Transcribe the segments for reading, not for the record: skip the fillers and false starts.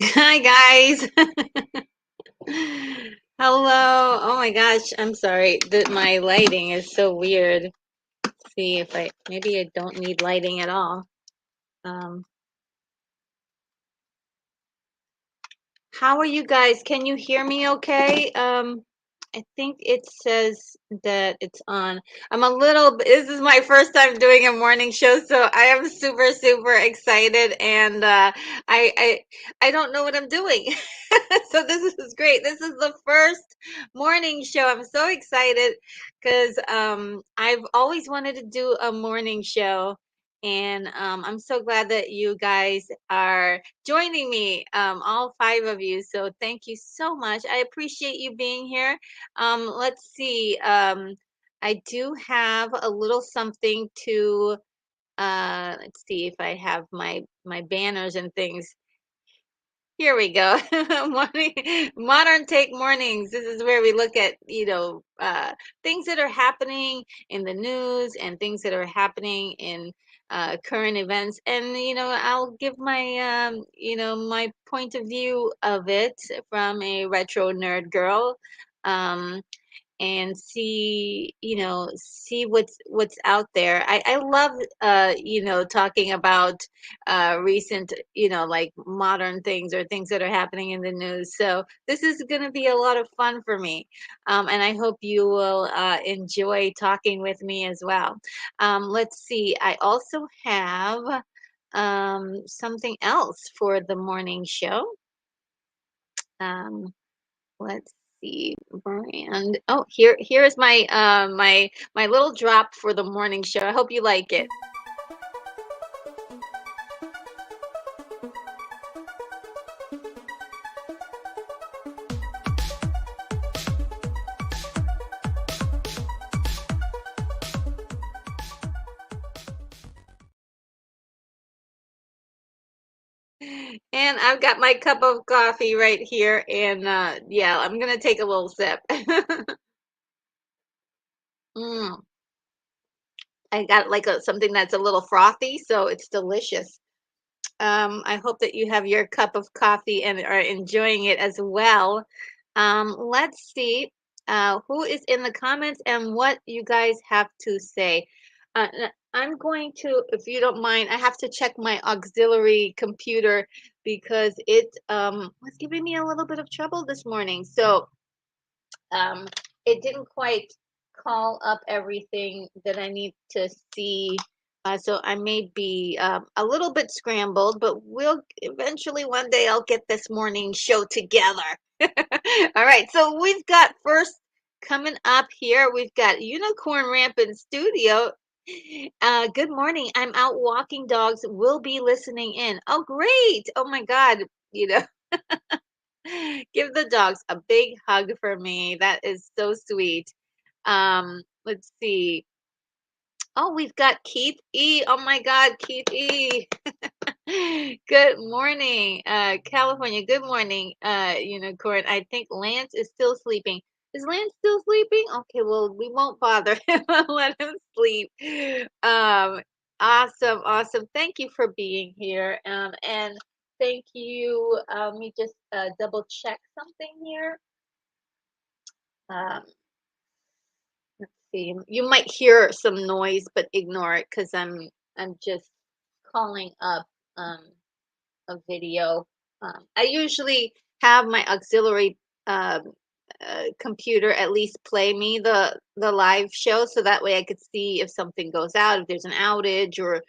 Hi guys. Hello. Oh my gosh, I'm sorry. My lighting is so weird. See if maybe I don't need lighting at all. Um, how are you guys? Can you hear me okay? I think it says that it's on. This is my first time doing a morning show, so I am super, super excited, and I don't know what I'm doing. So this is great. This is the first morning show. I'm so excited because I've always wanted to do a morning show, And I'm so glad that you guys are joining me, all five of you. So thank you so much. I appreciate you being here. Let's see. I do have a little something to. Let's see if I have my banners and things. Here we go. Morning, modern take mornings. This is where we look at, things that are happening in the news and things that are happening in current events. And, I'll give my point of view of it from a retro nerd girl. Um, and see what's out there. I love talking about recent, like modern things or things that are happening in the news. So this is going to be a lot of fun for me, and I hope you will enjoy talking with me as well. Let's see, I also have something else for the morning show. um, Let's see, brand. Oh, here's my little drop for the morning show. I hope you like it. And I've got my cup of coffee right here, and yeah, I'm gonna take a little sip. mm, I got like something that's a little frothy, so it's delicious. I hope that you have your cup of coffee and are enjoying it as well. Let's see who is in the comments and what you guys have to say. I'm going to, if you don't mind, I have to check my auxiliary computer because it was giving me a little bit of trouble this morning. So um, it didn't quite call up everything that I need to see. So I may be a little bit scrambled, but we'll eventually one day I'll get this morning show together. All right, so we've got first coming up here, we've got Unicorn Ramp in studio. Good morning. I'm out walking dogs. Will be listening in. Oh, great. Oh my God. You know, Give the dogs a big hug for me. That is so sweet. Let's see. Oh, we've got Keith E. Oh my God, Keith E. Good morning, California. Good morning, Unicorn. I think Lance is still sleeping. Is Lance still sleeping? Okay, well, we won't bother him. Let him sleep. Um, awesome, awesome. Thank you for being here. And thank you. Let me just double check something here. Um, let's see. You might hear some noise, but ignore it because I'm just calling up. A video. I usually have my auxiliary um, computer at least play me the live show, so that way I could see if something goes out, if there's an outage, or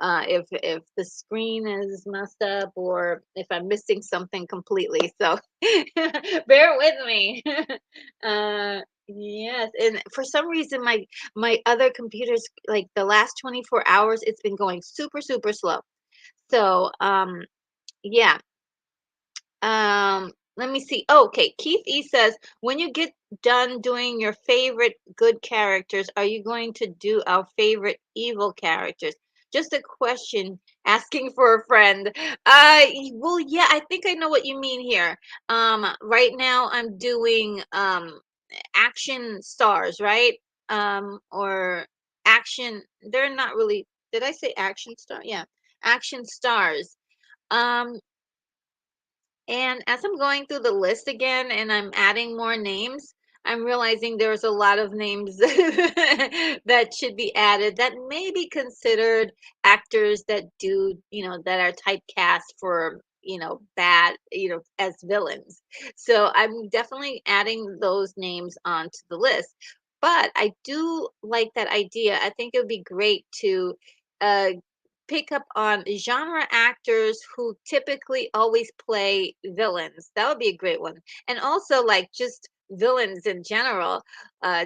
if the screen is messed up, or if I'm missing something completely. So bear with me. Yes, and for some reason my other computers, like the last 24 hours, it's been going super super slow. So yeah. Let me see. Oh, okay. Keith E says, when you get done doing your favorite good characters, are you going to do our favorite evil characters? Just a question asking for a friend. Well, yeah, I think I know what you mean here. Right now I'm doing action stars, right? Or action, they're not really, did I say action star? Yeah, action stars. Um, and as I'm going through the list again and I'm adding more names, I'm realizing there's a lot of names that should be added that may be considered actors that do, that are typecast for, bad, as villains. So I'm definitely adding those names onto the list. But I do like that idea. I think it would be great to uh, pick up on genre actors who typically always play villains. That would be a great one. And also, like, just villains in general,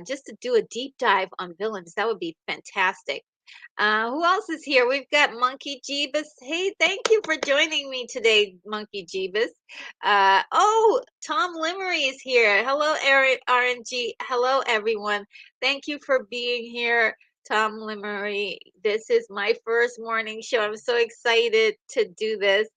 just to do a deep dive on villains. That would be fantastic. Who else is here? We've got Monkey Jeebus. Hey, thank you for joining me today, Monkey Jeebus. Oh, Tom Limery is here. Hello, Eric RNG. Hello, everyone. Thank you for being here, Tom Limery. This is my first morning show. I'm so excited to do this.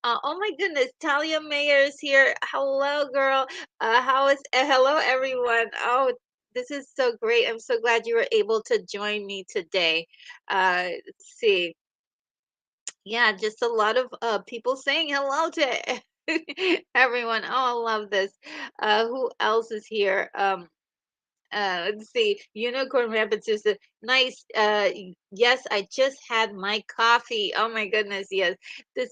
Oh my goodness, Talia Mayer is here. Hello, girl. Hello, everyone. Oh, this is so great. I'm so glad you were able to join me today. Let's see. Yeah, just a lot of people saying hello to everyone. Oh, I love this. Who else is here? Let's see. Unicorn Rabbit says, nice. Yes, I just had my coffee. Oh my goodness, yes.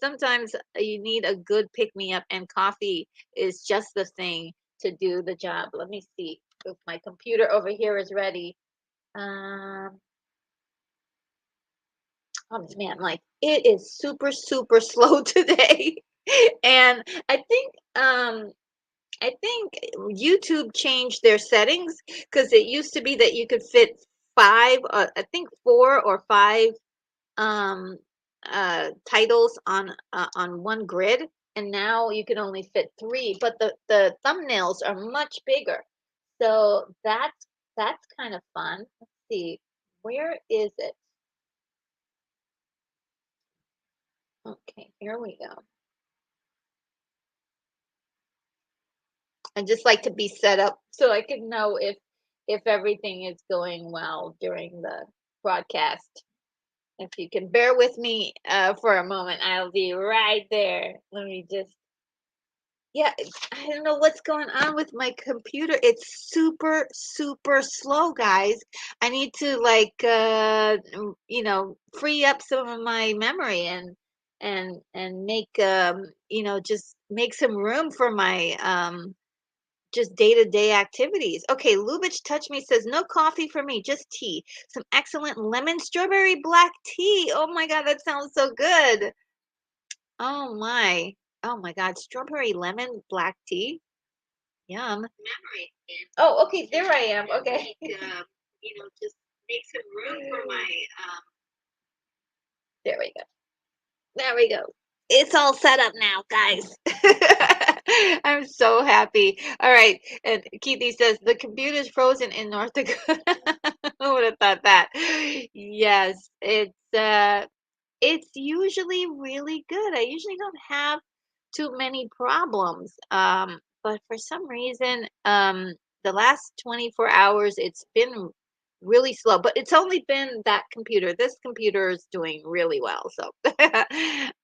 Sometimes you need a good pick me up, and coffee is just the thing to do the job. Let me see if my computer over here is ready. Um, oh man, like it is super, super slow today. And I think YouTube changed their settings because it used to be that you could fit five, I think four or five um titles on one grid, and now you can only fit three, but the thumbnails are much bigger. So that's kind of fun. Let's see. Where is it? Okay, here we go. I just like to be set up so I can know if everything is going well during the broadcast. If you can bear with me for a moment, I'll be right there. Let me just, yeah, I don't know what's going on with my computer. It's super, super slow, guys. I need to like, free up some of my memory and make, just make some room for my just day-to-day activities. Okay, Lubitsch Touch Me says, no coffee for me, just tea. Some excellent lemon strawberry black tea. Oh my God, that sounds so good. Oh my. Oh my God, strawberry lemon black tea. Yum. Oh, okay, there I am. Okay. Just make some room for my there we go. There we go. It's all set up now, guys. I'm so happy. All right. And Keithy says the computer's frozen in North Dakota. Who would have thought that? Yes, it's usually really good. I usually don't have too many problems. But for some reason, the last 24 hours, it's been really slow. But it's only been that computer. This computer is doing really well. So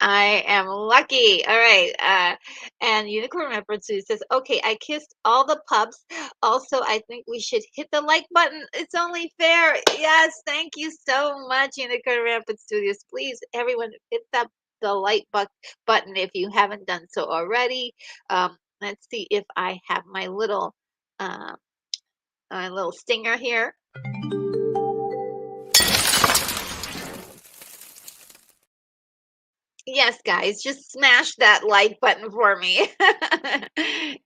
I am lucky. All right. And Unicorn Reference says, okay, I kissed all the pups. Also, I think we should hit the like button. It's only fair. Yes, thank you so much, Unicorn Rampant Studios. Please, everyone, hit the like button if you haven't done so already. Let's see if I have uh, my little stinger here. Yes, guys, just smash that like button for me.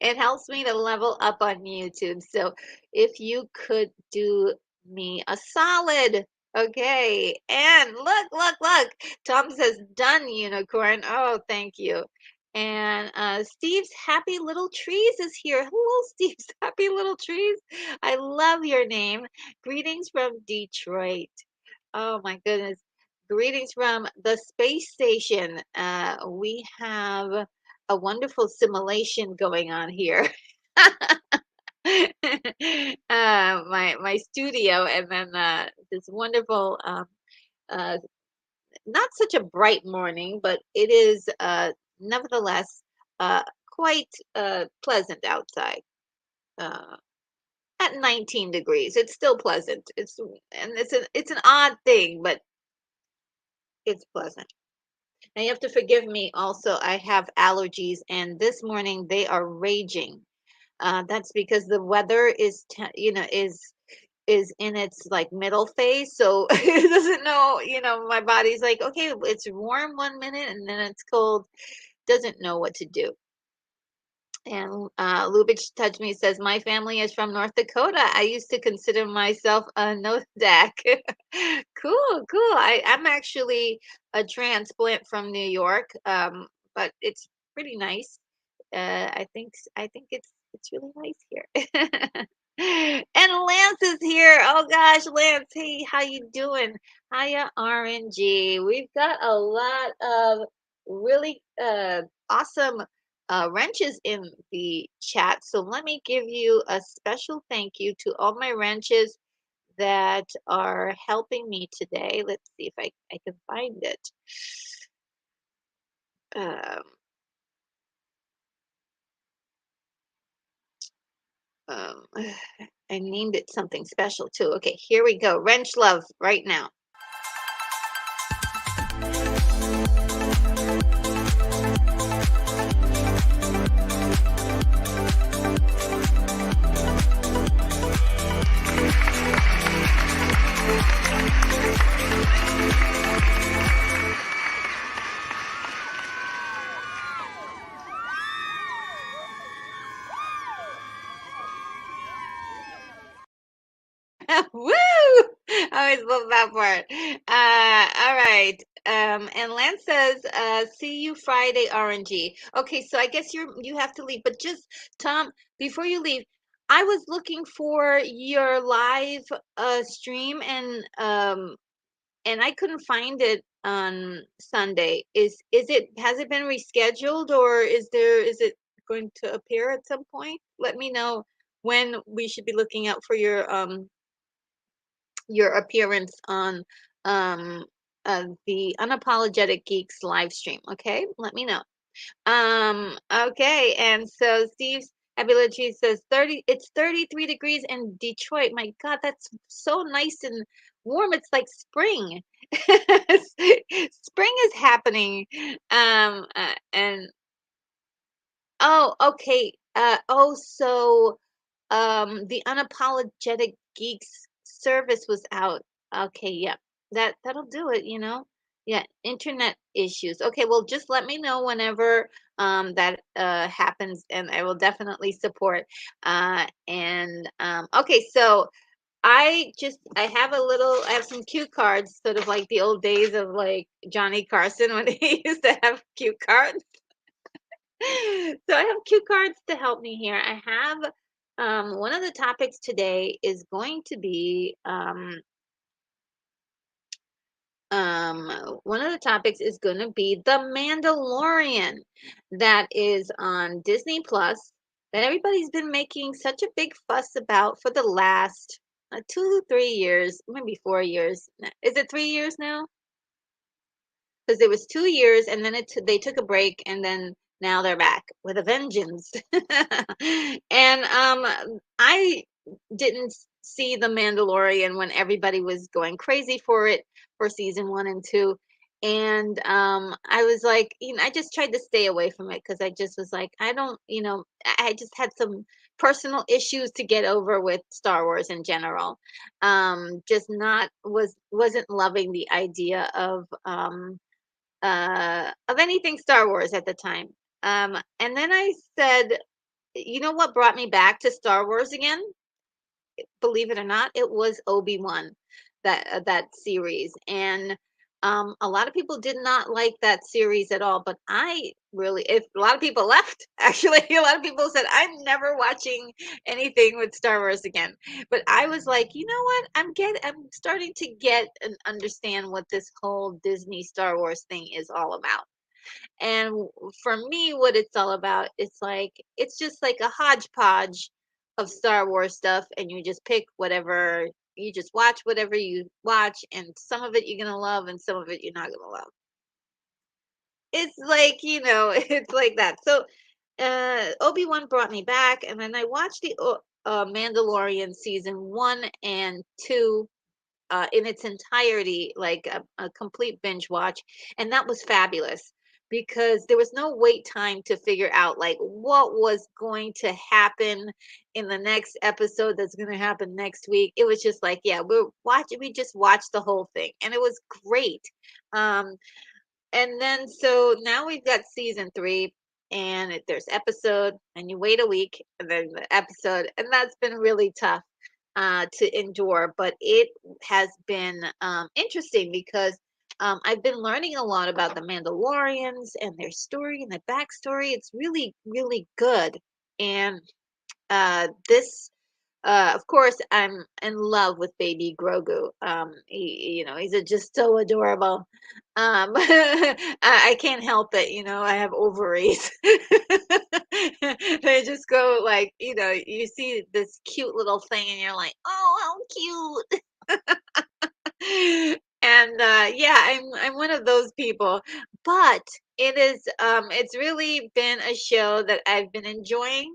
It helps me to level up on YouTube. So if you could do me a solid. Okay. And look. Tom says, done, unicorn. Oh, thank you. And Steve's Happy Little Trees is here. Hello, Steve's Happy Little Trees. I love your name. Greetings from Detroit. Oh, my goodness. Greetings from the space station. We have a wonderful simulation going on here. My studio, and then this wonderful, uh, not such a bright morning, but it is nevertheless uh, quite pleasant outside. Uh, at 19 degrees, it's still pleasant. It's an odd thing, but it's pleasant. Now you have to forgive me also. I have allergies, and this morning they are raging. That's because the weather is in its like middle phase, so it doesn't know. My body's like, okay, it's warm 1 minute and then it's cold. Doesn't know what to do. And Lubitsch Touch Me says, my family is from North Dakota. I used to consider myself a Nodak. Cool, cool. I'm actually a transplant from New York, but it's pretty nice. I think it's really nice here. And Lance is here. Oh gosh, Lance, hey, how you doing? Hiya, RNG. We've got a lot of really awesome wrenches in the chat. So let me give you a special thank you to all my wrenches that are helping me today. Let's see if I can find it. Um, um, I named it something special too. Okay, here we go. Wrench love right now. Woo! I always love that part. All right. And Lance says, see you Friday, RNG. Okay, so I guess you have to leave, but just Tom, before you leave, I was looking for your live stream and I couldn't find it on Sunday. Is it has it been rescheduled or is it going to appear at some point? Let me know when we should be looking out for your appearance on um the Unapologetic Geeks live stream. Okay, let me know. Okay, and so Steve's ability says 30, it's 33 degrees in Detroit. My God, that's so nice and warm. It's like spring. Spring is happening. And oh, okay. So the Unapologetic Geeks service was out. Okay, yeah. That'll do it, you know. Yeah, internet issues. Okay, well just let me know whenever that happens and I will definitely support. And okay, so I have some cue cards, sort of like the old days of like Johnny Carson when he used to have cue cards. So I have cue cards to help me here. I have one of the topics today is going to be um one of the topics is going to be The Mandalorian that is on Disney Plus that everybody's been making such a big fuss about for the last 2 3 years, maybe 4 years. Is it 3 years now? Because it was 2 years and then they took a break and then now they're back with a vengeance. And I didn't see The Mandalorian when everybody was going crazy for it for season 1 and 2. And I was like, I just tried to stay away from it because I just was like, I don't, I just had some personal issues to get over with Star Wars in general. Just not wasn't loving the idea of anything Star Wars at the time. And then I said, you know what brought me back to Star Wars again? Believe it or not, it was Obi-Wan, that series. And a lot of people did not like that series at all, but I really, if a lot of people left, actually, a lot of people said, I'm never watching anything with Star Wars again. But I was like, you know what? I'm starting to get and understand what this whole Disney Star Wars thing is all about. And for me, what it's all about, it's just like a hodgepodge of Star Wars stuff, and you just pick whatever, you just watch whatever you watch, and some of it you're gonna love, and some of it you're not gonna love. It's like, it's like that. So, Obi-Wan brought me back, and then I watched the Mandalorian season 1 and 2 in its entirety, like a complete binge watch. And that was fabulous because there was no wait time to figure out like what was going to happen in the next episode that's going to happen next week. It was just like, yeah, we just watched the whole thing and it was great. And then so now we've got season 3. and there's episode, and you wait a week, and then the episode, and that's been really tough to endure. But it has been interesting because I've been learning a lot about the Mandalorians and their story and the backstory. It's really, really good. And this of course, I'm in love with baby Grogu. He's just so adorable. I can't help it. I have ovaries. They just go like, you see this cute little thing, and you're like, oh, how cute. And yeah, I'm one of those people. But it's really been a show that I've been enjoying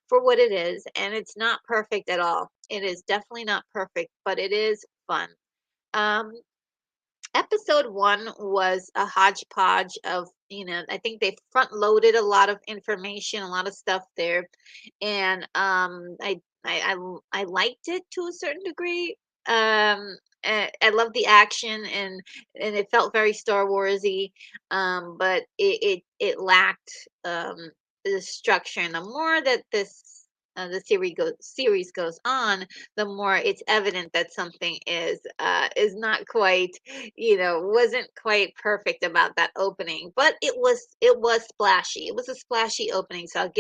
for what it is, and it's not perfect at all. It is definitely not perfect, but it is fun. Um, Episode one was a hodgepodge of, I think they front loaded a lot of information, a lot of stuff there, and I liked it to a certain degree. I love the action, and it felt very Star Warsy, but it lacked the structure. And the more that the series goes on, the more it's evident that something is not quite, wasn't quite perfect about that opening. But it was splashy. It was a splashy opening, so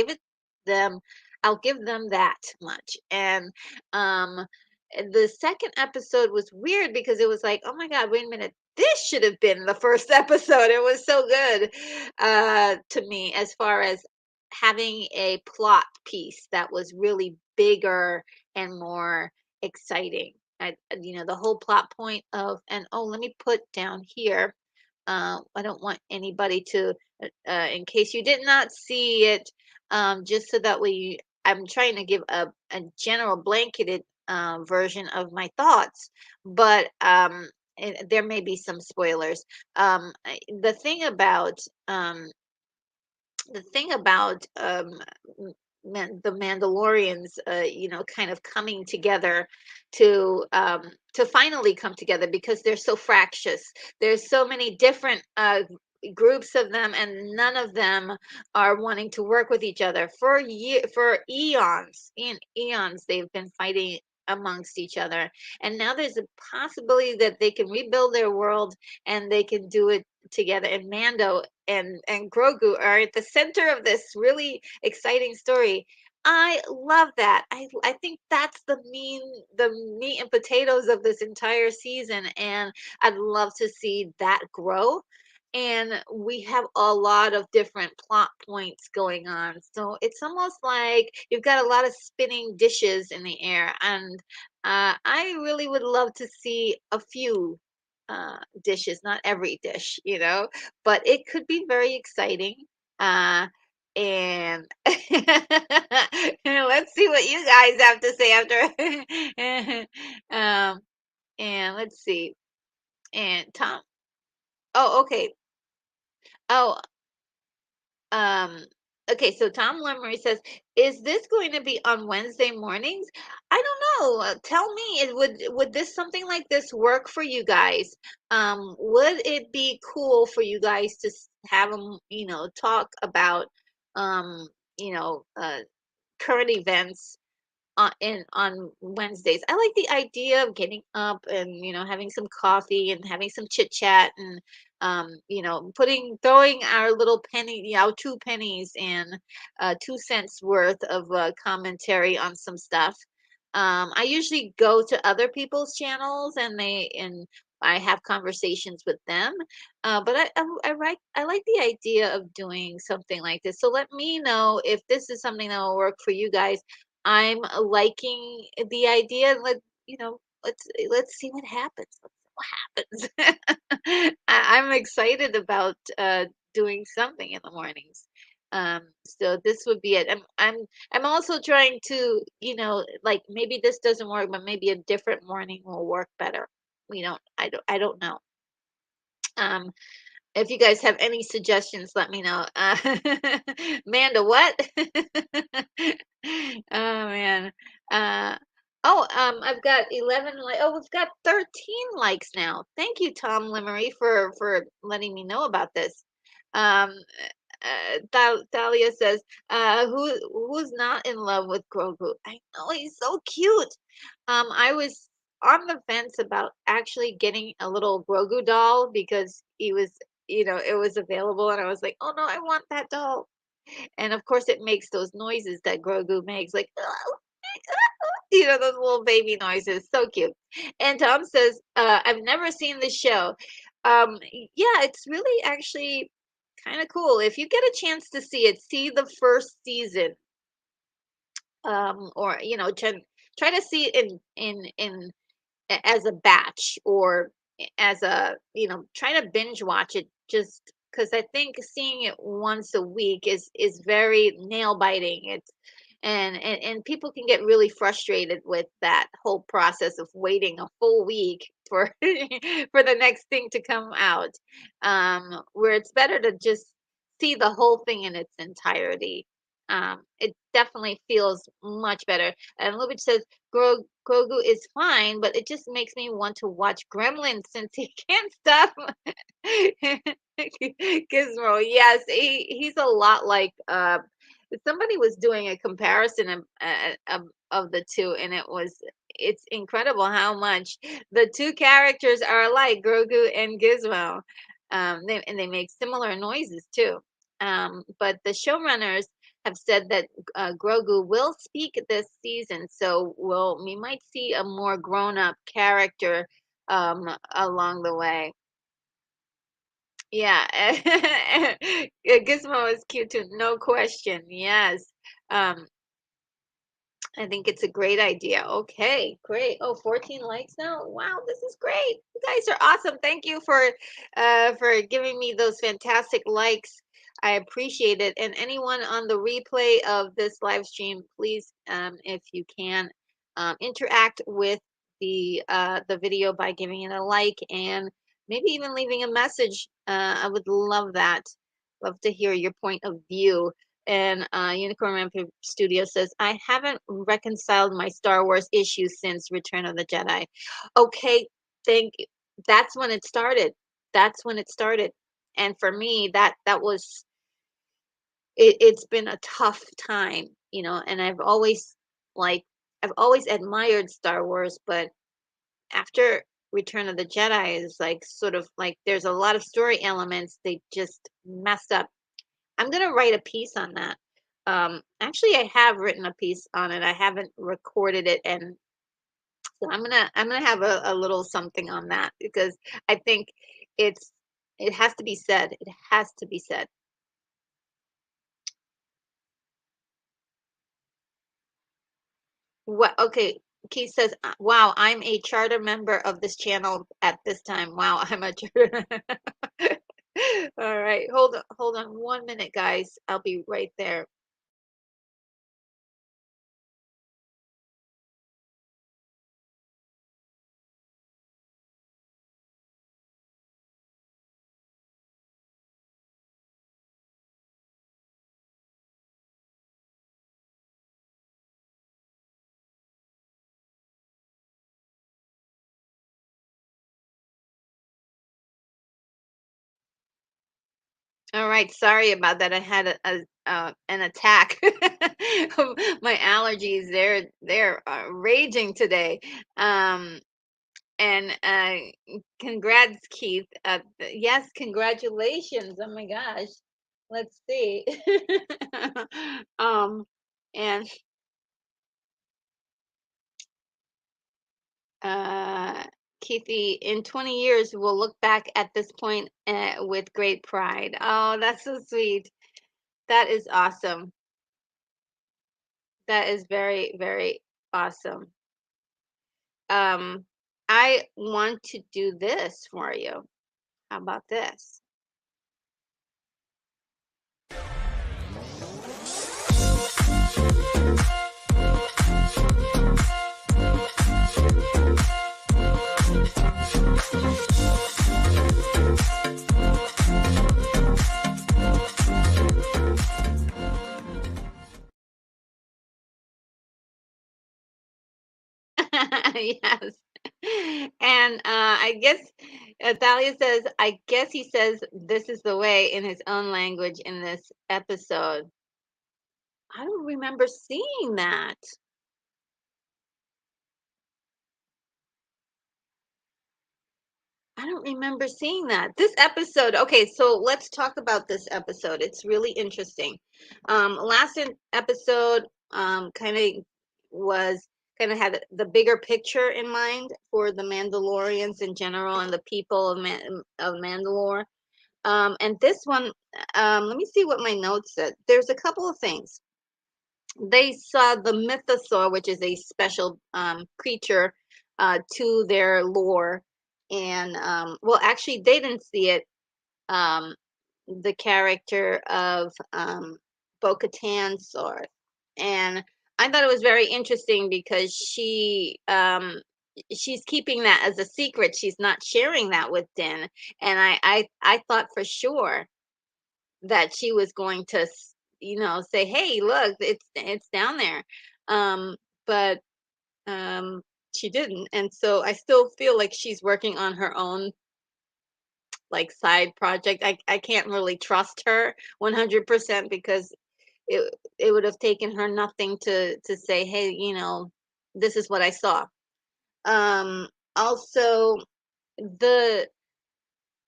them I'll give them that much. And um the second episode was weird because it was like, oh my God, wait a minute. This should have been the first episode. It was so good to me, as far as having a plot piece that was really bigger and more exciting. The whole plot point of, and oh, let me put down here. I don't want anybody to, in case you did not see it, just so that I'm trying to give a general blanketed version of my thoughts, but there may be some spoilers. The thing about the Mandalorians, kind of coming together to finally come together, because they're so fractious. There's so many different groups of them, and none of them are wanting to work with each other. For eons and eons, they've been fighting amongst each other, and now there's a possibility that they can rebuild their world, and they can do it together. And Mando and Grogu are at the center of this really exciting story. I love that. I think that's the meat and potatoes of this entire season, and I'd love to see that grow. And we have a lot of different plot points going on. So it's almost like you've got a lot of spinning dishes in the air. And I really would love to see a few dishes, not every dish, but it could be very exciting. Uh, and let's see what you guys have to say after. And let's see. And Tom. Oh, okay. Oh, Um, okay, so Tom Lemery says, "Is this going to be on Wednesday mornings?" I don't know. Tell me, would this something like this work for you guys? Would it be cool for you guys to have them, talk about, um, you know, uh, current events on Wednesdays? I like the idea of getting up and having some coffee and having some chit chat, and throwing our little penny, 2 pennies and 2 cents worth of commentary on some stuff. I usually go to other people's channels, and I have conversations with them. But I like the idea of doing something like this. So let me know if this is something that will work for you guys. I'm liking the idea. Let's see what happens. Let's see what happens. I'm excited about doing something in the mornings. So this would be it. I'm also trying to, like, maybe this doesn't work, but maybe a different morning will work better. I don't know. Um, if you guys have any suggestions, let me know. Manda, what? Oh man. Uh I've got 11 oh, we've got 13 likes now. Thank you, Tom Limery, for letting me know about this. Um Thalia says, who's not in love with Grogu? I know he's so cute. I was on the fence about actually getting a little Grogu doll because he was, it was available, and I was like, oh no, I want that doll. And of course, it makes those noises that Grogu makes, like, those little baby noises. So cute. And Tom says, I've never seen the show. Yeah, it's really actually kind of cool. If you get a chance to see it, see the first season, or try to see it as a batch, or as a, try to binge watch it, just because I think seeing it once a week is very nail biting. It's and people can get really frustrated with that whole process of waiting a full week for for the next thing to come out. Where it's better to just see the whole thing in its entirety. It definitely feels much better. And Lubitsch says Grogu is fine, but it just makes me want to watch Gremlins since he can't stop. Gizmo, yes, he's a lot like somebody was doing a comparison of the two, and it's incredible how much the two characters are alike, Grogu and Gizmo. And they make similar noises too. But the showrunners have said that Grogu will speak this season, so we might see a more grown-up character along the way. Yeah, Gizmo is cute too, no question. Yes. Um, I think it's a great idea. Okay, great. Oh, 14 likes now. Wow, this is great. You guys are awesome. Thank you for giving me those fantastic likes. I appreciate it. And anyone on the replay of this live stream, please, if you can, interact with the video by giving it a like, and maybe even leaving a message. I would love that. Love to hear your point of view. And Unicorn Rampage Studio says, I haven't reconciled my Star Wars issues since Return of the Jedi. Okay, thank you. That's when it started. That's when it started. And for me, that was it's been a tough time, and I've always admired Star Wars, but after Return of the Jedi is like sort of like there's a lot of story elements they just messed up. I'm gonna write a piece on that. Actually, I have written a piece on it. I haven't recorded it, and so I'm gonna have a little something on that because I think it's it has to be said. It has to be said. What? Okay. Keith says, "Wow, I'm a charter member of this channel at this time. Wow, I'm a charter." All right, hold on 1 minute, guys. I'll be right there. All right, sorry about that. I had an attack. My allergies, they're raging today. Um, and congrats, Keith. Yes, congratulations. Oh my gosh. Let's see. um, and uh, Keithy, in 20 years, we'll look back at this point with great pride. Oh, that's so sweet. That is awesome. That is very, very awesome. Um, I want to do this for you. How about this? Yes. And I guess Thalia says, I guess he says this is the way in his own language in this episode. I don't remember seeing that. I don't remember seeing that. This episode, okay, so let's talk about this episode. It's really interesting. Episode kind of was kind of had the bigger picture in mind for the Mandalorians in general and the people of Mandalore. And this one, let me see what my notes said. There's a couple of things. They saw the mythosaur, which is a special creature to their lore. And well, actually, they didn't see it. Um, the character of Bo-Katan saw it, and I thought it was very interesting because she's keeping that as a secret. She's not sharing that with Din, and I thought for sure that she was going to, say, "Hey, look, it's down there," um, but um, she didn't, and so I still feel like she's working on her own like side project. I can't really trust her 100% because it would have taken her nothing to say, "Hey, this is what I saw." Um, Also, the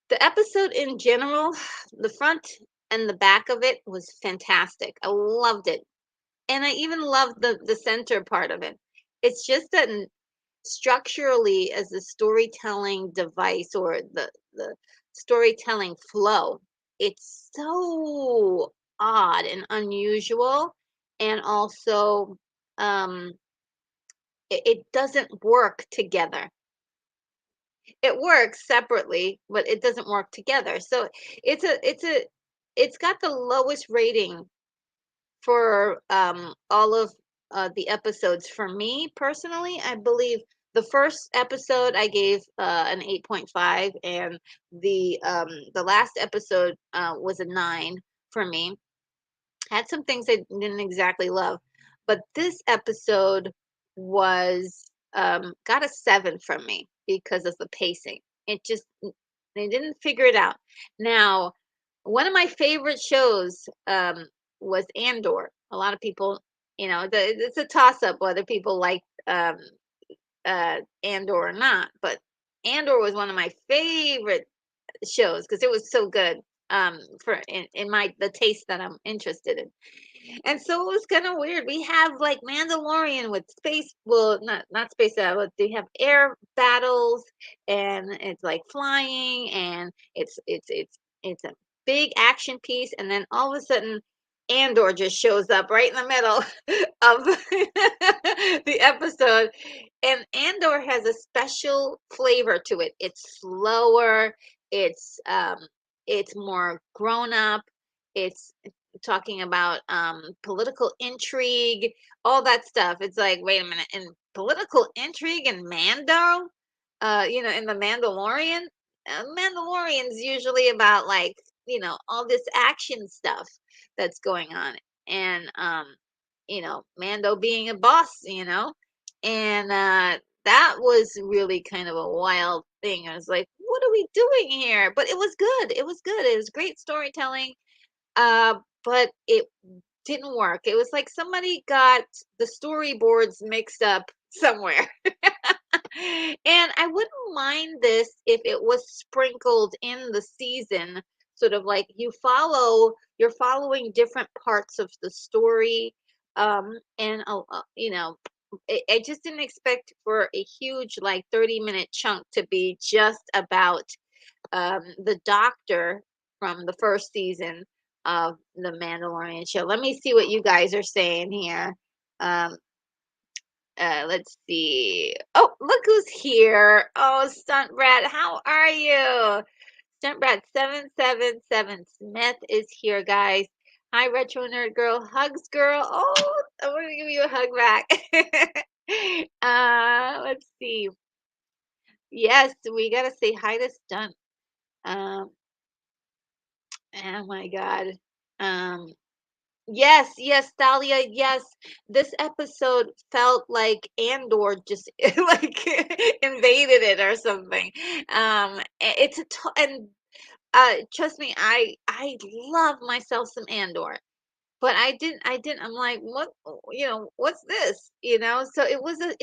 the episode in general, the front and the back of it was fantastic. I loved it. And I even loved the center part of it. It's just that structurally as a storytelling device or the storytelling flow, it's so odd and unusual, and also um it doesn't work together. It works separately, but it doesn't work together. So it's got the lowest rating for all of the episodes. For me personally, I believe the first episode I gave an 8.5, and the last episode was a 9 for me. Had some things I didn't exactly love, but this episode was got a 7 from me because of the pacing. It just they didn't figure it out. Now, one of my favorite shows was Andor. A lot of people, it's a toss up whether people like Andor or not, but Andor was one of my favorite shows because it was so good for in my the taste that I'm interested in. And so it was kind of weird. We have like Mandalorian with space, well, not space battle, but they have air battles, and it's like flying, and it's a big action piece, and then all of a sudden, Andor just shows up right in the middle of the episode, and Andor has a special flavor to it. It's slower. It's more grown up. It's talking about political intrigue, all that stuff. It's like, wait a minute, in political intrigue and Mando, in the Mandalorian, Mandalorian's usually about like, all this action stuff that's going on, and Mando being a boss, and that was really kind of a wild thing. I was like, what are we doing here? But it was good. It was good. It was great storytelling, uh, but it didn't work. It was like somebody got the storyboards mixed up somewhere. And I wouldn't mind this if it was sprinkled in the season, sort of like you're following different parts of the story. And I just didn't expect for a huge like 30-minute chunk to be just about the doctor from the first season of the Mandalorian show. Let me see what you guys are saying here. Um, let's see. Oh, look who's here. Oh, Stunt Rat, how are you? Stunt Rat 777 Smith is here, guys. Hi, Retro Nerd Girl. Hugs, girl. Oh, I'm gonna give you a hug back. Let's see. Yes, we gotta say hi to Stunt. Um, oh my God. Um, Yes, yes, Thalia, yes. This episode felt like Andor just like invaded it or something. It's and trust me, I love myself some Andor. But I didn't, I'm like, what, what's this? So it was a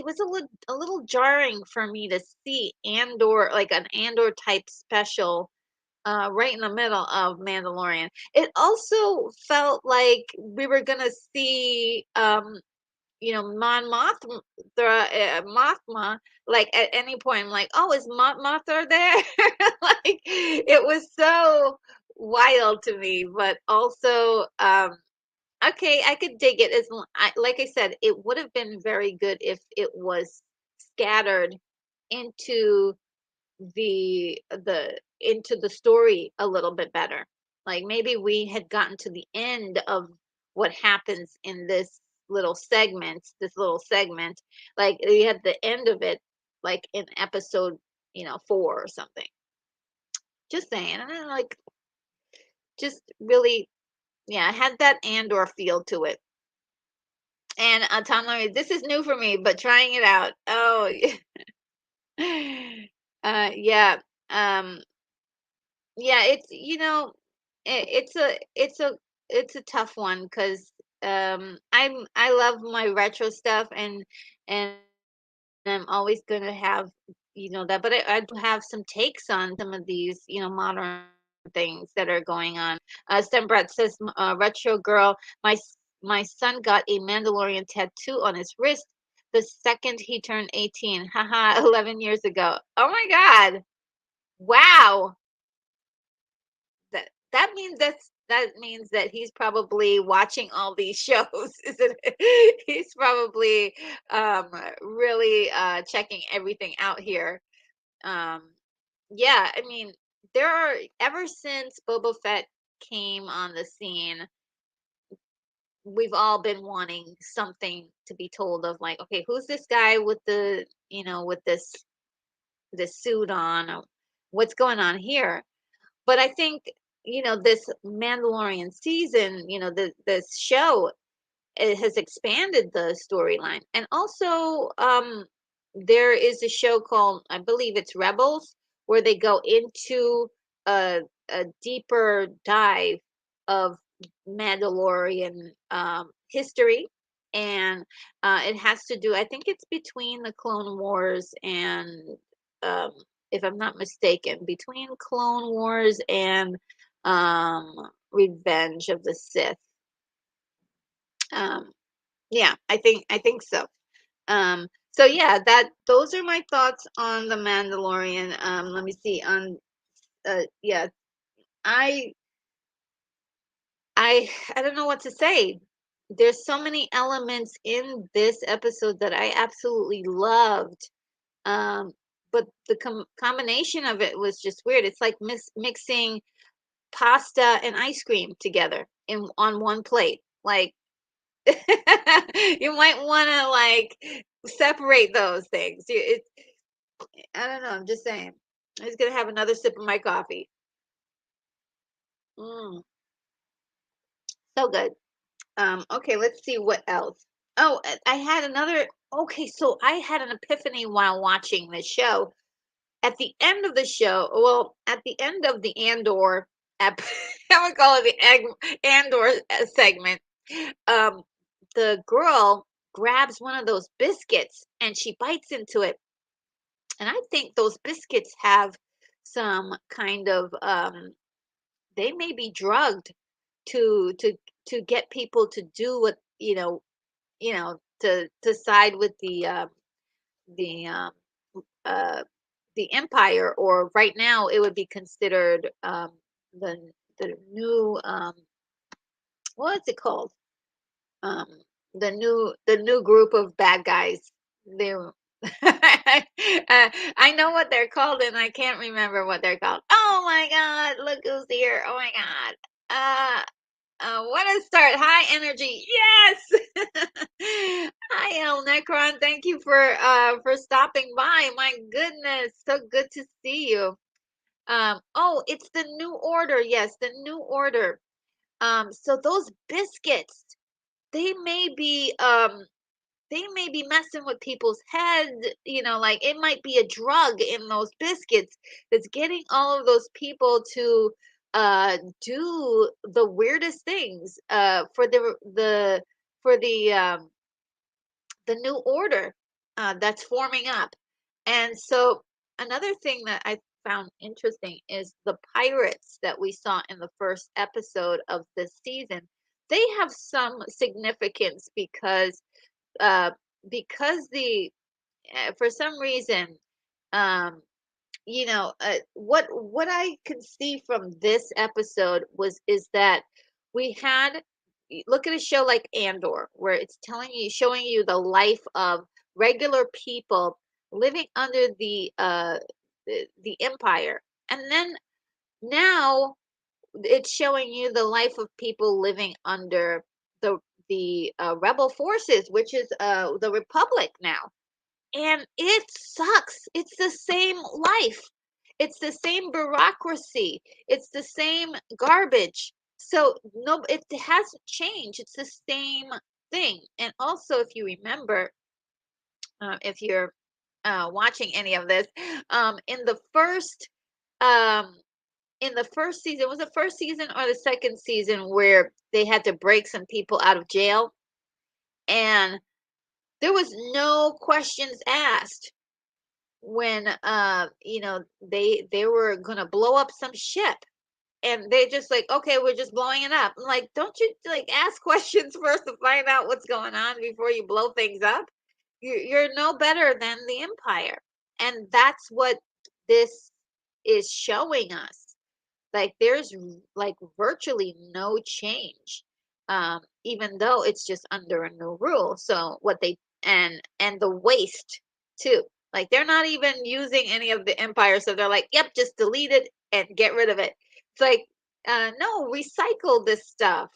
little jarring for me to see Andor, like an Andor type special, right in the middle of Mandalorian. It also felt like we were gonna see, Mothma, like at any point. I'm like, oh, is Mothra there? Like it was so wild to me, but also, okay, I could dig it. Like I said, it would have been very good if it was scattered into the story a little bit better. Like maybe we had gotten to the end of what happens in this little segment. Like we had the end of it, like in episode, 4 or something. Just saying. And then, like, just really, yeah, it had that Andor feel to it. And Tom Larry, this is new for me, but trying it out. Oh, yeah. Um, yeah, it's a tough one because I love my retro stuff, and I'm always gonna have that, but I do have some takes on some of these modern things that are going on. Brett says, retro girl, my son got a Mandalorian tattoo on his wrist the second he turned 18. Haha, 11 years ago. Oh my God. Wow. That means that he's probably watching all these shows, isn't it? He's probably really checking everything out here. Um, yeah, I mean, ever since Boba Fett came on the scene, we've all been wanting something to be told of, like, okay, who's this guy with this suit on? Or what's going on here? But I think, this Mandalorian season, this show, it has expanded the storyline. And also, there is a show called, I believe it's Rebels, where they go into a, a deeper dive of Mandalorian history. And it has to do, I think it's between the Clone Wars and, um, if I'm not mistaken, between Clone Wars and Revenge of the Sith. Um, yeah, I think so. So yeah, those are my thoughts on the Mandalorian. Let me see. Yeah, I I don't know what to say. There's so many elements in this episode that I absolutely loved. Um, but the combination of it was just weird. It's like mixing pasta and ice cream together in on one plate. Like, you might want to, like, separate those things. I don't know. I'm just saying. I'm just gonna have another sip of my coffee. Mm, so good. Okay, let's see what else. Oh, I had another. Okay, so I had an epiphany while watching this show. At the end of the show, well, at the end of the Andor, I would call it the Andor segment. Um, the girl grabs one of those biscuits and she bites into it, and I think those biscuits have some kind of, they may be drugged to get people to do what, to side with the uh the empire, or right now it would be considered, the new, what is it called, um the new group of bad guys. They're I know what they're called, and I can't remember what they're called. Oh my God, look who's here. Oh my God. What a start. High energy. Yes. Hi, El Necron. Thank you for stopping by. My goodness. So good to see you. Oh, it's the new order. Yes, the new order. So those biscuits, they may be messing with people's heads, like it might be a drug in those biscuits that's getting all of those people to do the weirdest things for the new order that's forming up. And so another thing that I found interesting is the pirates that we saw in the first episode of this season. They have some significance uh, because the for some reason, um, what I could see from this episode is that we had look at a show like Andor, where it's showing you the life of regular people living under the empire, and then now it's showing you the life of people living under the rebel forces, which is the Republic now, and it sucks. It's the same life. It's the same bureaucracy. It's the same garbage. So no, it hasn't changed. It's the same thing. And also, if you remember, if you're watching any of this, in the first um, season, was the first season or the second season where they had to break some people out of jail, and there was no questions asked when they were gonna blow up some ship, and they just like, okay, we're just blowing it up. I'm like, don't you like ask questions first to find out what's going on before you blow things up? You're no better than the empire, and that's what this is showing us. Like there's like virtually no change, even though it's just under a new rule. So what they and the waste too. Like they're not even using any of the empire, so they're like, yep, just delete it and get rid of it. It's like, no, recycle this stuff.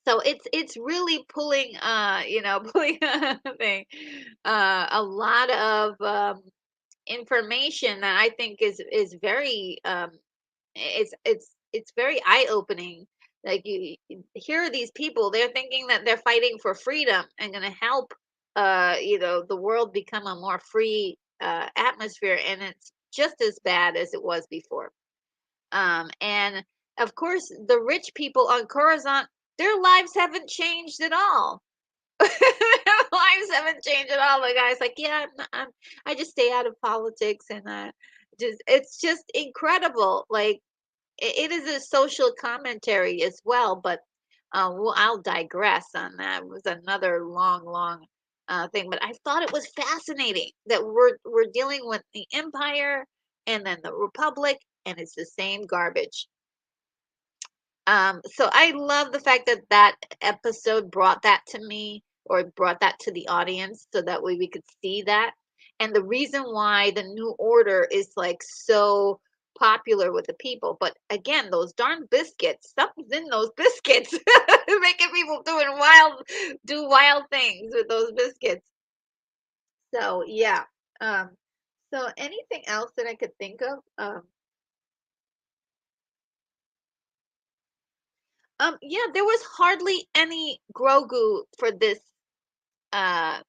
So it's really pulling, pulling a lot of information that I think is very it's very eye-opening. Like here are these people, they're thinking that they're fighting for freedom and going to help the world become a more free atmosphere, and it's just as bad as it was before. And of course the rich people on Coruscant, their lives haven't changed at all. Their lives haven't changed at all. The guy's like, yeah, I just stay out of politics, and just it's just incredible. Like it is a social commentary as well, but well, I'll digress on that. It was another long thing, but I thought it was fascinating that we're dealing with the Empire and then the Republic, and it's the same garbage. So I love the fact that that episode brought that to me, or brought that to the audience, so that way we could see that. And the reason why the New Order is like so popular with the people. But again, those darn biscuits, something's in those biscuits, making people do wild things with those biscuits. So yeah. Um, so anything else that I could think of? Yeah, there was hardly any Grogu for this. Uh,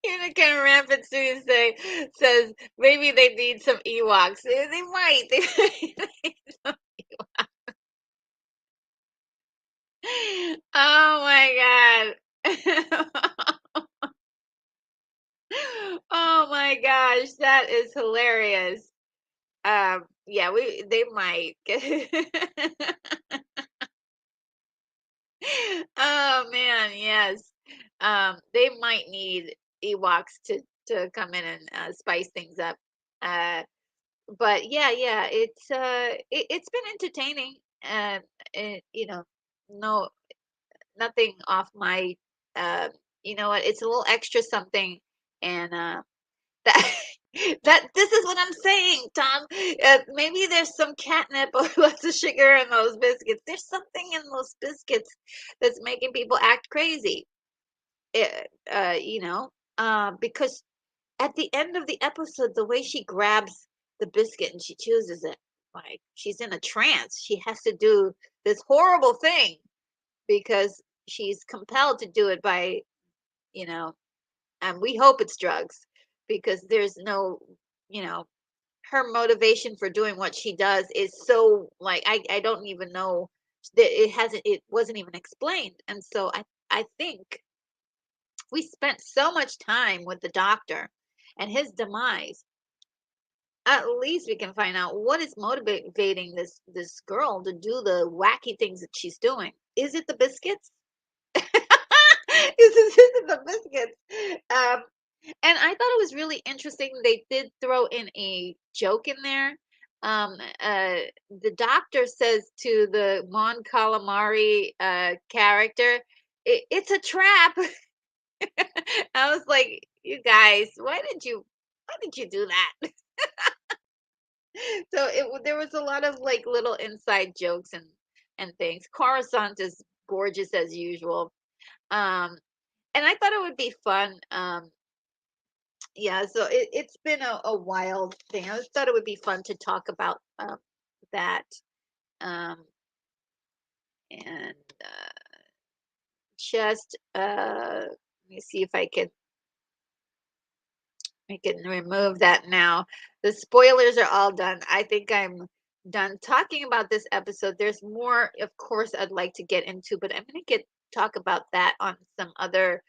Unicorn Rampant Student says maybe they need some Ewoks. They might. They need some Ewoks. Oh my god. Oh my gosh, that is hilarious. Yeah, they might. Oh man, yes. They might need Ewoks to come in and spice things up. Uh, but yeah, it's been entertaining, and no, nothing off my uh, you know what? It's a little extra something, and that that this is what I'm saying, Tom. Maybe there's some catnip or lots of sugar in those biscuits. There's something in those biscuits that's making people act crazy. you know, because at the end of the episode, the way she grabs the biscuit and she chooses it, like she's in a trance. She has to do this horrible thing because she's compelled to do it by, you know, and we hope it's drugs because there's no, you know, her motivation for doing what she does is so like I don't even know that it wasn't even explained. And so I think we spent so much time with the doctor and his demise. At least we can find out what is motivating this girl to do the wacky things that she's doing. Is it the biscuits? Is it the biscuits? Um, and I thought it was really interesting. They did throw in a joke in there. The doctor says to the Mon Calamari character, "It's a trap." I was like, "You guys, why did you do that?" So there was a lot of like little inside jokes and things. Coruscant is gorgeous as usual. Um, and I thought it would be fun. Yeah, so it's been a wild thing. I just thought it would be fun to talk about that. Um, and just let me see if I can remove that now. The spoilers are all done. I think I'm done talking about this episode. There's more, of course, I'd like to get into, but I'm going to get talk about that on some other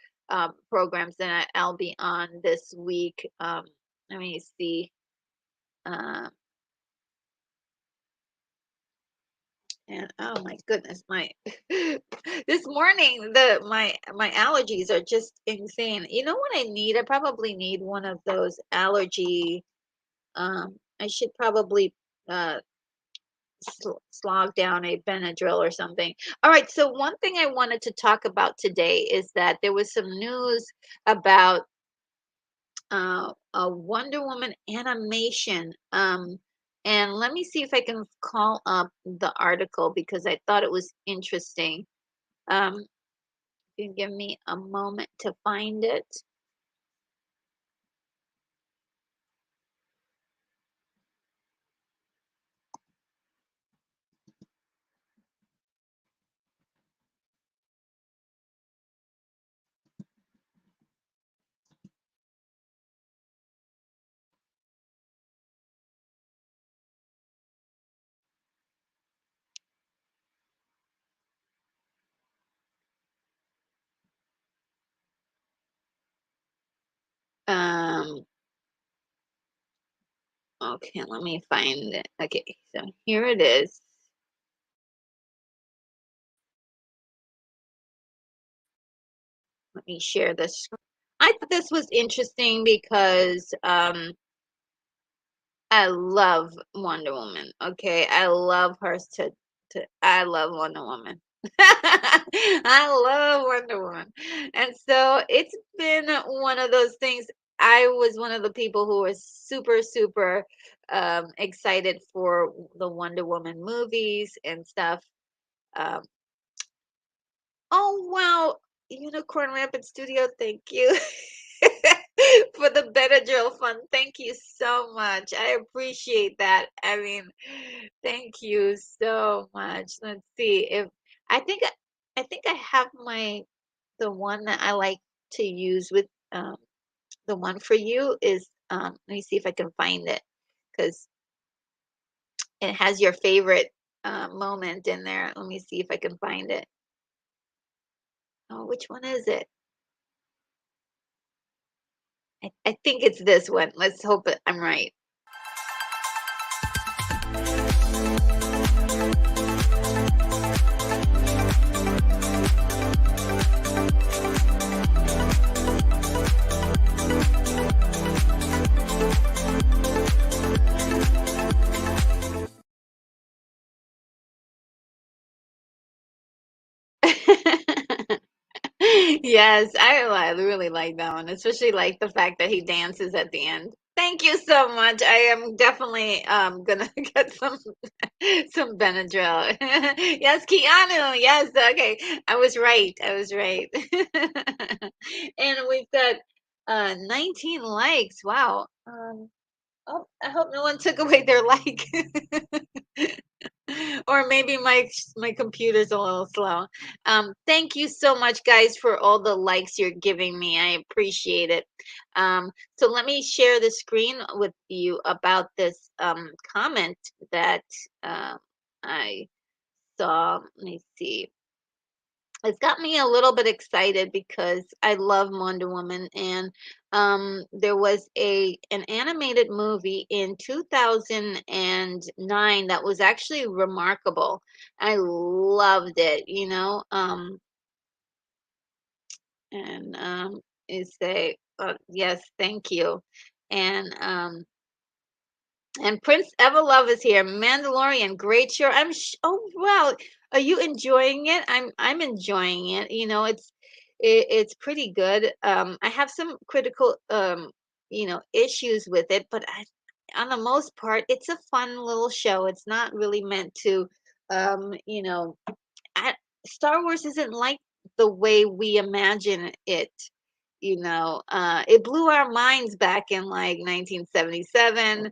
programs that I'll be on this week. Let me see. Uh, and oh my goodness, my this morning my allergies are just insane. You know what I need? I probably need one of those allergy. I should probably uh slog down a Benadryl or something. All right, so one thing I wanted to talk about today is that there was some news about a Wonder Woman animation. And let me see if I can call up the article because I thought it was interesting. Um, you can give me a moment to find it. Um, okay, let me find it. Okay, so here it is. Let me share this. I thought this was interesting because I love Wonder Woman. Okay, I love her to I love Wonder Woman. I love Wonder Woman. And so it's been one of those things. I was one of the people who was super excited for the Wonder Woman movies and stuff. Um, oh wow, Unicorn Rampant Studio, thank you. For the Benadryl fund. Thank you so much. I appreciate that. I mean, thank you so much. Let's see if I think I think I have the one that I like to use with the one for you is let me see if I can find it because it has your favorite moment in there. Let me see if I can find it. Oh, which one is it? I think it's this one. Let's hope that I'm right. Yes, I really like that one, especially like the fact that he dances at the end. Thank you so much. I am definitely gonna get some Benadryl. Yes, Keanu. Yes, okay. I was right. I was right. And we've got 19 likes. Wow. Oh, I hope no one took away their like. Or maybe my computer's a little slow. Thank you so much, guys, for all the likes you're giving me. I appreciate it. So let me share the screen with you about this comment that I saw. Let me see. It's got me a little bit excited because I love Wonder Woman, and there was an animated movie in 2009 that was actually remarkable. I loved it, and is say yes, thank you, and Prince Everlove is here. Mandalorian, great show. Oh wow, are you enjoying it? I'm enjoying it. It's pretty good. I have some critical issues with it, but on the most part, it's a fun little show. It's not really meant to um, you know, I, Star Wars isn't like the way we imagine it. It blew our minds back in like 1977,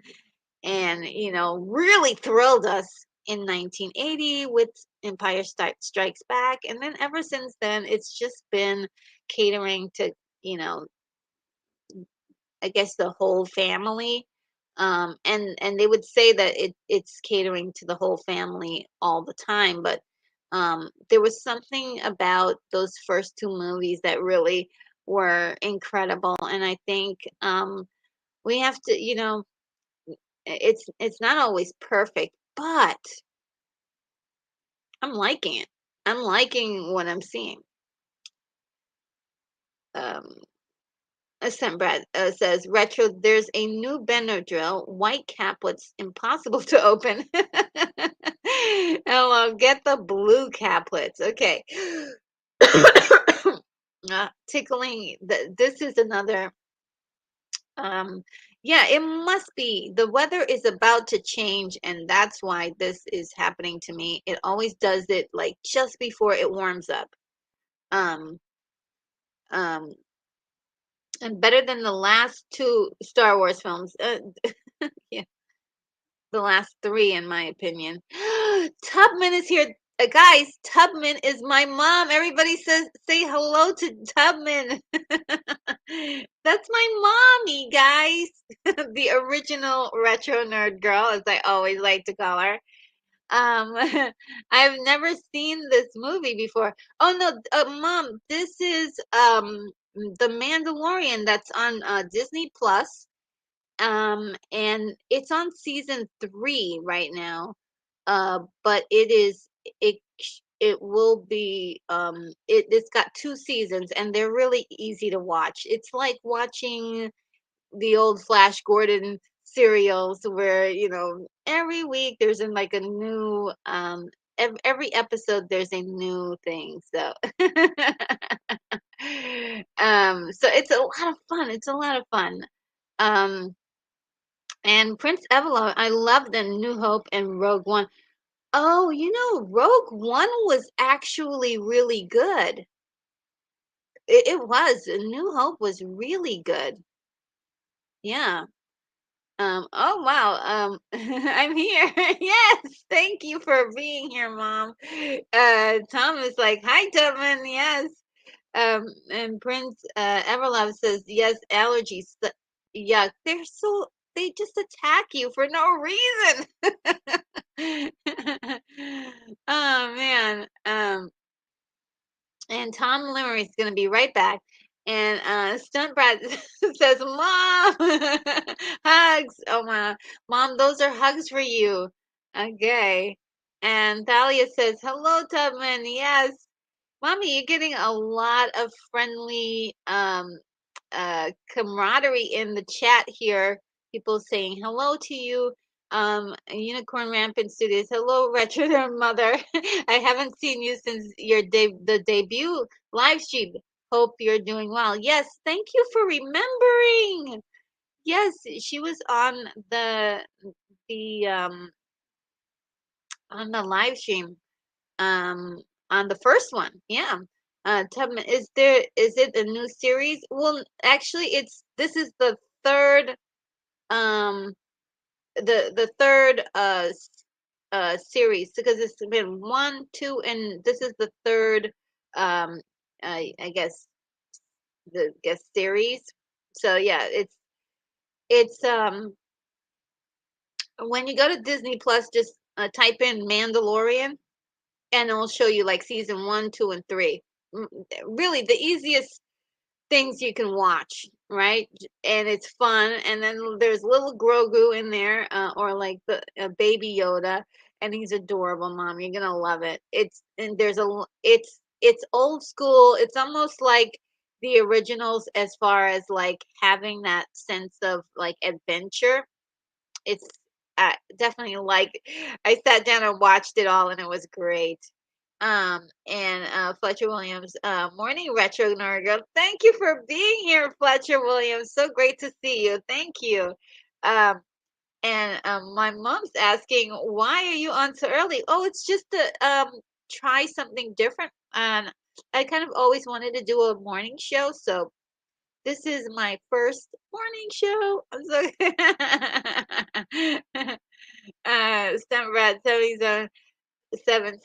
and really thrilled us in 1980 with Empire Strikes Back, and then ever since then it's just been catering to, you know I guess, the whole family. And they would say that it's catering to the whole family all the time, but there was something about those first two movies that really were incredible, and I think we have to, it's not always perfect, but I'm liking it. I'm liking what I'm seeing. Um, Brad says, retro, there's a new Benadryl, white caplets, impossible to open. Hello, get the blue caplets. Okay. Tickling. This is another. Um, yeah, it must be. The weather is about to change, and that's why this is happening to me. It always does it like just before it warms up. Um, um, and better than the last two Star Wars films. Yeah, the last three, in my opinion. Tubman is here. Guys, Tubman is my mom. Everybody say hello to Tubman. That's my mommy, guys. The original retro nerd girl, as I always like to call her. Um, I've never seen this movie before. Oh no, Mom, this is The Mandalorian that's on Disney Plus. And it's on season 3 right now. But it it will be it's got 2 seasons, and they're really easy to watch. It's like watching the old Flash Gordon serials where, every week there's like a new every episode there's a new thing. So so it's a lot of fun. It's a lot of fun. Um and Prince Avalon, I love the New Hope and Rogue One. Oh, Rogue One was actually really good. It was. New Hope was really good. Yeah. Oh wow. I'm here. Yes, thank you for being here, Mom. Tom is like, hi, Tubman. Yes. And Prince Everlove says, yes, allergies. Yeah, they just attack you for no reason. Oh man. And Tom Limmer is going to be right back. And Stunt Brad says, Mom, hugs. Oh, my. Mom, those are hugs for you. Okay. And Thalia says, hello, Tubman. Yes. Mommy, you're getting a lot of friendly camaraderie in the chat here. People saying hello to you. Unicorn Rampant Studios. Hello, Retro Mother. I haven't seen you since the debut live stream. Hope you're doing well. Yes, thank you for remembering. yes, she was the on the live stream, um, on the first one. Yeah. Tubman, is it a new series? Well, actually, this is the third, um, the third series, because it's been one, two, and this is the third, um, I guess the guest series. So yeah, it's when you go to Disney Plus, just type in Mandalorian, and it'll show you like season one, two, and three. Really, the easiest things you can watch, right? And it's fun. And then there's little Grogu in there, or like the baby Yoda, and he's adorable, Mom. You're gonna love it. It's old school. It's almost like the originals, as far as like having that sense of like adventure. It's definitely like, I sat down and watched it all, and it was great. And Fletcher Williams, morning retro nerd girl. Thank you for being here, Fletcher Williams. So great to see you. Thank you. Um, and my mom's asking, why are you on so early? Oh, it's just to try something different. And I kind of always wanted to do a morning show, so this is my first morning show. I'm so Stembrad 77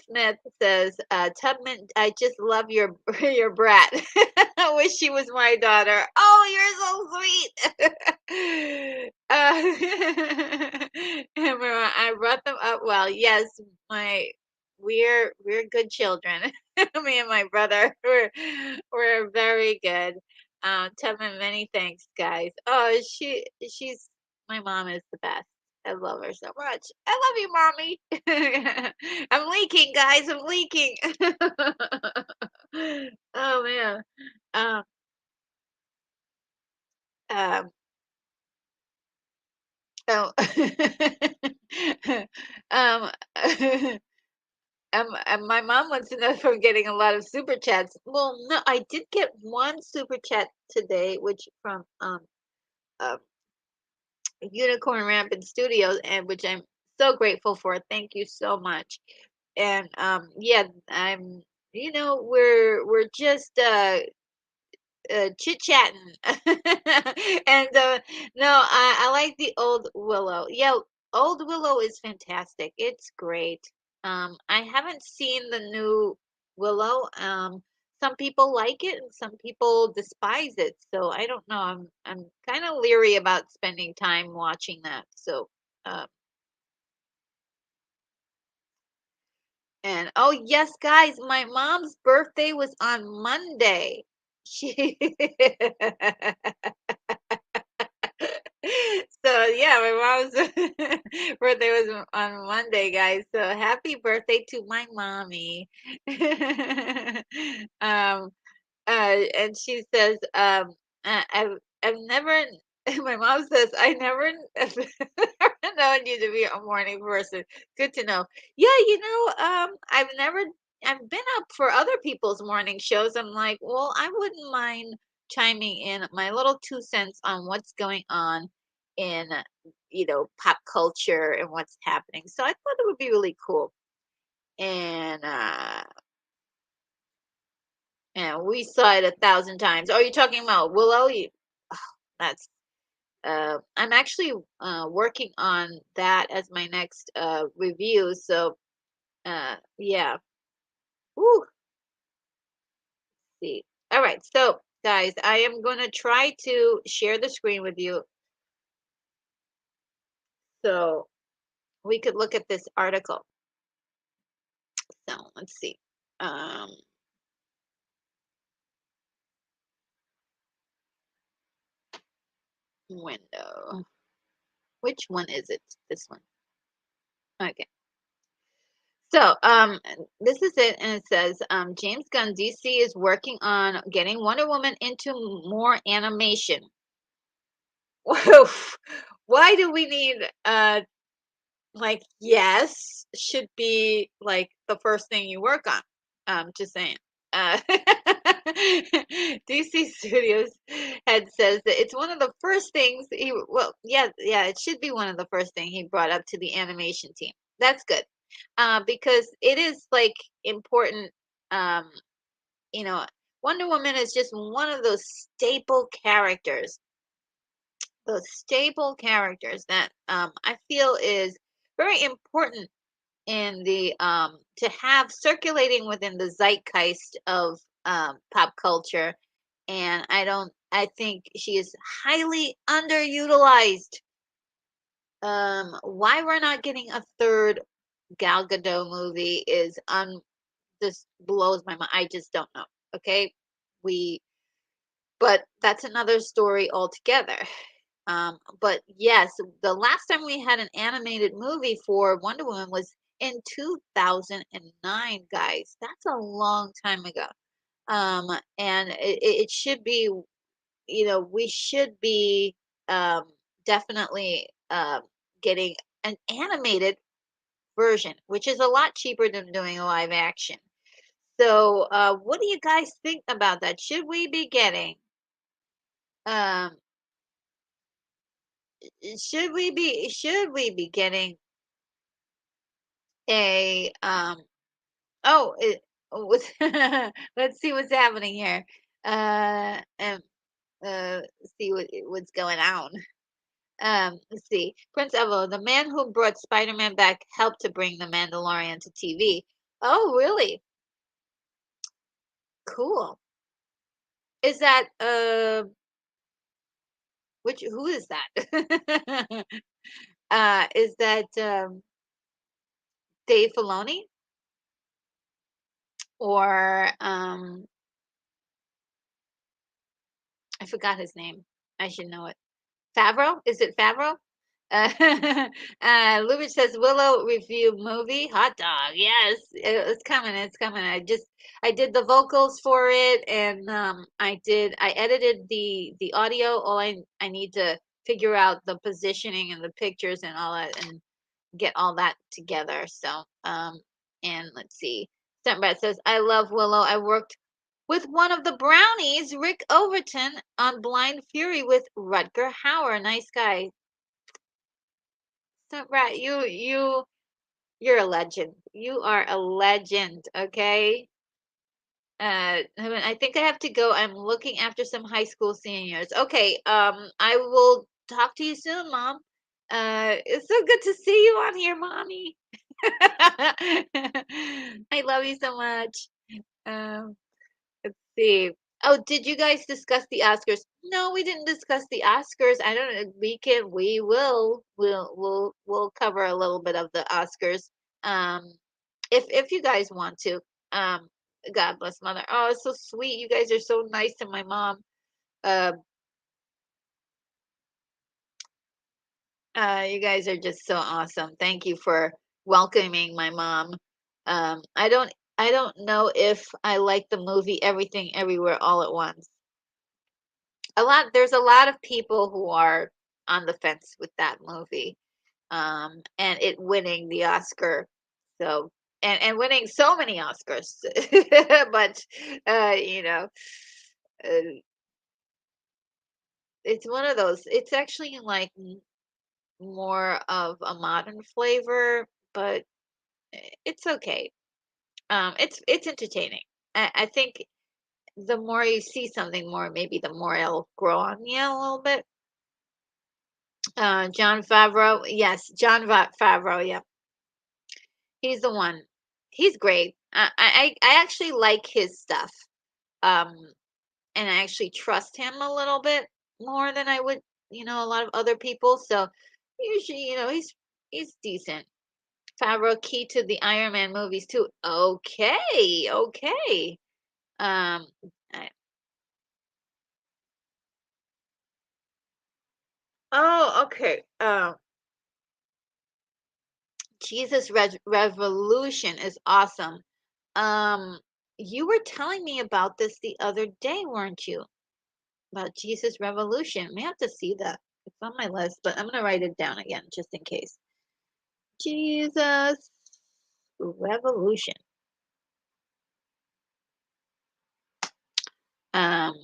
Smith says, Tubman, I just love your your brat. I wish she was my daughter. Oh, you're so sweet. Emma, I brought them up well. Yes, my we're good children. Me and my brother, we're very good. Tubman, many thanks, guys. Oh, she's my mom is the best. I love her so much. I love you, mommy. I'm leaking, guys. I'm leaking. Oh man. Um, um, oh. um, my mom wants to know if I'm getting a lot of super chats. Well, no, I did get one super chat today, which from uh, Unicorn Rampant Studios, and which I'm so grateful for. Thank you so much. And yeah, I'm we're just chit chatting. And no, I like the old Willow. Yeah, old Willow is fantastic. It's great. I haven't seen the new Willow. Some people like it and some people despise it, so I don't know. I'm kind of leery about spending time watching that. So uh, and oh yes, guys, my mom's birthday was on Monday. She So yeah, my mom's birthday was on Monday, guys. So happy birthday to my mommy. um, and she says, I've never. My mom says, I never have never known you to be a morning person. Good to know. Yeah, I've been up for other people's morning shows. I'm like, well, I wouldn't mind chiming in my little 2 cents on what's going on in, pop culture and what's happening. So I thought it would be really cool. And we saw it 1,000 times. Are you talking about Willow? That's I'm actually working on that as my next review. So yeah. Woo, see. All right. So guys, I am gonna try to share the screen with you so we could look at this article. So let's see. Um, window. Which one is it? This one. Okay. So, this is it, and it says, James Gunn DC is working on getting Wonder Woman into more animation. Whoa. Why do we need like, yes should be like the first thing you work on. Just saying. Uh DC Studios head says that it's one of the first things well, yeah, it should be one of the first thing he brought up to the animation team. That's good. Because it is like important, um, you know, Wonder Woman is just one of those staple characters that I feel is very important in the to have circulating within the zeitgeist of pop culture, and I think she is highly underutilized. Why we're not getting a third Gal Gadot movie is this blows my mind. I just don't know. Okay, we but that's another story altogether. But yes, the last time we had an animated movie for Wonder Woman was in 2009, guys. That's a long time ago. And it should be, we should be definitely getting an animated version, which is a lot cheaper than doing a live action. So, what do you guys think about that? Um, should we be getting a oh it what's let's see what's happening here. And see what's going on. Let's see. Prince Evo, the man who brought Spider-Man back, helped to bring the Mandalorian to TV. Oh, really? Cool. Is that which who is that? Is that Dave Filoni or I forgot his name. I should know it. Favreau? Is it Favreau? Uh, Lubitsch says Willow review movie hot dog. Yes, it's coming. It's coming. I did the vocals for it, and I edited the audio. All I need to figure out the positioning and the pictures and all that, and get all that together. So and let's see. Stuntbat says I love Willow. I worked with one of the brownies, Rick Overton, on Blind Fury with Rutger Hauer. Nice guy. So, right, you're a legend. You are a legend, okay? I think I have to go. I'm looking after some high school seniors. Okay, I will talk to you soon, Mom. It's so good to see you on here, Mommy. I love you so much. Um, let's see. Oh, did you guys discuss the Oscars? No, we didn't discuss the Oscars. I don't know. We'll cover a little bit of the Oscars. Um, if you guys want to. Um, God bless Mother. Oh, it's so sweet. You guys are so nice to my mom. Uh, you guys are just so awesome. Thank you for welcoming my mom. I don't know if I like the movie Everything Everywhere All at Once. There's a lot of people who are on the fence with that movie, and it winning the Oscar. So and winning so many Oscars. But uh you know uh, it's one of those, it's actually like more of a modern flavor, but it's okay. It's entertaining. I think the more you see something more, maybe the more it'll grow on you a little bit. John Favreau. Yes, Favreau. Yeah, he's the one. He's great. I actually like his stuff. Um, and I actually trust him a little bit more than I would, a lot of other people. So usually, he's decent. Favreau key to the Iron Man movies too. Okay, okay. Um, I, oh, okay. Jesus Revolution is awesome. Um, you were telling me about this the other day, weren't you? About Jesus Revolution. May have to see that. It's on my list, but I'm gonna write it down again just in case. Jesus Revolution. Um,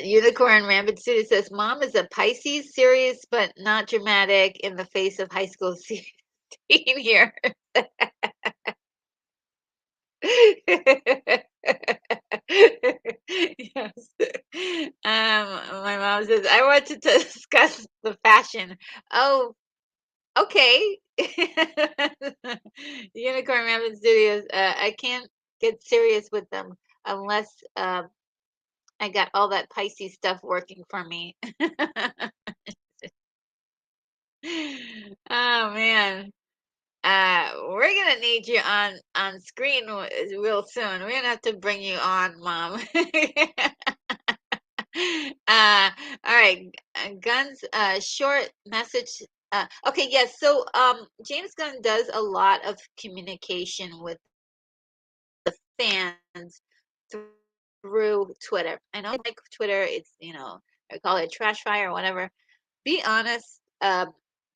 Unicorn Rampant City says, "Mom is a Pisces, serious but not dramatic in the face of high school teen years." Yes. My mom says, "I want to discuss the fashion." Oh, okay. Unicorn Rabbit Studios. I can't get serious with them unless I got all that Pisces stuff working for me. Oh man. We're gonna need you on screen real soon. We're gonna have to bring you on, Mom. Uh, all right, Guns, short message. Okay, yes. So, James Gunn does a lot of communication with the fans through Twitter. I know, like Twitter, it's I call it trash fire or whatever. Be honest,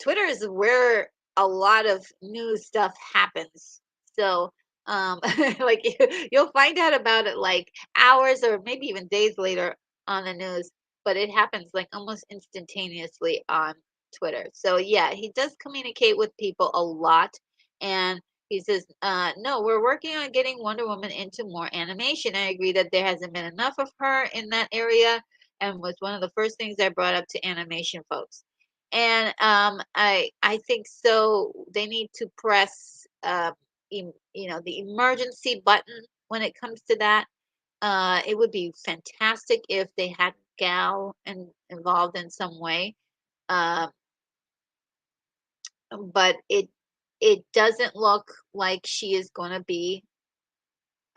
Twitter is where a lot of new stuff happens. So, like you'll find out about it like hours or maybe even days later on the news, but it happens like almost instantaneously on Twitter. So yeah, he does communicate with people a lot, and he says, "No, we're working on getting Wonder Woman into more animation. I agree that there hasn't been enough of her in that area." And was one of the first things I brought up to animation folks. And I think so. They need to press the emergency button when it comes to that. It would be fantastic if they had Gal involved in some way. Uh, but it doesn't look like she is going to be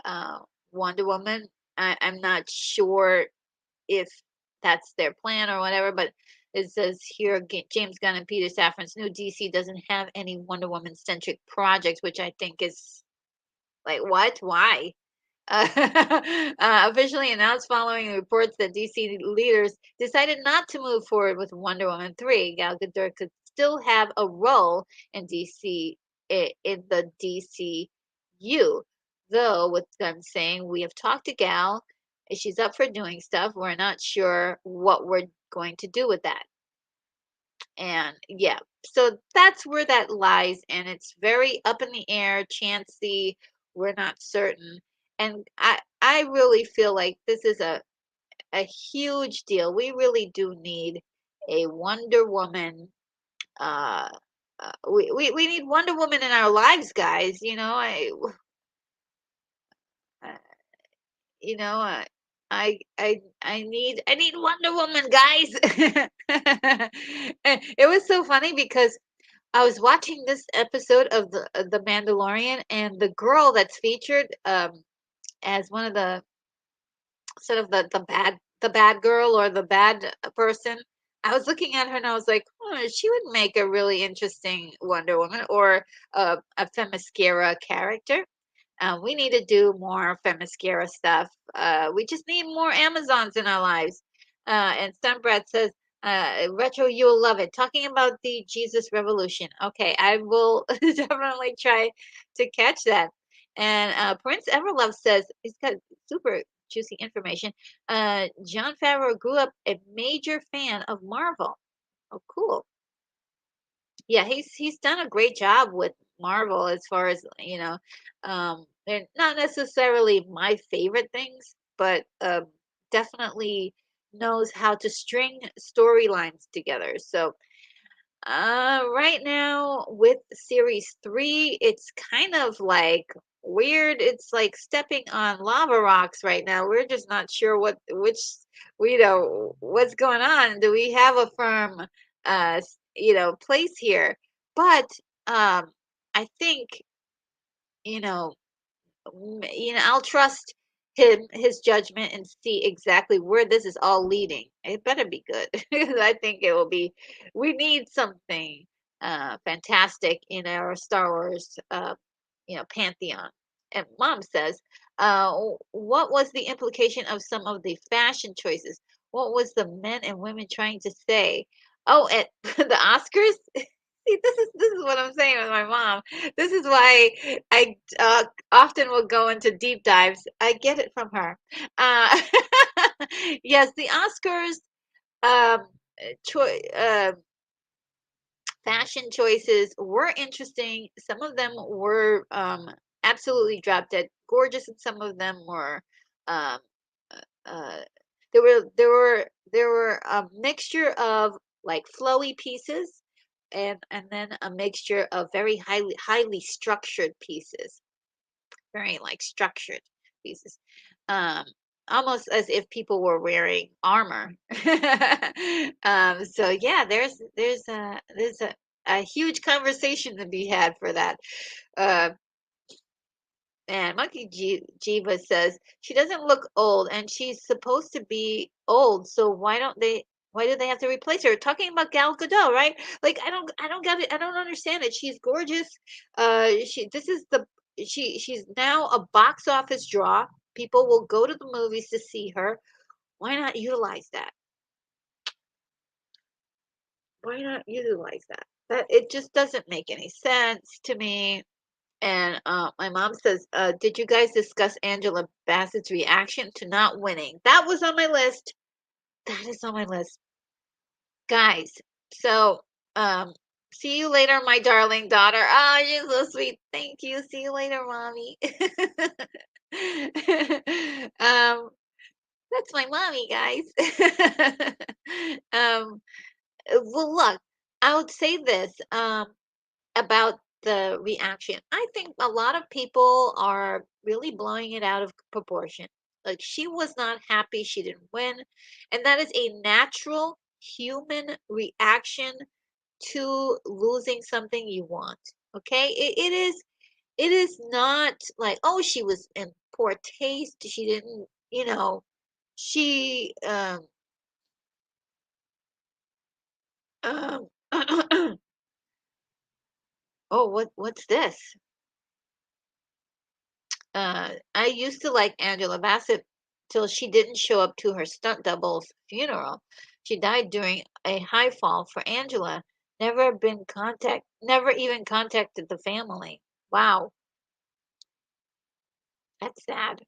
uh, Wonder Woman. I'm not sure if that's their plan or whatever, but it says here James Gunn and Peter Safran's new DC doesn't have any Wonder Woman centric projects, which I think is like, what? Why? Officially announced following reports that DC leaders decided not to move forward with Wonder Woman 3. Gal Gadot could still have a role in in the DCU, though with them saying we have talked to Gal, if she's up for doing stuff, we're not sure what we're going to do with that. And yeah, so that's where that lies, and it's very up in the air, chancy. We're not certain, and I really feel like this is a huge deal. We really do need a Wonder Woman. Uh, we need Wonder Woman in our lives, guys. Uh, you know, uh, I need Wonder Woman, guys. And it was so funny because I was watching this episode of the Mandalorian, and the girl that's featured as one of the sort of the bad girl or the bad person. I was looking at her and I was like, she would make a really interesting Wonder Woman or a Themyscira character. We need to do more Themyscira stuff. We just need more Amazons in our lives. And Sunbrat says, Retro, you'll love it. Talking about the Jesus Revolution. Okay, I will definitely try to catch that. And Prince Everlove says, he's got super juicy information. Jon Favreau grew up a major fan of Marvel. Oh, cool. Yeah, he's done a great job with Marvel as far as, they're not necessarily my favorite things, but definitely knows how to string storylines together. So, right now with series 3, it's kind of like weird. It's like stepping on lava rocks right now. We're just not sure what's going on. Do we have a firm, place here? But I think, you know, I'll trust his judgment and see exactly where this is all leading. It better be good because I think it will be. We need something fantastic in our Star Wars, pantheon. And Mom says, what was the implication of some of the fashion choices? What was the men and women trying to say? Oh, at the Oscars. See, this is what I'm saying with my mom. This is why I often will go into deep dives. I get it from her. Uh, yes, the Oscars um, choi fashion choices were interesting. Some of them were absolutely drop dead gorgeous, and some of them were um, uh, there were a mixture of like flowy pieces and then a mixture of very highly structured pieces, very like structured pieces. Um, Almost as if people were wearing armor. So yeah, there's a huge conversation to be had for that. Uh, and Jiva says she doesn't look old, and she's supposed to be old. So Why do they have to replace her? Talking about Gal Gadot, right? Like I don't get it. I don't understand it. She's gorgeous. This is the she's now a box office draw. People will go to the movies to see her. Why not utilize that? Why not utilize that? That it just doesn't make any sense to me. And my mom says, did you guys discuss Angela Bassett's reaction to not winning? That was on my list. That is on my list. Guys, so um, see you later, my darling daughter. Oh, you're so sweet. Thank you. See you later, mommy. um, that's my mommy, guys. um, well, look, I would say this. About the reaction. I think a lot of people are really blowing it out of proportion. Like she was not happy she didn't win, and that is a natural human reaction to losing something you want. Okay? It is not like, oh, she was in poor taste. She didn't, she um oh, what's this? I used to like Angela Bassett till she didn't show up to her stunt double's funeral. She died during a high fall for Angela. Never even contacted the family. Wow, that's sad.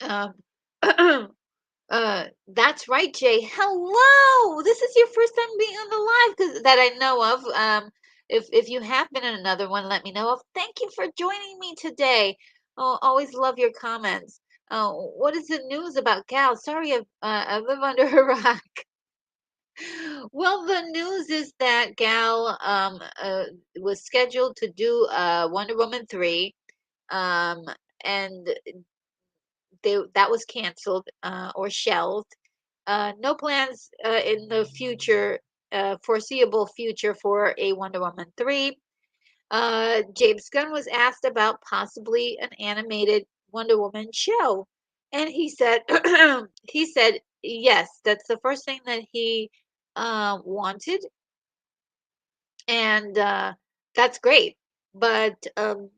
Um, that's right, Jay. Hello. This is your first time being on the live that I know of. If you have been in another one, let me know of. Thank you for joining me today. Oh, always love your comments. What is the news about Gal? Sorry, I live under a rock. Well, the news is that Gal was scheduled to do Wonder Woman 3, um, and that was canceled or shelved. No plans in the future, foreseeable future for a Wonder Woman 3. James Gunn was asked about possibly an animated Wonder Woman show, and he said he said yes. That's the first thing that he wanted, and that's great. But and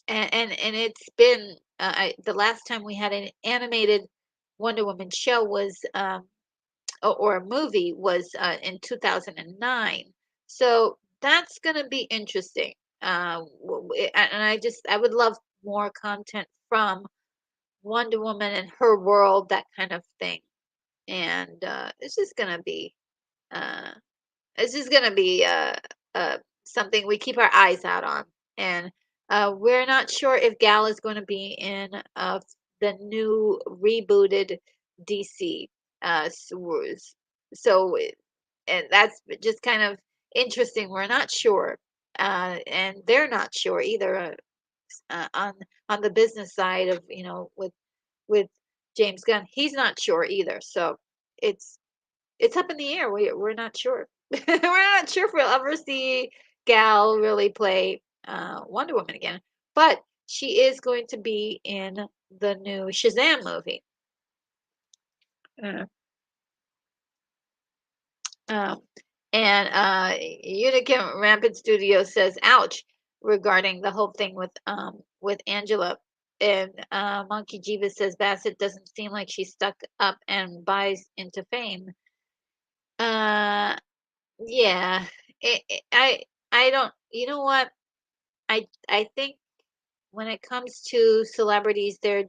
it's been the last time we had an animated Wonder Woman show was or a movie was in 2009. So that's going to be interesting. And I would love more content from Wonder Woman and her world, that kind of thing. And uh, it's just gonna be something we keep our eyes out on. And we're not sure if Gal is going to be in the new rebooted DC. So, and that's just kind of interesting. We're not sure, and they're not sure either on the business side of with James Gunn. He's not sure either. So it's it's up in the air. We're not sure. We're not sure if we'll ever see Gal really play Wonder Woman again. But she is going to be in the new Shazam movie. Uh, um, and Unicorn Rampant Studio says, "Ouch," regarding the whole thing with Angela. And Monkey Jiva says Bassett doesn't seem like she's stuck up and buys into fame. Uh, Yeah. I don't, you know what? I think when it comes to celebrities, they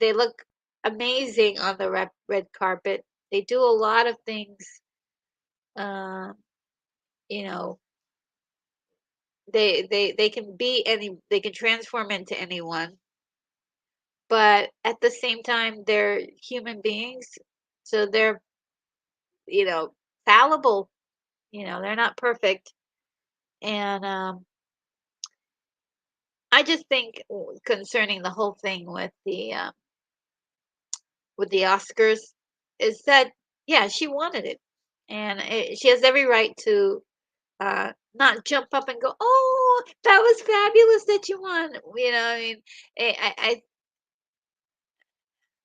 look amazing on the red carpet. They do a lot of things. Um, you know, they can be any, they can transform into anyone, but at the same time, they're human beings, so they're, you know, fallible. You know, they're not perfect, and I just think concerning the whole thing with the Oscars is that, yeah, she wanted it, and she has every right to not jump up and go, "Oh, that was fabulous that you won." You know, I mean,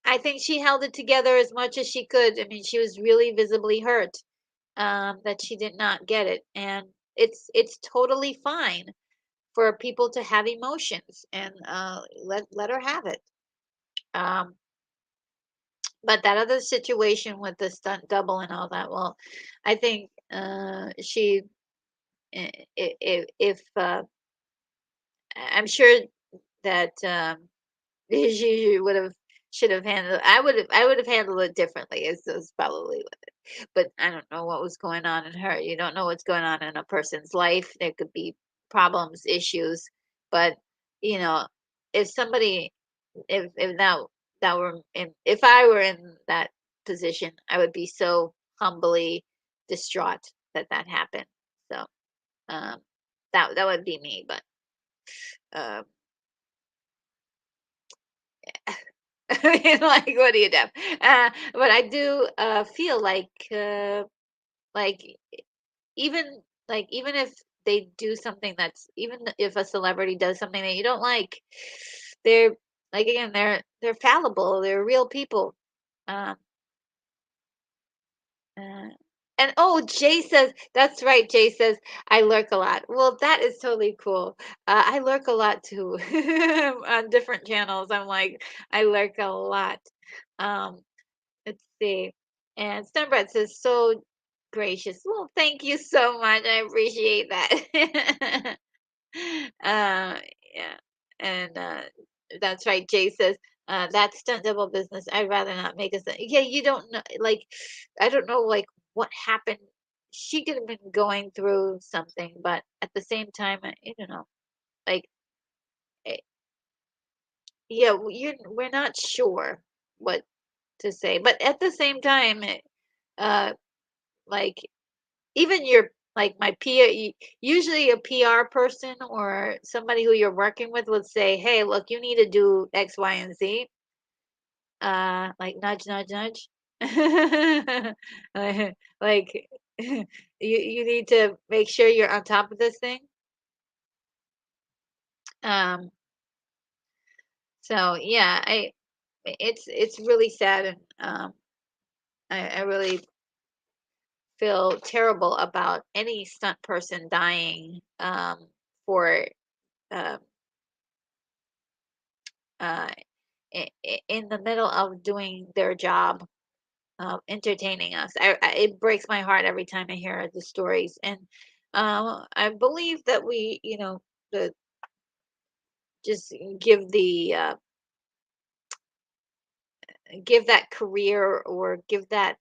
I think she held it together as much as she could. I mean, she was really visibly hurt that she did not get it, and it's totally fine for people to have emotions, and let her have it. Um, but that other situation with the stunt double and all that, well, I think she, if I'm sure that she would have, should have handled. I would have handled it differently. Is probably what it. But I don't know what was going on in her. You don't know what's going on in a person's life. There could be problems, issues, but you know, if somebody, if that were in, if I were in that position, I would be so humbly distraught that that happened. So um, that would be me. But um, I mean, like, what do you do? But I do feel like even even if they do something that's, even if a celebrity does something that you don't like, they're, like, again, they're fallible. They're real people. Um, uh, and oh, Jay says that's right. Jay says I lurk a lot. Well, that is totally cool. I lurk a lot too on different channels. I'm like, I lurk a lot. Um, Let's see. And Stunbread says, so gracious. Well, thank you so much. I appreciate that. Yeah. And that's right. Jay says, that's stunt double business. I'd rather not make a stunt. Yeah, you don't know. Like, I don't know, like, what happened. She could have been going through something, but at the same time, I don't know. Like, eh, yeah, we're not sure what to say. But at the same time, uh, like, even your, like, my peer, usually a PR person or somebody who you're working with would say, "Hey, look, you need to do X, Y, and Z." Like, nudge, nudge, nudge. Like, you need to make sure you're on top of this thing. Um, so yeah, it's really sad, and I really feel terrible about any stunt person dying for um, uh, in the middle of doing their job, entertaining us. It breaks my heart every time I hear the stories, and I believe that we, you know, the just give the give that career, or give that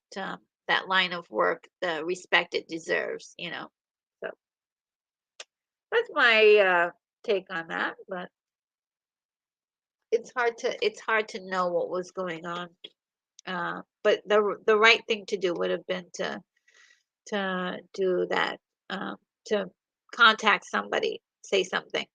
line of work the respect it deserves. You know, so that's my take on that. But it's hard to know what was going on. But the right thing to do would have been to do that, to contact somebody, say something,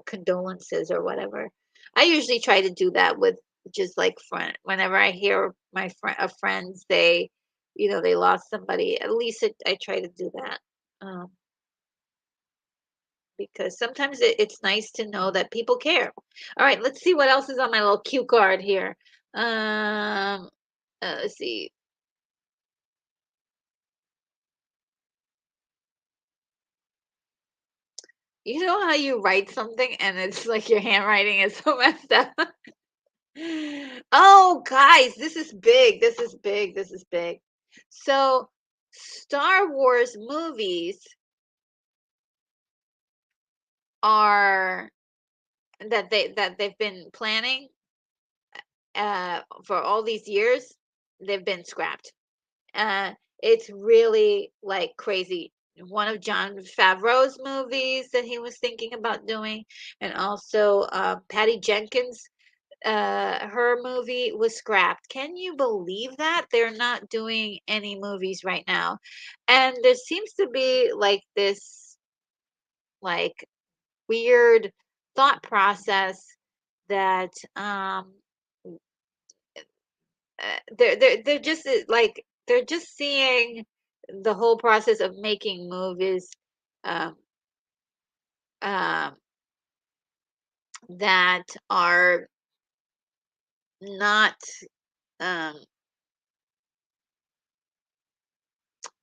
condolences or whatever. I usually try to do that with just like friend. Whenever I hear my friend, a friend say, you know, they lost somebody, at least I try to do that. Um, because sometimes it's nice to know that people care. All right, let's see what else is on my little cue card here. Um, let's see. You know how you write something and it's like your handwriting is so messed up? Oh, guys, this is big. This is big. This is big. So Star Wars movies are that they've been planning for all these years, they've been scrapped. Uh, it's really like crazy. One of John Favreau's movies that he was thinking about doing, and also Patty Jenkins, her movie was scrapped. Can you believe that? They're not doing any movies right now. And there seems to be like this like weird thought process that they're just like they're just seeing the whole process of making movies um, um, that are not um,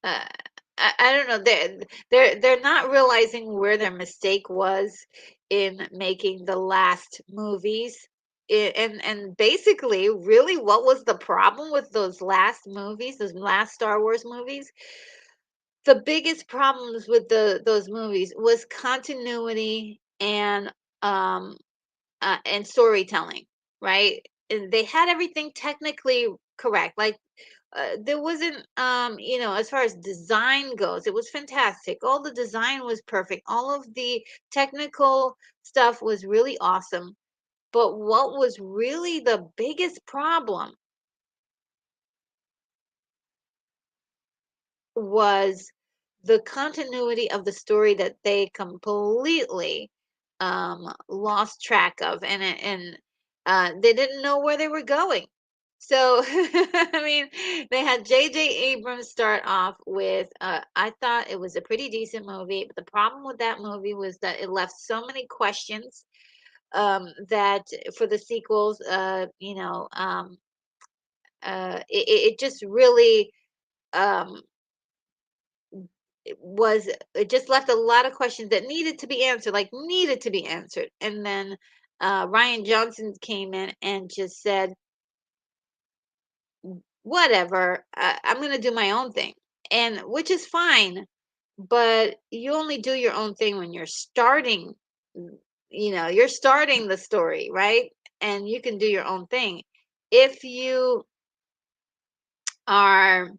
uh, I don't know they're not realizing where their mistake was in making the last movies. And basically really what was the problem with those last movies, those last Star Wars movies? The biggest problems with those movies was continuity and storytelling, right? And they had everything technically correct. Like there wasn't as far as design goes, it was fantastic. All the design was perfect. All of the technical stuff was really awesome. But what was really the biggest problem was the continuity of the story that they completely lost track of, and they didn't know where they were going. So, I mean, they had J.J. Abrams start off with, I thought it was a pretty decent movie, but the problem with that movie was that it left so many questions that for the sequels, it just really um, it just left a lot of questions that needed to be answered, like needed to be answered. And then Ryan Johnson came in and just said, "Whatever, I'm going to do my own thing," and which is fine. But you only do your own thing when you're starting. You're starting the story, right? And you can do your own thing. If you are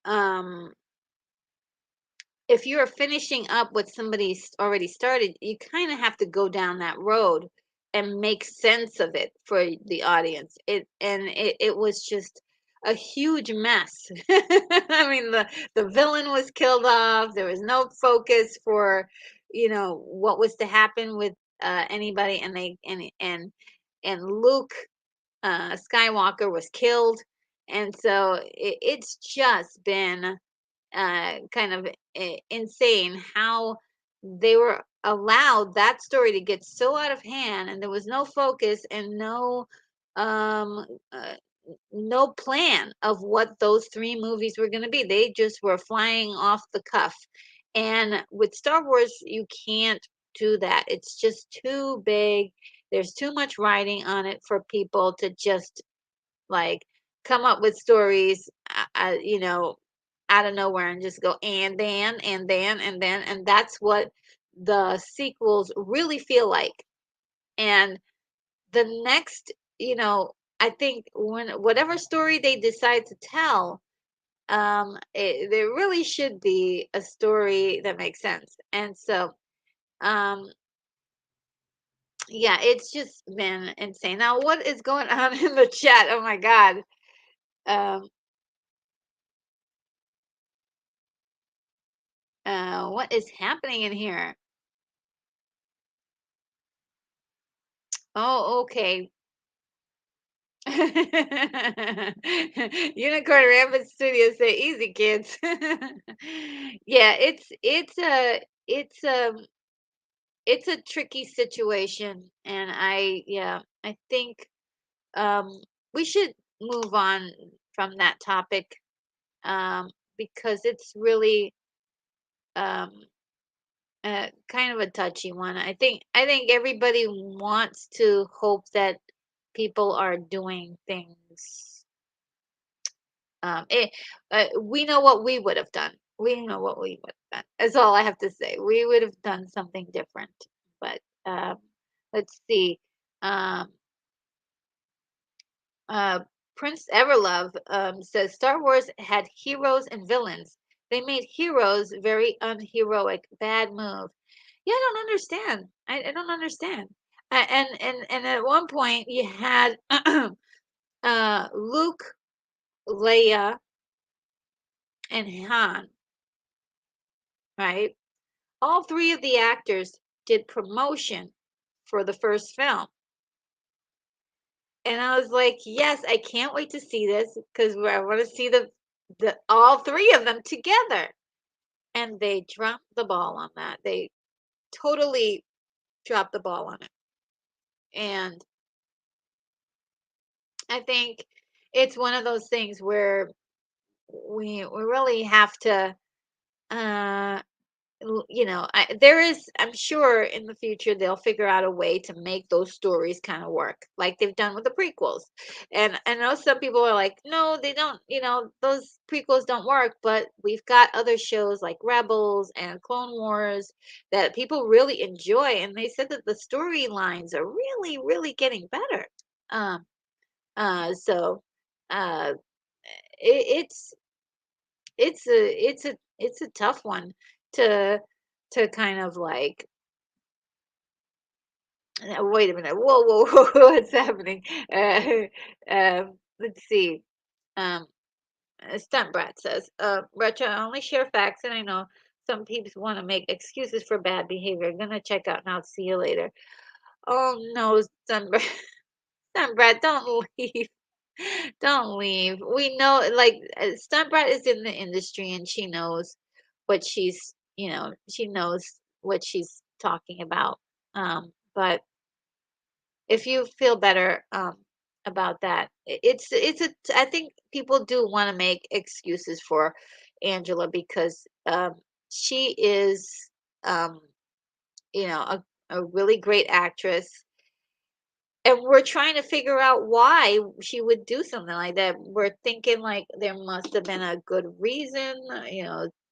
um if you're finishing up what somebody's already started, you kind of have to go down that road and make sense of it for the audience. It was just a huge mess. I mean, the villain was killed off. There was no focus for, what was to happen with anybody, and Luke Skywalker was killed, and so it's just been kind of insane how they were allowed that story to get so out of hand, and there was no focus and um uh, no plan of what those three movies were going to be. They just were flying off the cuff, and with Star Wars you can't do that. It's just too big. There's too much writing on it for people to just like come up with stories, out of nowhere and just go and that's what the sequels really feel like. And the next, I think when whatever story they decide to tell, there really should be a story that makes sense. And so, um, yeah, it's just been insane. Now, what is going on in the chat? Oh my God. Um, what is happening in here? Oh, okay. Unicorn Rampant Studios say easy kids. Yeah, it's a tricky situation, and I think um we should move on from that topic because it's really um kind of a touchy one. I think everybody wants to hope that people are doing things It, we know what we would have done. We know what we would have done. That's all I have to say. We would have done something different. But let's see. Um, uh, Prince Everlove says Star Wars had heroes and villains. They made heroes very unheroic. Bad move. Yeah, I don't understand. I don't understand. And at one point you had Luke, Leia, and Han, right? All three of the actors did promotion for the first film. And I was like, yes, I can't wait to see this because I want to see the all three of them together. And they dropped the ball on that. They totally dropped the ball on it. And I think it's one of those things where we really have to uh there is, I'm sure in the future they'll figure out a way to make those stories kind of work like they've done with the prequels. And I know some people are like, no, they don't, those prequels don't work, but we've got other shows like Rebels and Clone Wars that people really enjoy, and they said that the storylines are really, really getting better. Um, so uh, it's it's a tough one to kind of like, wait a minute, whoa, whoa, whoa, what's happening? Let's see. Um, Stunt Brat says, Retro, I only share facts, and I know some people want to make excuses for bad behavior. Gonna check out now. See you later. Oh no, Stunt Brat, Stunt Brat, don't leave. Don't leave. We know, like, Stunt Brat is in the industry and she knows what she knows what she's talking about. But if you feel better about that, I think people do want to make excuses for Angela because she is um, a really great actress, and we're trying to figure out why she would do something like that. We're thinking like there must have been a good reason,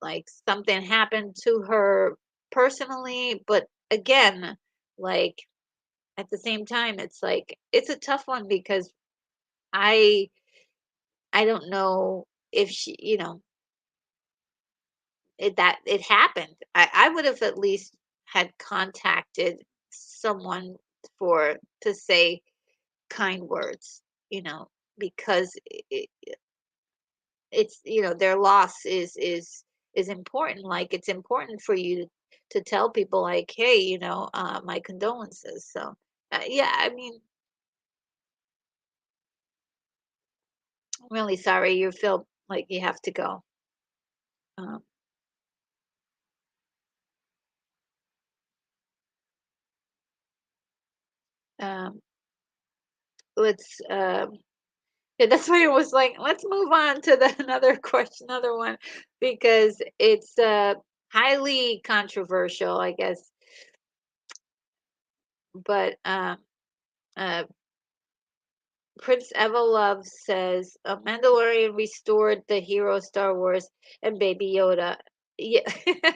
like something happened to her personally. But again, like at the same time, it's like it's a tough one because I I don't know if she, that it happened. I would have at least had contacted someone for to say kind words, because it's, their loss is important. Like it's important for you to tell people like, hey, my condolences. So yeah, I mean, I'm really sorry you feel like you have to go. Um, um, let's yeah, that's why it was like, let's move on to the another question, another one, because it's highly controversial, I guess. But uh, Prince Evolove says a Mandalorian restored the hero Star Wars and Baby Yoda. Yeah,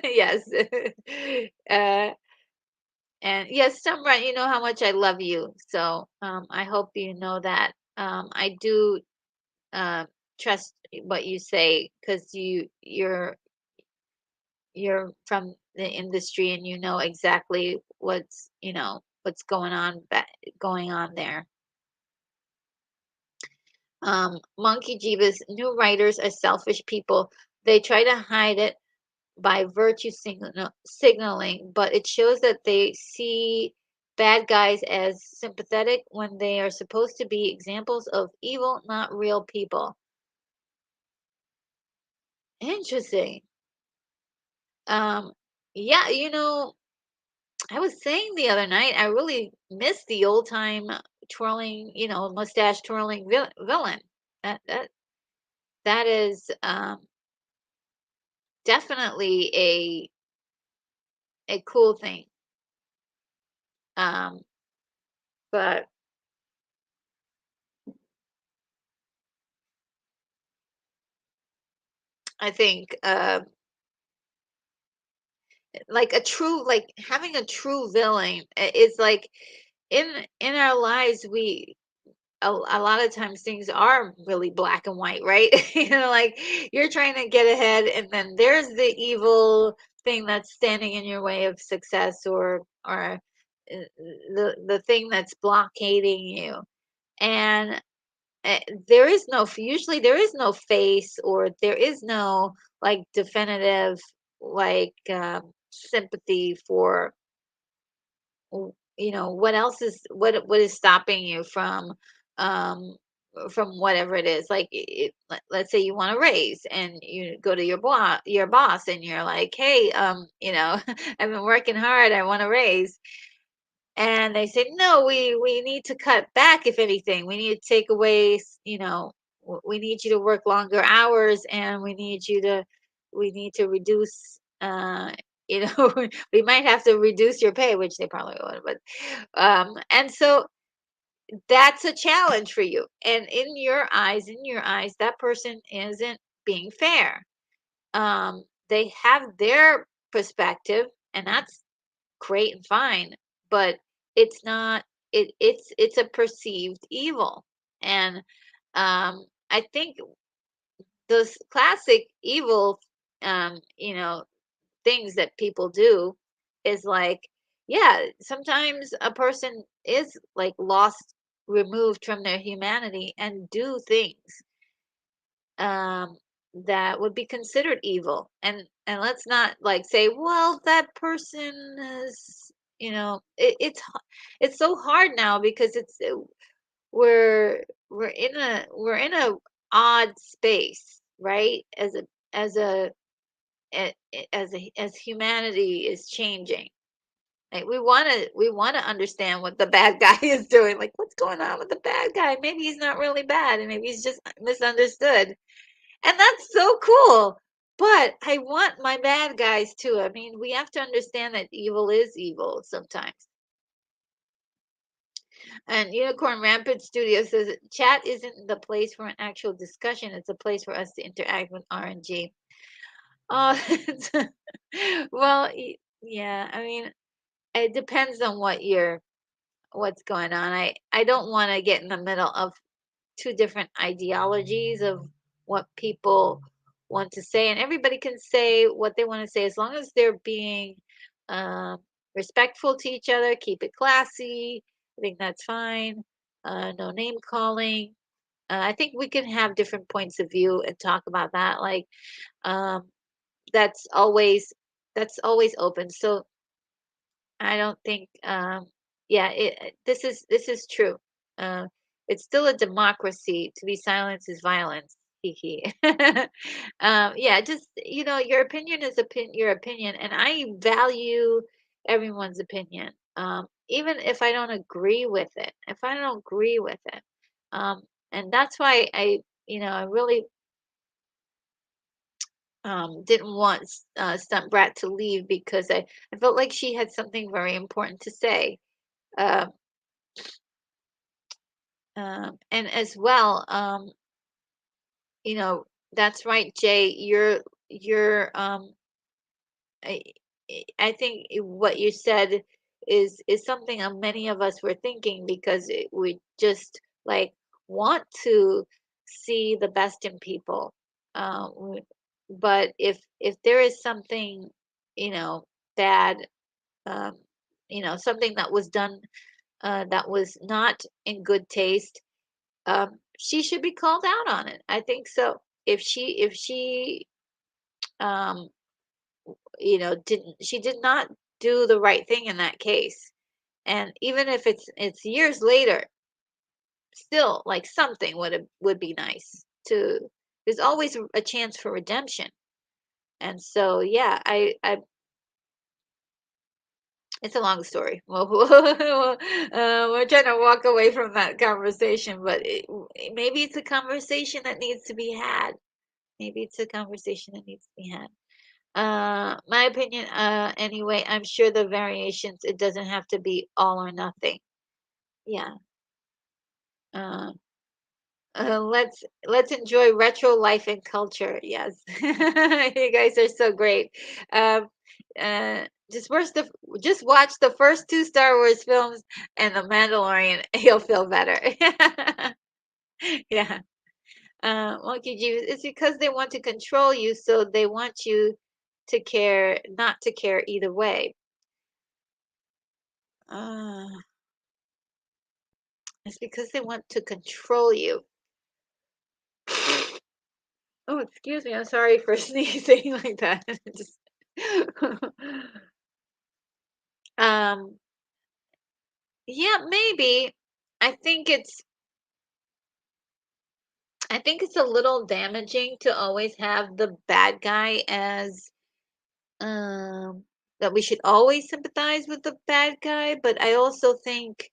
yes. uh, and yes, Summer, you know how much I love you. So I hope you know that. I do uh, trust what you say because you're from the industry and you know exactly what's going on there. Monkey Jeebus, new writers are selfish people. They try to hide it by signaling, but it shows that they see bad guys as sympathetic when they are supposed to be examples of evil, not real people. Interesting. Um, yeah, I was saying the other night, I really miss the old time twirling, mustache twirling villain. That that is definitely a cool thing. Um, but I think like a true like having a true villain is like in our lives we a lot of times things are really black and white, right? Like you're trying to get ahead, and then there's the evil thing that's standing in your way of success, or the thing that's blockading you. And there is no usually there is no face, or there is no like definitive like sympathy for what else is what is stopping you um from whatever it is, like let's say you want to raise and you go to your boss and you're like, hey, I've been working hard, I want to raise. And they say, no, we need to cut back. If anything, we need to take away, we need you to work longer hours, and we need to reduce, we might have to reduce your pay, which they probably would, but, and so that's a challenge for you. And in your eyes, that person isn't being fair. They have their perspective, and that's great and fine, but it's not it's a perceived evil. And I think those classic evil things that people do is like, yeah, sometimes a person is like lost, removed from their humanity, and do things um that would be considered evil. And let's not like say, well, that person is, it's so hard now because we're we're in a odd space, right? As humanity is changing, like we want to understand what the bad guy is doing, like what's going on with the bad guy. Maybe he's not really bad, and maybe he's just misunderstood. And that's so cool. But I want my bad guys too. I mean, we have to understand that evil is evil sometimes. And Unicorn Rampant Studio says chat isn't the place for an actual discussion. It's a place for us to interact with RNG. Oh, well, yeah. I mean, it depends on what's going on. I don't want to get in the middle of two different ideologies of what people want to say, and everybody can say what they want to say as long as they're being um, respectful to each other. Keep it classy. I think that's fine. No name calling. I think we can have different points of view and talk about that. Like um, that's always that's always open. So I don't think, yeah, this is true. Uh, it's still a democracy. To be silenced is violence. Hee hee. Yeah, just your opinion is your opinion, and I value everyone's opinion, even if I don't agree with it. If I don't agree with it, and that's why I really didn't want Stunt Brat to leave because I felt like she had something very important to say. Um, and as well, you know, that's right, Jay. You're I, I think what you said is something many of us were thinking because we just like want to see the best in people. But if there is something, bad, um, something that was done that was not in good taste, she should be called out on it. I think so. If she um, didn't she did not do the right thing in that case. And even if it's years later, still like something would be nice to. There's always a chance for redemption. And so yeah, it's a long story. Well, we're trying to walk away from that conversation, but maybe it's a conversation that needs to be had. Maybe it's a conversation that needs to be had. My opinion, anyway, I'm sure the variations, it doesn't have to be all or nothing. Yeah. Uh, let's enjoy retro life and culture. Yes, you guys are so great. Um, just just watch the first two Star Wars films and the Mandalorian. You'll feel better. Yeah. Monkey Jesus. It's because they want to control you, so they want you to care, not to care either way. Uh, it's because they want to control you. Oh, excuse me. I'm sorry for sneezing like that. Just, um, yeah, maybe. I think it's I think it's a little damaging to always have the bad guy as that we should always sympathize with the bad guy, but I also think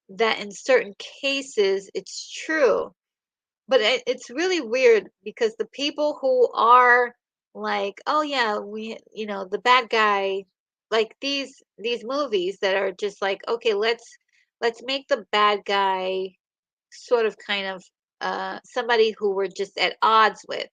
that in certain cases it's true. But it's really weird because the people who are like, oh yeah, the bad guy, like these movies that are just like, okay, let's make the bad guy sort of kind of somebody who we're just at odds with.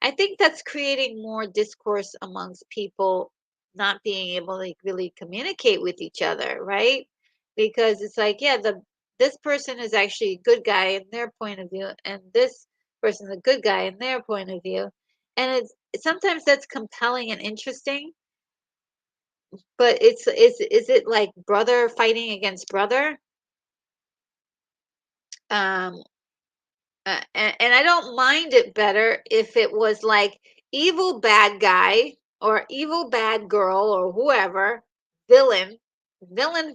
I think that's creating more discourse amongst people not being able to really communicate with each other, right? Because it's like, yeah, the this person is actually a good guy in their point of view, and this person is a good guy in their point of view. And sometimes that's compelling and interesting, but is it like brother fighting against brother? Um, and I don't mind it better if it was like evil bad guy or evil bad girl or whoever, villain, villain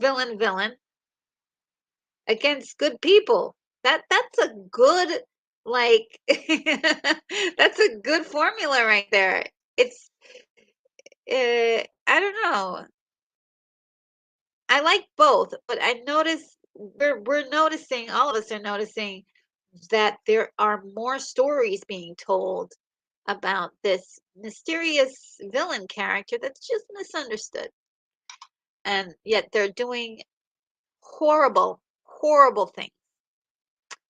against good people. That's a good like that's a good formula right there. It's I don't know. I like both, but I notice we're noticing, all of us are noticing that there are more stories being told about this mysterious villain character that's just misunderstood. And yet they're doing horrible, horrible things.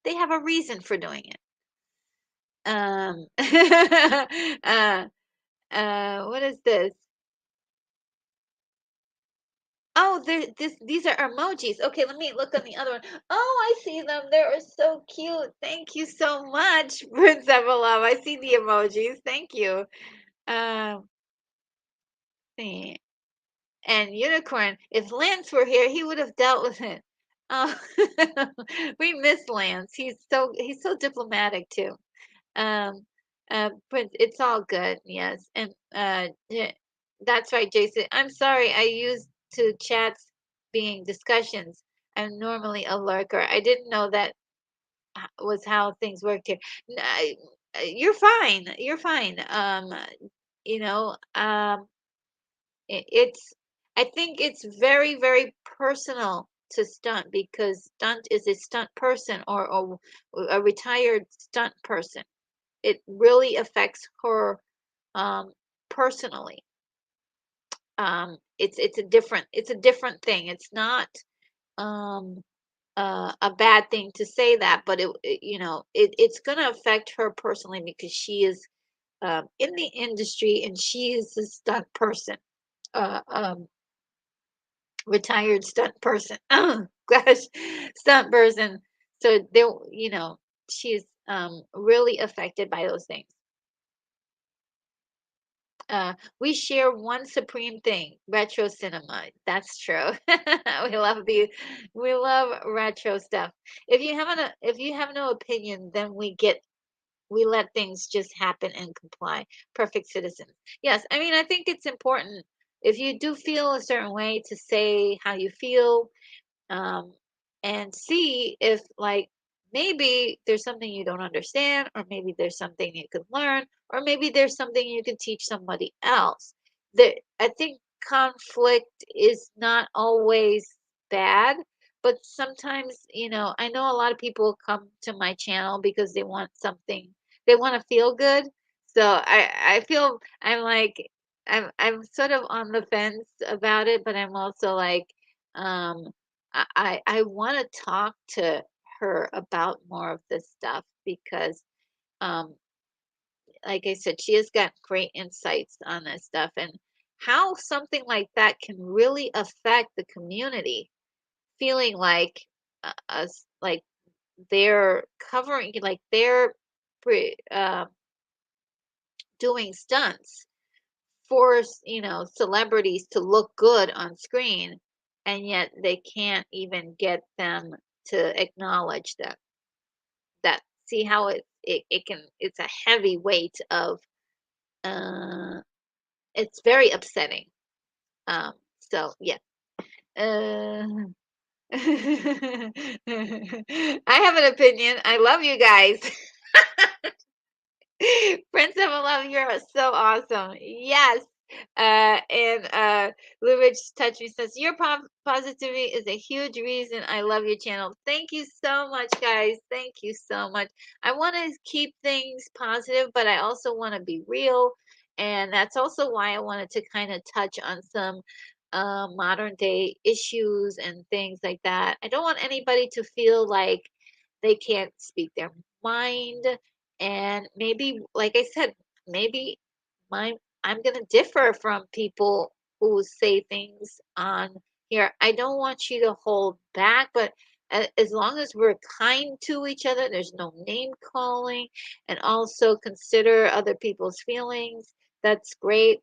They have a reason for doing it. uh, what is this? Oh, these are emojis. Okay, let me look on the other one. Oh, I see them. They're so cute. Thank you so much, Prince Evelove. I see the emojis. Thank you. Um, see. And Unicorn, if Lance were here, he would have dealt with it. Oh, we miss Lance. He's so diplomatic too. Um, but it's all good. Yes, and that's right, Jason. I'm sorry. I used to chats being discussions. I'm normally a lurker. I didn't know that was how things worked here. You're fine. You're fine. You know, it's. I think it's very, very personal to stunt because stunt is a stunt person or a retired stunt person. It really affects her personally. It's a different thing. It's not um a bad thing to say that, but it's going to affect her personally because she is in the industry and she is a stunt person, uh, retired stunt person. Oh gosh, stunt person. So she's really affected by those things. We share one supreme thing, retro cinema. That's true. We love retro stuff. If you have no opinion, then we let things just happen and comply. Perfect citizens. Yes, I mean I think it's important if you do feel a certain way to say how you feel, um, and see if like maybe there's something you don't understand, or maybe there's something you could learn, or maybe there's something you can teach somebody else. I think conflict is not always bad, but sometimes, I know a lot of people come to my channel because they want something, they want to feel good. So I feel I'm like I'm sort of on the fence about it, but I'm also like um I want to talk to her about more of this stuff because, um, like I said, she has got great insights on this stuff and how something like that can really affect the community, feeling like us, like they're covering, like they're doing stunts for celebrities to look good on screen, and yet they can't even get them to acknowledge that see how it can, it's a heavy weight of uh it's very upsetting. So yeah. uh I have an opinion. I love you guys. Prince of Love, you're so awesome. Yes. And Lubitch Touch Me says, your positivity is a huge reason I love your channel. Thank you so much, guys. Thank you so much. I want to keep things positive, but I also want to be real. And that's also why I wanted to kind of touch on some modern day issues and things like that. I don't want anybody to feel like they can't speak their mind, and maybe, like I said, maybe my I'm gonna differ from people who say things on here. I don't want you to hold back, but as long as we're kind to each other, there's no name calling, and also consider other people's feelings. That's great,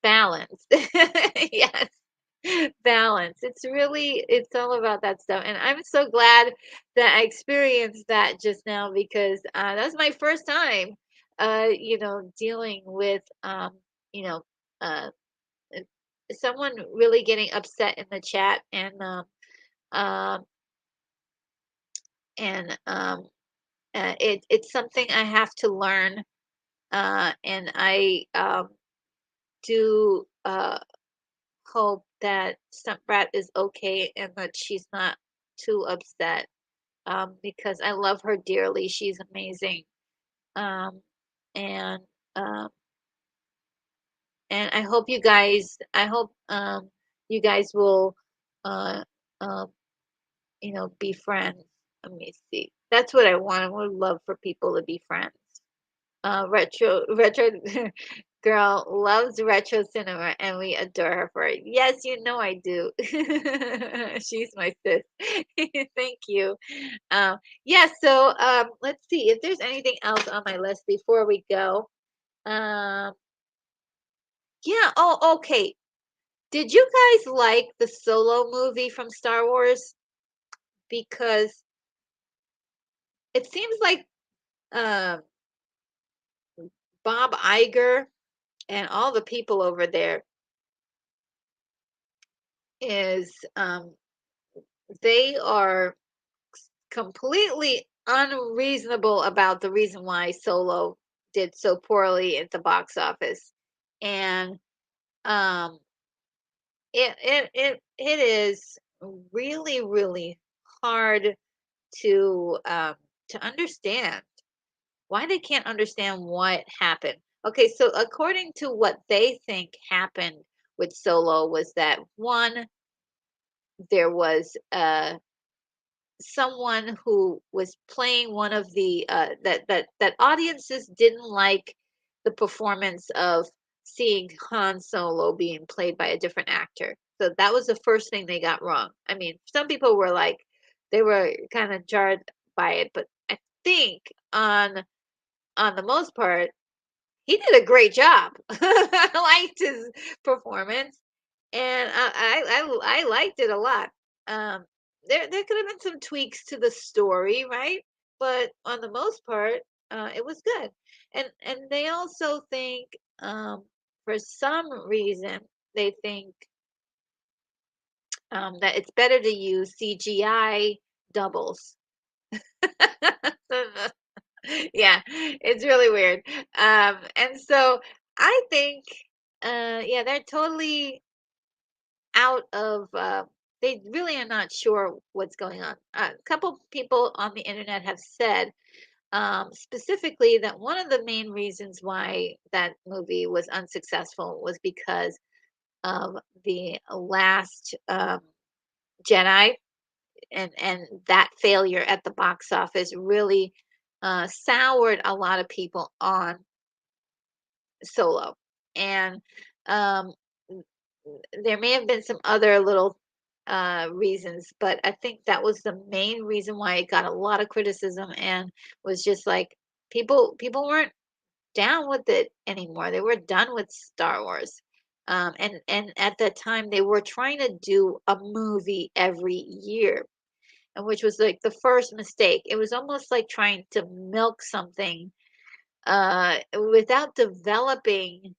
balance. Yes. Balance. It's all about that stuff. And I'm so glad that I experienced that just now because that was my first time, dealing with, you know, uh, uh, someone really getting upset in the chat, um, and it's something I have to learn. And I do hope that Stuntbrat is okay and that she's not too upset, because I love her dearly. She's amazing. Um, and um, and I hope you guys will uh, um, be friends. Let me see. That's what I want. I would love for people to be friends. Retro girl loves retro cinema, and we adore her for it. Yes, I do. She's my sis. Thank you. Um, yeah, so let's see if there's anything else on my list before we go. Um, yeah, oh, okay. Did you guys like the Solo movie from Star Wars? Because it seems like um Bob Iger and all the people over there is they are completely unreasonable about the reason why Solo did so poorly at the box office. And um it is really, really hard to understand why they can't understand what happened. Okay, so according to what they think happened with Solo was that one, there was someone who was playing one of the that audiences didn't like the performance of seeing Han Solo being played by a different actor. So that was the first thing they got wrong. I mean, some people were like they were kind of jarred by it, but I think on the most part, he did a great job. I liked his performance, and I liked it a lot. Um, there could have been some tweaks to the story, right? But on the most part, it was good. And they also think, for some reason, they think that it's better to use CGI doubles. Yeah, it's really weird. And so I think, yeah, they're totally out of, they really are not sure what's going on. A couple people on the internet have said, specifically, that one of the main reasons why that movie was unsuccessful was because of the last Jedi. and that failure at the box office really soured a lot of people on Solo. And um, there may have been some other little reasons, but I think that was the main reason why it got a lot of criticism and was just like people weren't down with it anymore. They were done with Star Wars. And at that time they were trying to do a movie every year, and which was like the first mistake. It was almost like trying to milk something without developing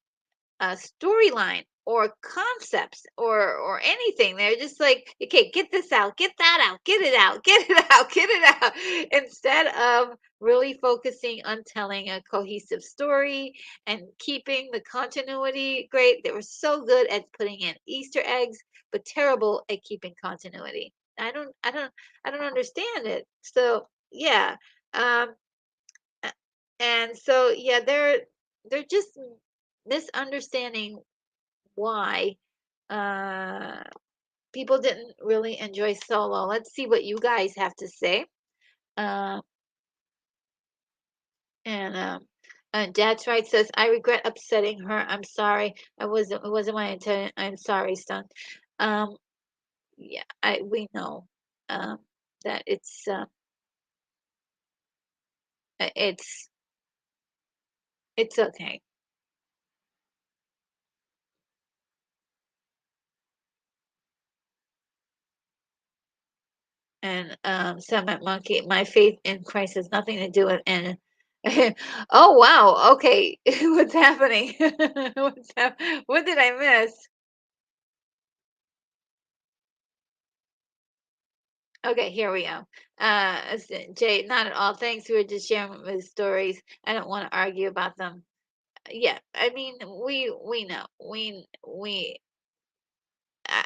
a storyline or concepts or anything. They're just like, okay, get this out, get that out, get it out, get it out, get it out, instead of really focusing on telling a cohesive story and keeping the continuity great. They were so good at putting in Easter eggs, but terrible at keeping continuity. I don't understand it. So yeah, um, and so yeah, they're just misunderstanding why uh people didn't really enjoy Solo. Let's see what you guys have to say. Uh, and Dad's right says, I regret upsetting her. I'm sorry. It wasn't my intent. I'm sorry, son. Um, yeah, I we know um that it's it's okay. And Summit Monkey, my faith in Christ has nothing to do with and oh wow, okay. What's happening? What did I miss? Okay, here we go. Jay, not at all. Thanks. We were just sharing with stories. I don't want to argue about them. Yeah, I mean, we know. We uh,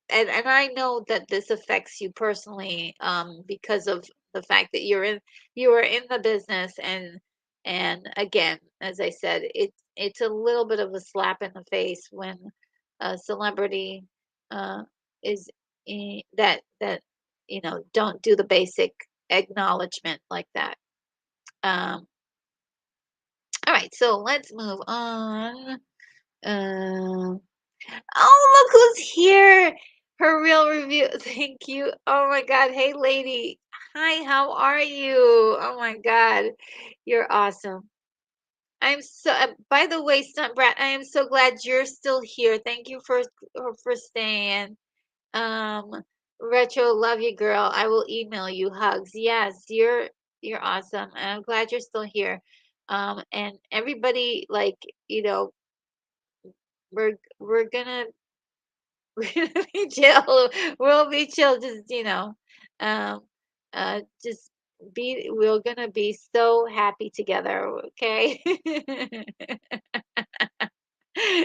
and I know that this affects you personally because of the fact that you are in the business, and again, as I said, it's a little bit of a slap in the face when a celebrity uh is that don't do the basic acknowledgement like that. um all right, so let's move on. um Oh, look who's here. Her real review. Thank you. Oh my God. Hey, lady. Hi, how are you? Oh my God. You're awesome. I'm so, by the way, Stunt Brat, I am so glad you're still here. Thank you for staying. Um, Retro, love you, girl. I will email you hugs. Yes, you're awesome. And I'm glad you're still here. And everybody, like, we're gonna we're gonna be chill. We'll be chill. Um, just we're gonna be so happy together. Okay.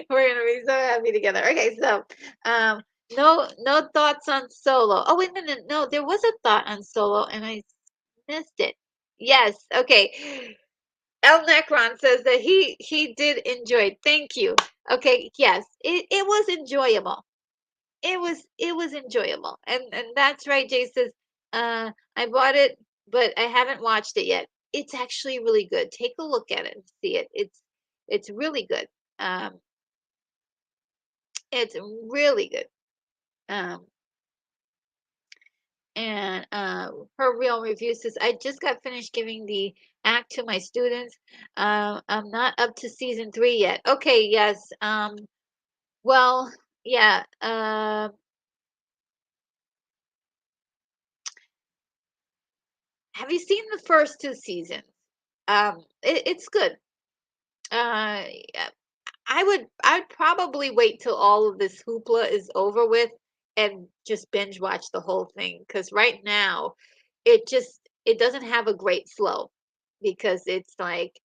We're gonna be so happy together. Okay, so, um, no thoughts on Solo. Oh, wait a minute. No, there was a thought on Solo, and I missed it. Yes. Okay. El Necron says that he did enjoy it. Thank you. Okay. Yes, it was enjoyable. It was enjoyable, and that's right. Jay says, I bought it, but I haven't watched it yet. It's actually really good. Take a look at it and see it. It's really good. Um, it's really good. Um, and her real review says, I just got finished giving the act to my students. I'm not up to season 3 yet. Okay, yes. Well, yeah. Have you seen the first 2 seasons? It's good. Yeah, I'd probably wait till all of this hoopla is over with and just binge watch the whole thing, because right now it doesn't have a great flow, because it's like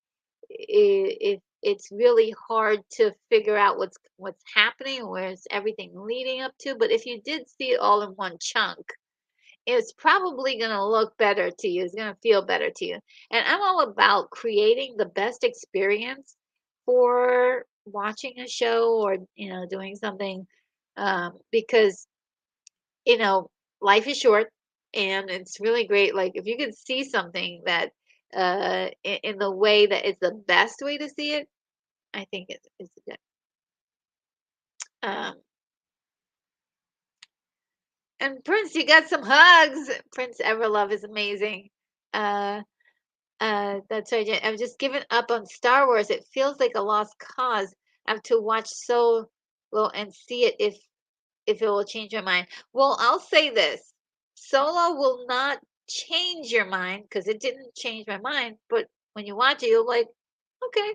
it's really hard to figure out what's happening, where's everything leading up to. But if you did see it all in one chunk, it's probably going to look better to you. It's going to feel better to you. And I'm all about creating the best experience for watching a show or, doing something. Because, you know, life is short, and it's really great. Like if you can see something that in the way that is the best way to see it, I think it's good. Um, and Prince, you got some hugs. Prince Everlove is amazing. Uh, that's right. I've just given up on Star Wars. It feels like a lost cause. I have to watch Solo and see it if it will change my mind. Well, I'll say this. Solo will not change your mind because it didn't change my mind. But when you watch it, you're like, okay,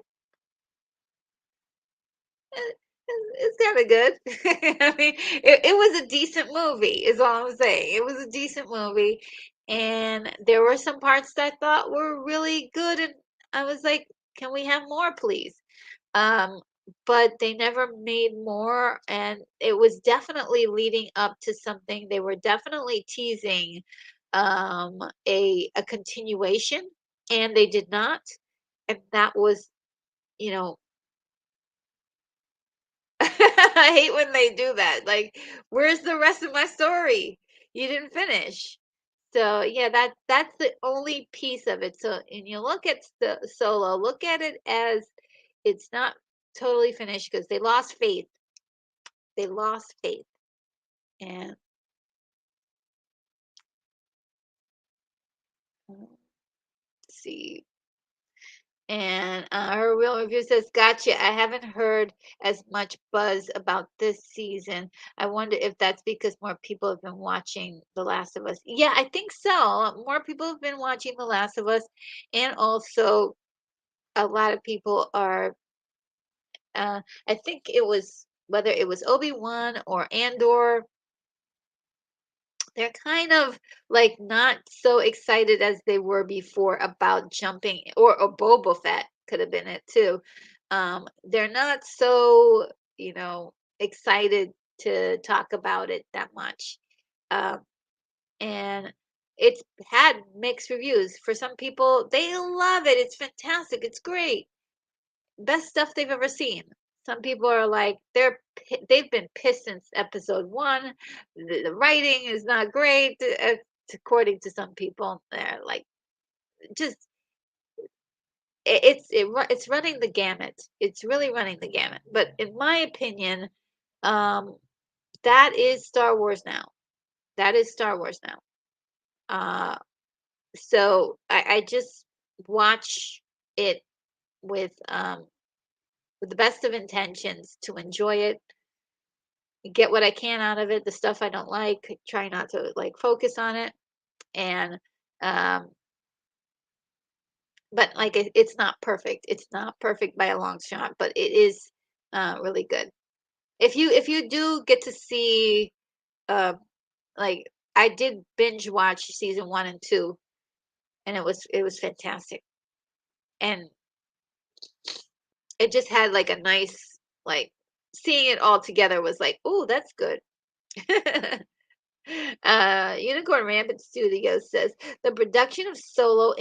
it's kind of good. I mean, it was a decent movie, is all I'm saying. It was a decent movie. And there were some parts that I thought were really good. And I was like, can we have more, please? Um, but they never made more, and it was definitely leading up to something. They were definitely teasing a continuation, and they did not. And that was, you know, I hate when they do that. Like, where's the rest of my story? You didn't finish. So yeah, that's the only piece of it. So and you look at the Solo, look at it as it's not totally finished because they lost faith. They lost faith. And let's see. And her real review says, "Gotcha. I haven't heard as much buzz about this season. I wonder if that's because more people have been watching The Last of Us." Yeah, I think so. More people have been watching The Last of Us, and also a lot of people are. I think it was whether it was Obi-Wan or Andor. They're kind of like not so excited as they were before about jumping, or Boba Fett could have been it too. They're not so, excited to talk about it that much. Um, and it's had mixed reviews. For some people, they love it. It's fantastic. It's great. Best stuff they've ever seen. Some people are like they've been pissed since episode one. The writing is not great, according to some people. They're like just it's running the gamut. It's really running the gamut. But in my opinion, um, that is Star Wars now. That is Star Wars now. Uh, so I just watch it with um with the best of intentions to enjoy it, get what I can out of it. The stuff I don't like, try not to like focus on it. And um, but like it's not perfect. It's not perfect by a long shot, but it is really good. If you do get to see uh like I did binge watch season 1 and 2, and it was fantastic. And it just had like a nice, like, seeing it all together was like, oh, that's good. Unicorn Rampant Studio says the production of Solo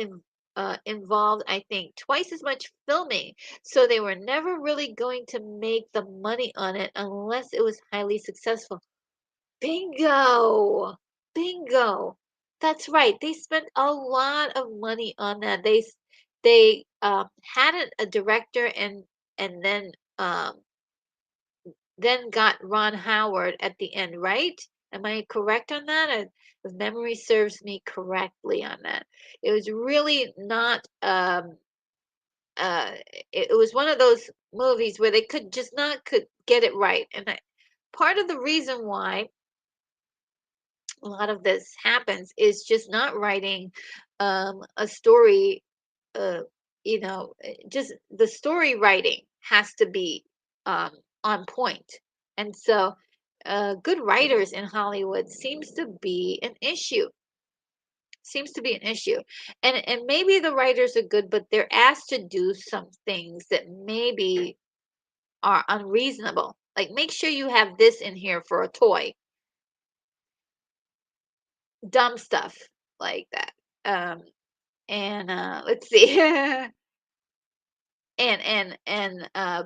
involved, I think, twice as much filming, so they were never really going to make the money on it unless it was highly successful. Bingo! Bingo! That's right. They spent a lot of money on that. They had a director, and then got Ron Howard at the end, right? Am I correct on that? If memory serves me correctly on that. It was really not uh it was one of those movies where they could just not could get it right. And part of the reason why a lot of this happens is just not writing a story, uh just the story writing has to be um on point. And so good writers in Hollywood seems to be an issue. And maybe the writers are good, but they're asked to do some things that maybe are unreasonable, like make sure you have this in here for a toy. Dumb stuff like that. um and let's see. And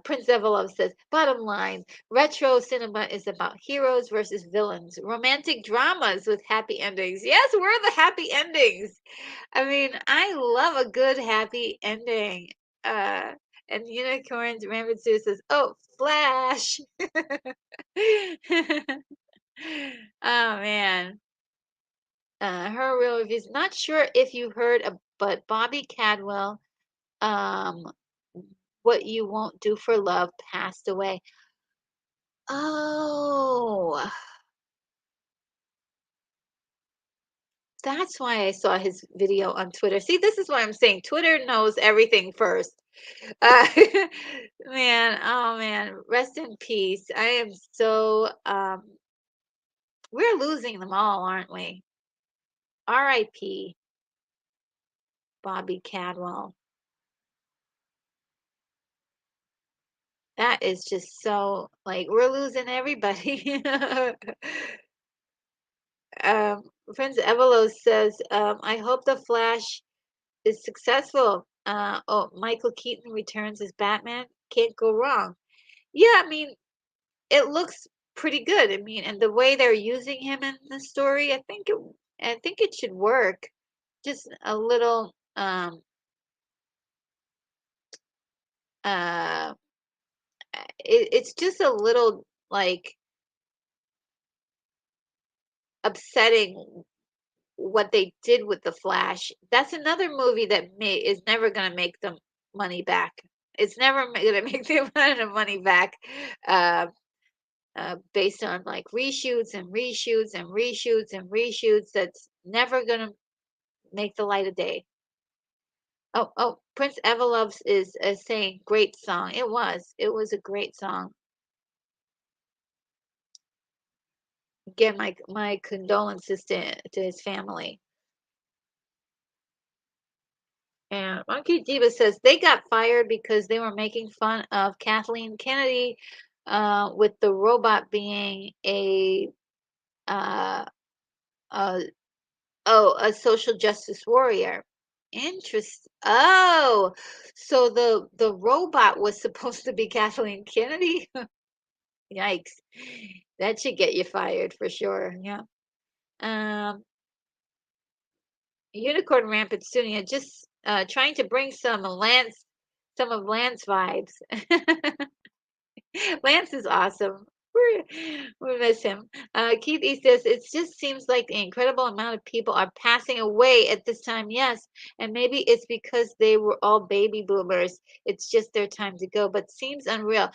Prince Evolov says, bottom line, retro cinema is about heroes versus villains, romantic dramas with happy endings. Yes, we're the happy endings. I mean, I love a good happy ending. Uh, and Unicorns Rampant Sue says, "Oh, Flash." Oh man. Her real reviews. Not sure if you heard, but Bobby Cadwell, um, what you won't do for love, passed away. Oh, that's why I saw his video on Twitter. See, this is what I'm saying. Twitter knows everything first. Uh, man, oh man, rest in peace. I am so we're losing them all, aren't we? R.I.P. Bobby Cadwell. That is just so like we're losing everybody. Prince Evelo says, I hope the Flash is successful. Oh, Michael Keaton returns as Batman. Can't go wrong. Yeah, I mean, it looks pretty good. I mean, and the way they're using him in the story, I think it should work. Just a little uh it's just a little like upsetting what they did with the Flash. That's another movie that is never gonna make them money back. It's never gonna make the amount of money back, uh, based on like reshoots and reshoots and reshoots and reshoots. That's never gonna make the light of day. Oh, Prince Evelovs is saying great song. It was a great song. Again, my condolences to his family. And Monkey Diva says they got fired because they were making fun of Kathleen Kennedy, with the robot being uh, a a social justice warrior. So the robot was supposed to be Kathleen Kennedy? Yikes. That should get you fired for sure. Yeah. Um, Unicorn Rampant Studio just trying to bring some of Lance vibes. Lance is awesome. We miss him. Keith E says, it just seems like the incredible amount of people are passing away at this time. Yes, and maybe it's because they were all baby boomers. It's just their time to go, but seems unreal.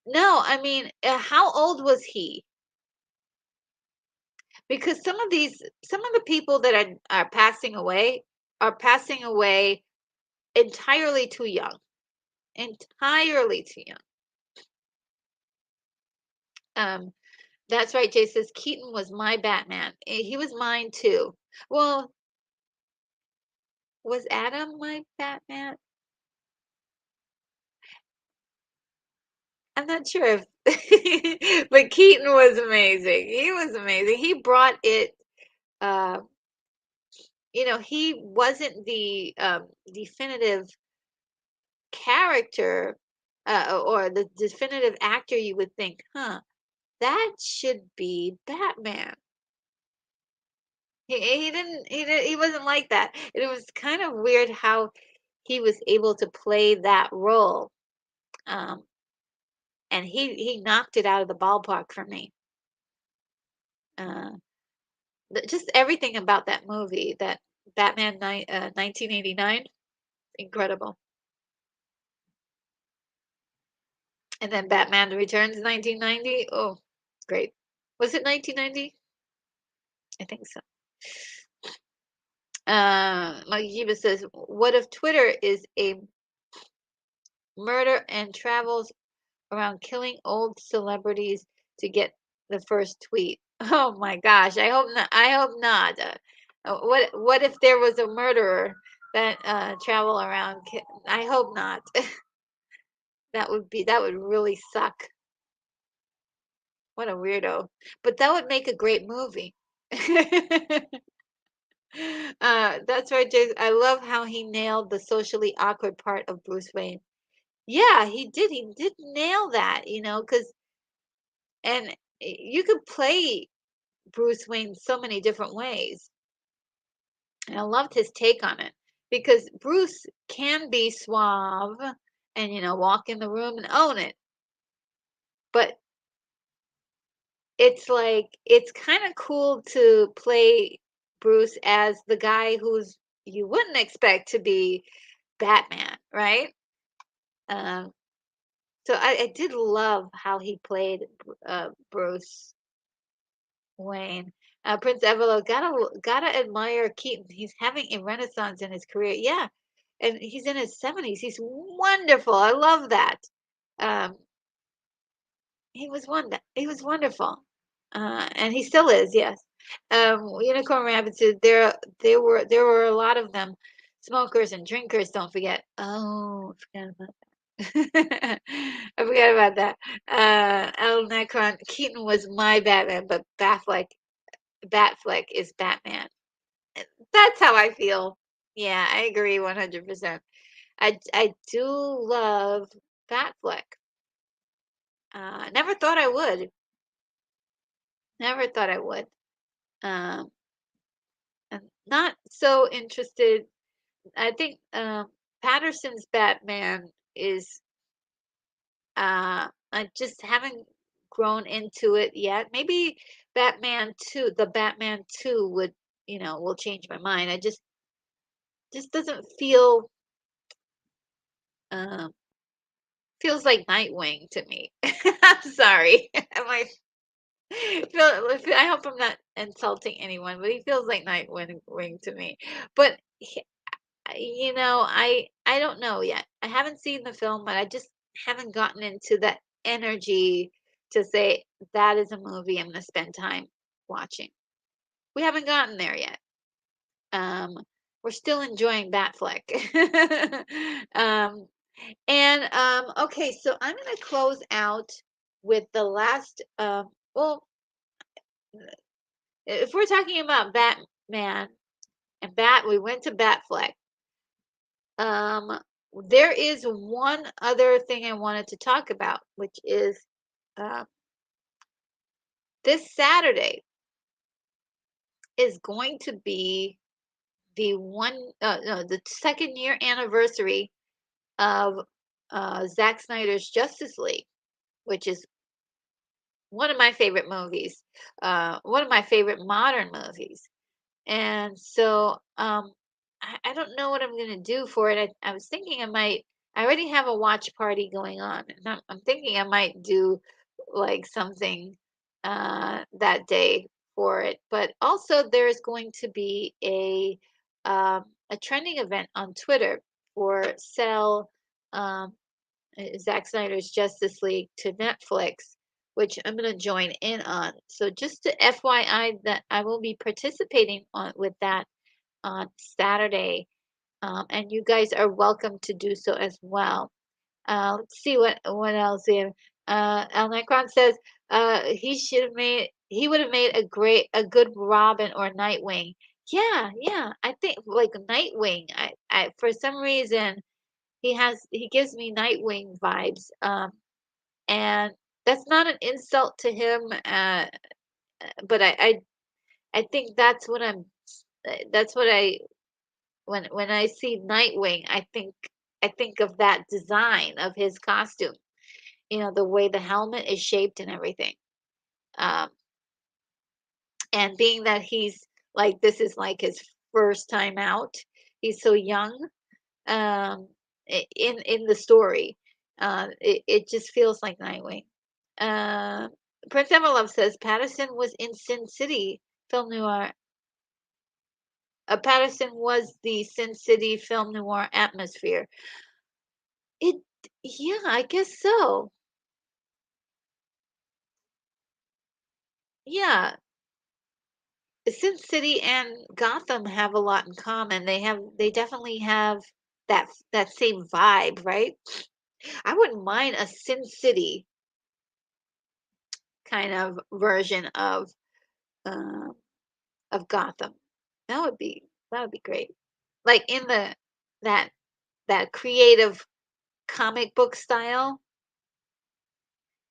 No, I mean, how old was he? Because some of the people that are passing away entirely too young. Entirely too young. Um, that's right. Jay says Keaton was my Batman. He was mine too. Well, was Adam my Batman? I'm not sure if, but Keaton was amazing. He was amazing. He brought it. Uh, he wasn't the definitive character, or the definitive actor you would think, huh, that should be Batman. He wasn't like that. And it was kind of weird how he was able to play that role. Um, and he knocked it out of the ballpark for me. Uh, just everything about that movie, that 1989, incredible. And then Batman Returns 1990. Oh, great. Was it 1990? I think so. Magiba says, what if Twitter is a murder and travels around killing old celebrities to get the first tweet? Oh my gosh, I hope not. I hope not. What if there was a murderer that travel around? I hope not. That would really suck. What a weirdo. But that would make a great movie. That's right, Jason. I love how he nailed the socially awkward part of Bruce Wayne. Yeah, he did nail that, because and you could play Bruce Wayne so many different ways. And I loved his take on it because Bruce can be suave and, walk in the room and own it. But it's like, it's kind of cool to play Bruce as the guy who's you wouldn't expect to be Batman, right? Um, so I did love how he played Bruce Wayne. Prince Evelo, gotta admire Keaton. He's having a renaissance in his career. Yeah, and he's in his 70s. He's wonderful. I love that. Um, he was wonderful. And he still is, yes. Unicorn Rabbits, there were a lot of them. Smokers and drinkers, don't forget. Oh, I forgot about that. I forgot about that. El Necron, Keaton was my Batman, but Batfleck is Batman. That's how I feel. Yeah, I agree 100%. I do love Batfleck. Never thought I would. Never thought I would. Um, I'm not so interested. I think Patterson's Batman is I just haven't grown into it yet. Maybe the Batman 2 would, will change my mind. I just doesn't feel um feels like Nightwing to me. I'm sorry. I hope I'm not insulting anyone, but he feels like Nightwing to me. But I don't know yet. I haven't seen the film, but I just haven't gotten into that energy to say that is a movie I'm gonna spend time watching. We haven't gotten there yet. Um, we're still enjoying Batfleck. um, okay, so I'm gonna close out with the last. Well, if we're talking about Batman and we went to Batfleck. Um, there is one other thing I wanted to talk about, which is uh, this Saturday is going to be the second year anniversary of Zack Snyder's Justice League, which is one of my favorite movies, one of my favorite modern movies. And so I don't know what I'm going to do for it. I was thinking I already have a watch party going on. And I'm thinking I might do like something that day for it. But also, there's going to be a trending event on Twitter for sell um, Zack Snyder's Justice League to Netflix, which I'm going to join in on. So just to FYI that I will be participating on with that on Saturday, and you guys are welcome to do so as well. Let's see what else we have. El Necron says he would have made a good Robin or Nightwing. Yeah, yeah. I think like Nightwing. I for some reason he gives me Nightwing vibes. And that's not an insult to him. But I think that's what I when I see Nightwing, I think of that design of his costume. The way the helmet is shaped and everything. Um, and being that he's like this is like his first time out, he's so young. In the story, it just feels like Nightwing. Uh, Prince Everlove says Patterson was in Sin City film noir. Patterson was the Sin City film noir atmosphere. It, yeah, I guess so. Yeah, Sin City and Gotham have a lot in common. They definitely have that same vibe, right? I wouldn't mind a Sin City kind of version uh, of Gotham. That would be great. Like in that that creative. comic book style.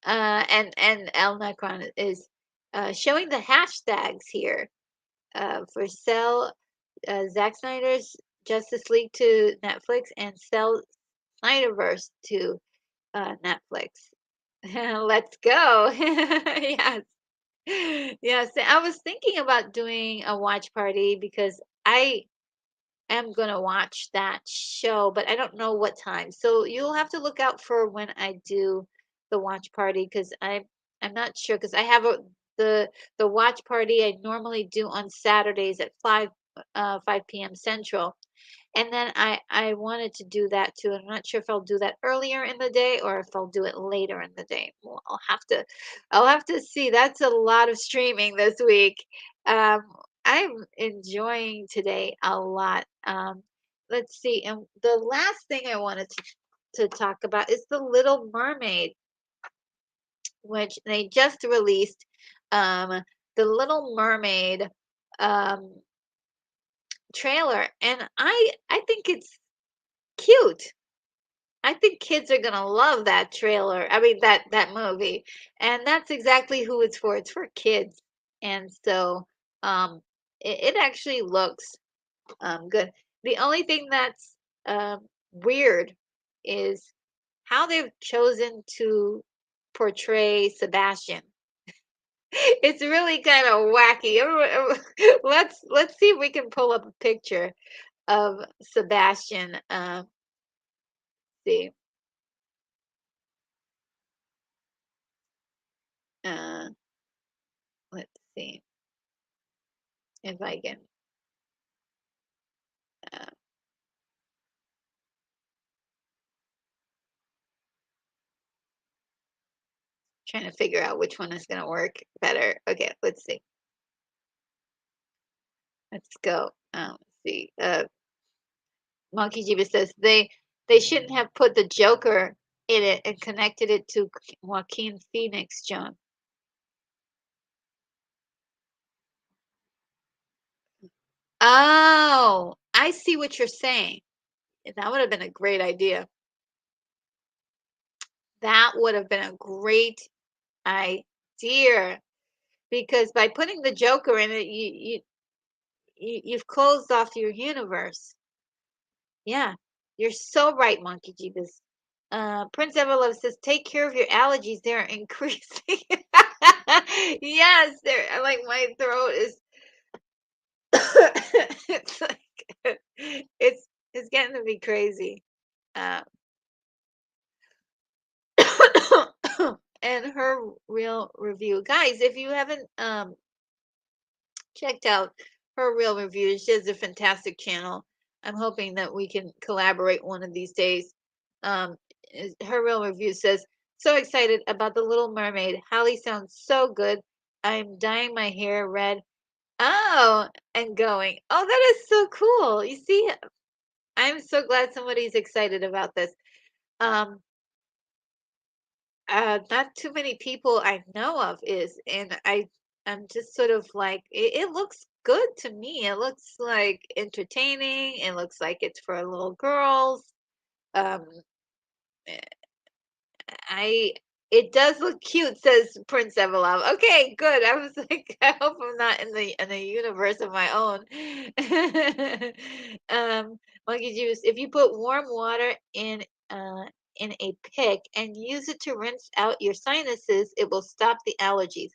And El Necron is showing the hashtags here for sell Zack Snyder's Justice League to Netflix and sell Snyderverse to Netflix. Let's go. Yes. Yes. I was thinking about doing a watch party because I am gonna watch that show, but I don't know what time. So you'll have to look out for when I do the watch party because I'm not sure because I have the watch party I normally do on Saturdays at 5 p.m. Central. And then I wanted to do that too. I'm not sure if I'll do that earlier in the day or if I'll do it later in the day. Well, I'll have to see. That's a lot of streaming this week. Um, I'm enjoying today a lot. Let's see. And the last thing I wanted to talk about is The Little Mermaid, which they just released. The Little Mermaid um, trailer, and I think it's cute. I think kids are gonna love that trailer. I mean that movie, and that's exactly who it's for. It's for kids, and so it actually looks good. The only thing that's weird is how they've chosen to portray Sebastian. It's really kind of wacky. Let's see if we can pull up a picture of Sebastian. See. Uh, let's see if I can uh, trying to figure out which one is going to work better. Okay, let's see. Let's go. Let's see. Monkey Jeebus says they shouldn't have put the Joker in it and connected it to Joaquin Phoenix, John. Oh, I see what you're saying. That would have been a great idea. That would have been a great idea because by putting the Joker in it, you've closed off your universe. Yeah, you're so right, Monkey Jeebus. Prince Everlove says, "Take care of your allergies; they're increasing." Yes, they're like my throat is. It's like it's getting to be crazy. Uh, and her real review, guys. If you haven't checked out her real reviews. She has a fantastic channel. I'm hoping that we can collaborate one of these days. Um, Her real review says, "So excited about The Little Mermaid. Hallie sounds so good. I'm dyeing my hair red. Oh, and going. Oh, that is so cool. You see, I'm so glad somebody's excited about this. Um, not too many people I know of is, and I'm just sort of like it looks good to me. It looks like entertaining. It looks like it's for little girls. Um, eh, I it does look cute, says Prince Evelov. Okay, good. I was like, I hope I'm not in the universe of my own. Monkey juice. If you put warm water in a pick and use it to rinse out your sinuses, it will stop the allergies.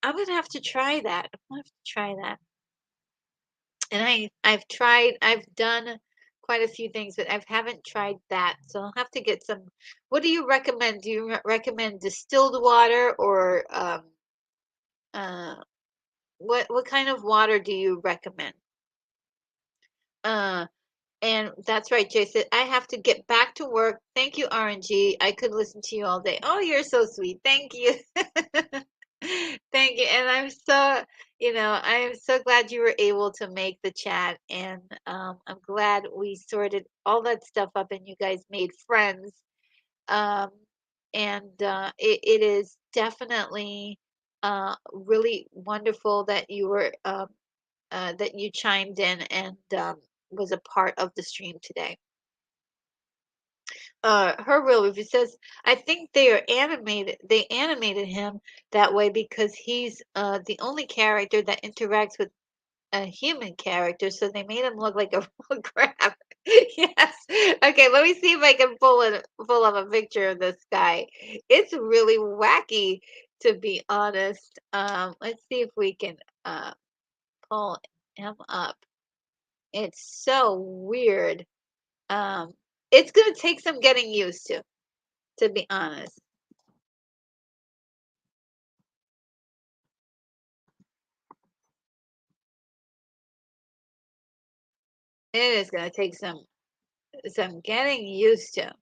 I'm gonna have to try that. I'm gonna have to try that. And I've done quite a few things, but I haven't tried that. So I'll have to get some. What do you recommend? Do you recommend distilled water or uh what kind of water do you recommend? Uh and that's right, Jason. I have to get back to work. Thank you, RNG. I could listen to you all day. Oh, you're so sweet. Thank you. Thank you. And I'm so, I am so glad you were able to make the chat. And I'm glad we sorted all that stuff up and you guys made friends. Um, and it is definitely really wonderful that you were that you chimed in and was a part of the stream today. her real review says, I think they animated him that way because he's the only character that interacts with a human character, so they made him look like a real crap. Yes. Okay, let me see if I can pull up a picture of this guy. It's really wacky, to be honest. Let's see if we can pull him up. It's so weird. Um, it's gonna take some getting used to be honest. It is gonna take some getting used to.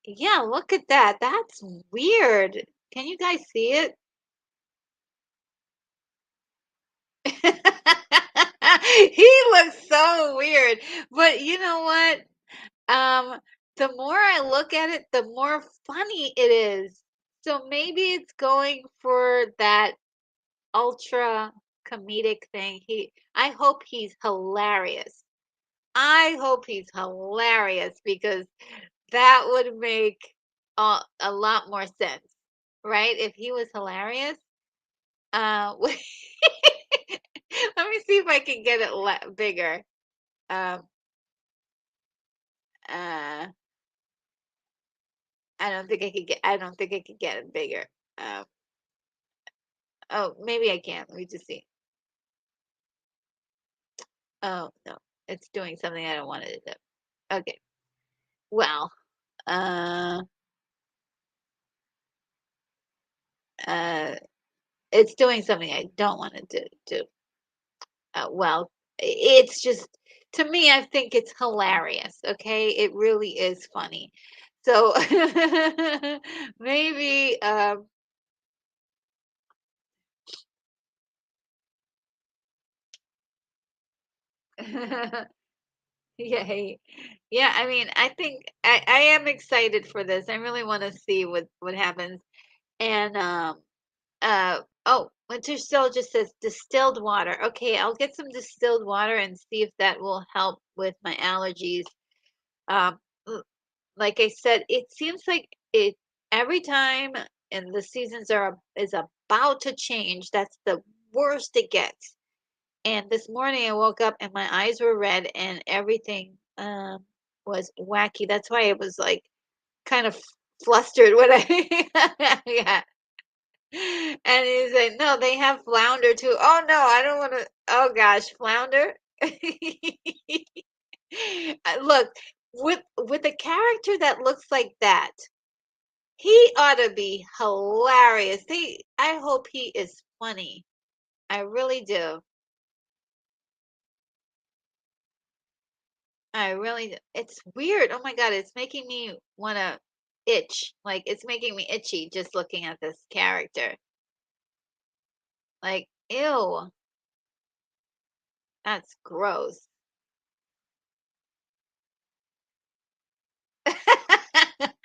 Yeah, look at that. That's weird. Can you guys see it? He looks so weird. But you know what? Um, the more I look at it, the more funny it is. So maybe it's going for that ultra comedic thing. I hope he's hilarious. I hope he's hilarious because that would make a lot more sense, right? If he was hilarious. Let me see if I can get it bigger. Um, uh, I don't think I could get. I don't think I could get it bigger. Um, oh, maybe I can. Let me just see. Oh no, it's doing something I don't want it to do. Okay. Well, uh, uh, it's doing something I don't want it to do. Well, it's just to me, I think it's hilarious. Okay, it really is funny. So maybe yay. Yeah, I mean, I think I am excited for this. I really want to see what happens. And oh, Winter Still just says distilled water. Okay, I'll get some distilled water and see if that will help with my allergies. Um, like I said, it seems like it every time and the seasons is about to change. That's the worst it gets. And this morning I woke up and my eyes were red and everything was wacky. That's why I was like kind of flustered when I yeah. And he's like, no, they have flounder too. Oh no, I don't want to. Oh gosh, flounder. Look, with a character that looks like that, he ought to be hilarious. I hope he is funny. I really do. I really do. It's weird. Oh my God, it's making me want to itch. Like it's making me itchy just looking at this character. Like, ew, that's gross.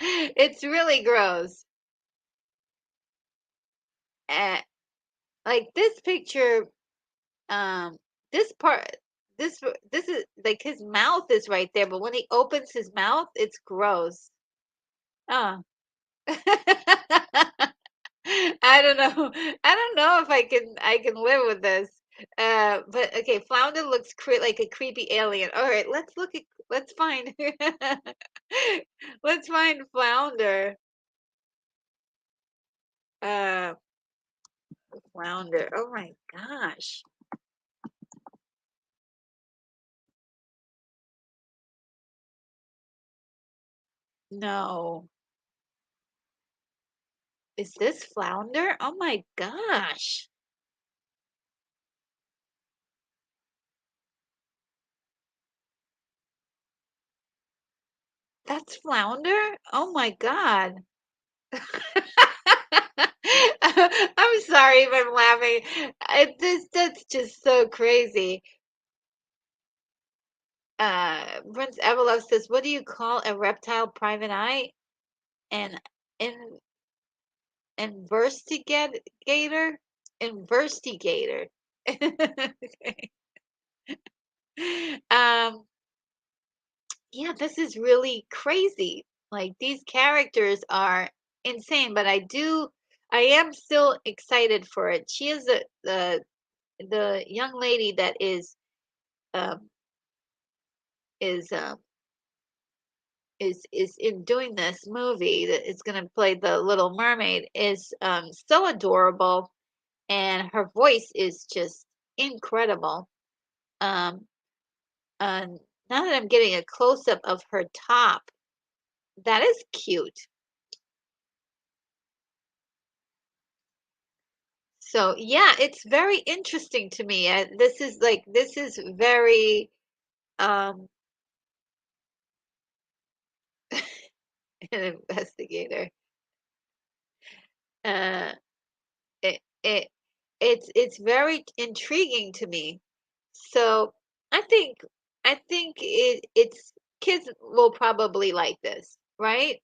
It's really gross. Uh, like this picture, um, this part, this is like his mouth is right there, but when he opens his mouth, it's gross. Oh. I don't know. I don't know if I can live with this. But okay, Flounder looks like a creepy alien. All right, let's find let's find Flounder. Uh, Flounder. Oh my gosh. No. Is this Flounder? Oh my gosh. That's Flounder? Oh my God. I'm sorry if I'm laughing. That's just so crazy. Prince Evelov says, "What do you call a reptile private eye? An in investigator? Investigator." Okay. Um, yeah, this is really crazy. Like these characters are insane, but I am still excited for it. She is the young lady that um is is in doing this movie that is going to play the Little Mermaid is so adorable, and her voice is just incredible. Um, and now that I'm getting a close up of her top, that is cute. So yeah, it's very interesting to me. This is very um an investigator. Uh, it it it's very intriguing to me. So I think it's kids will probably like this, right?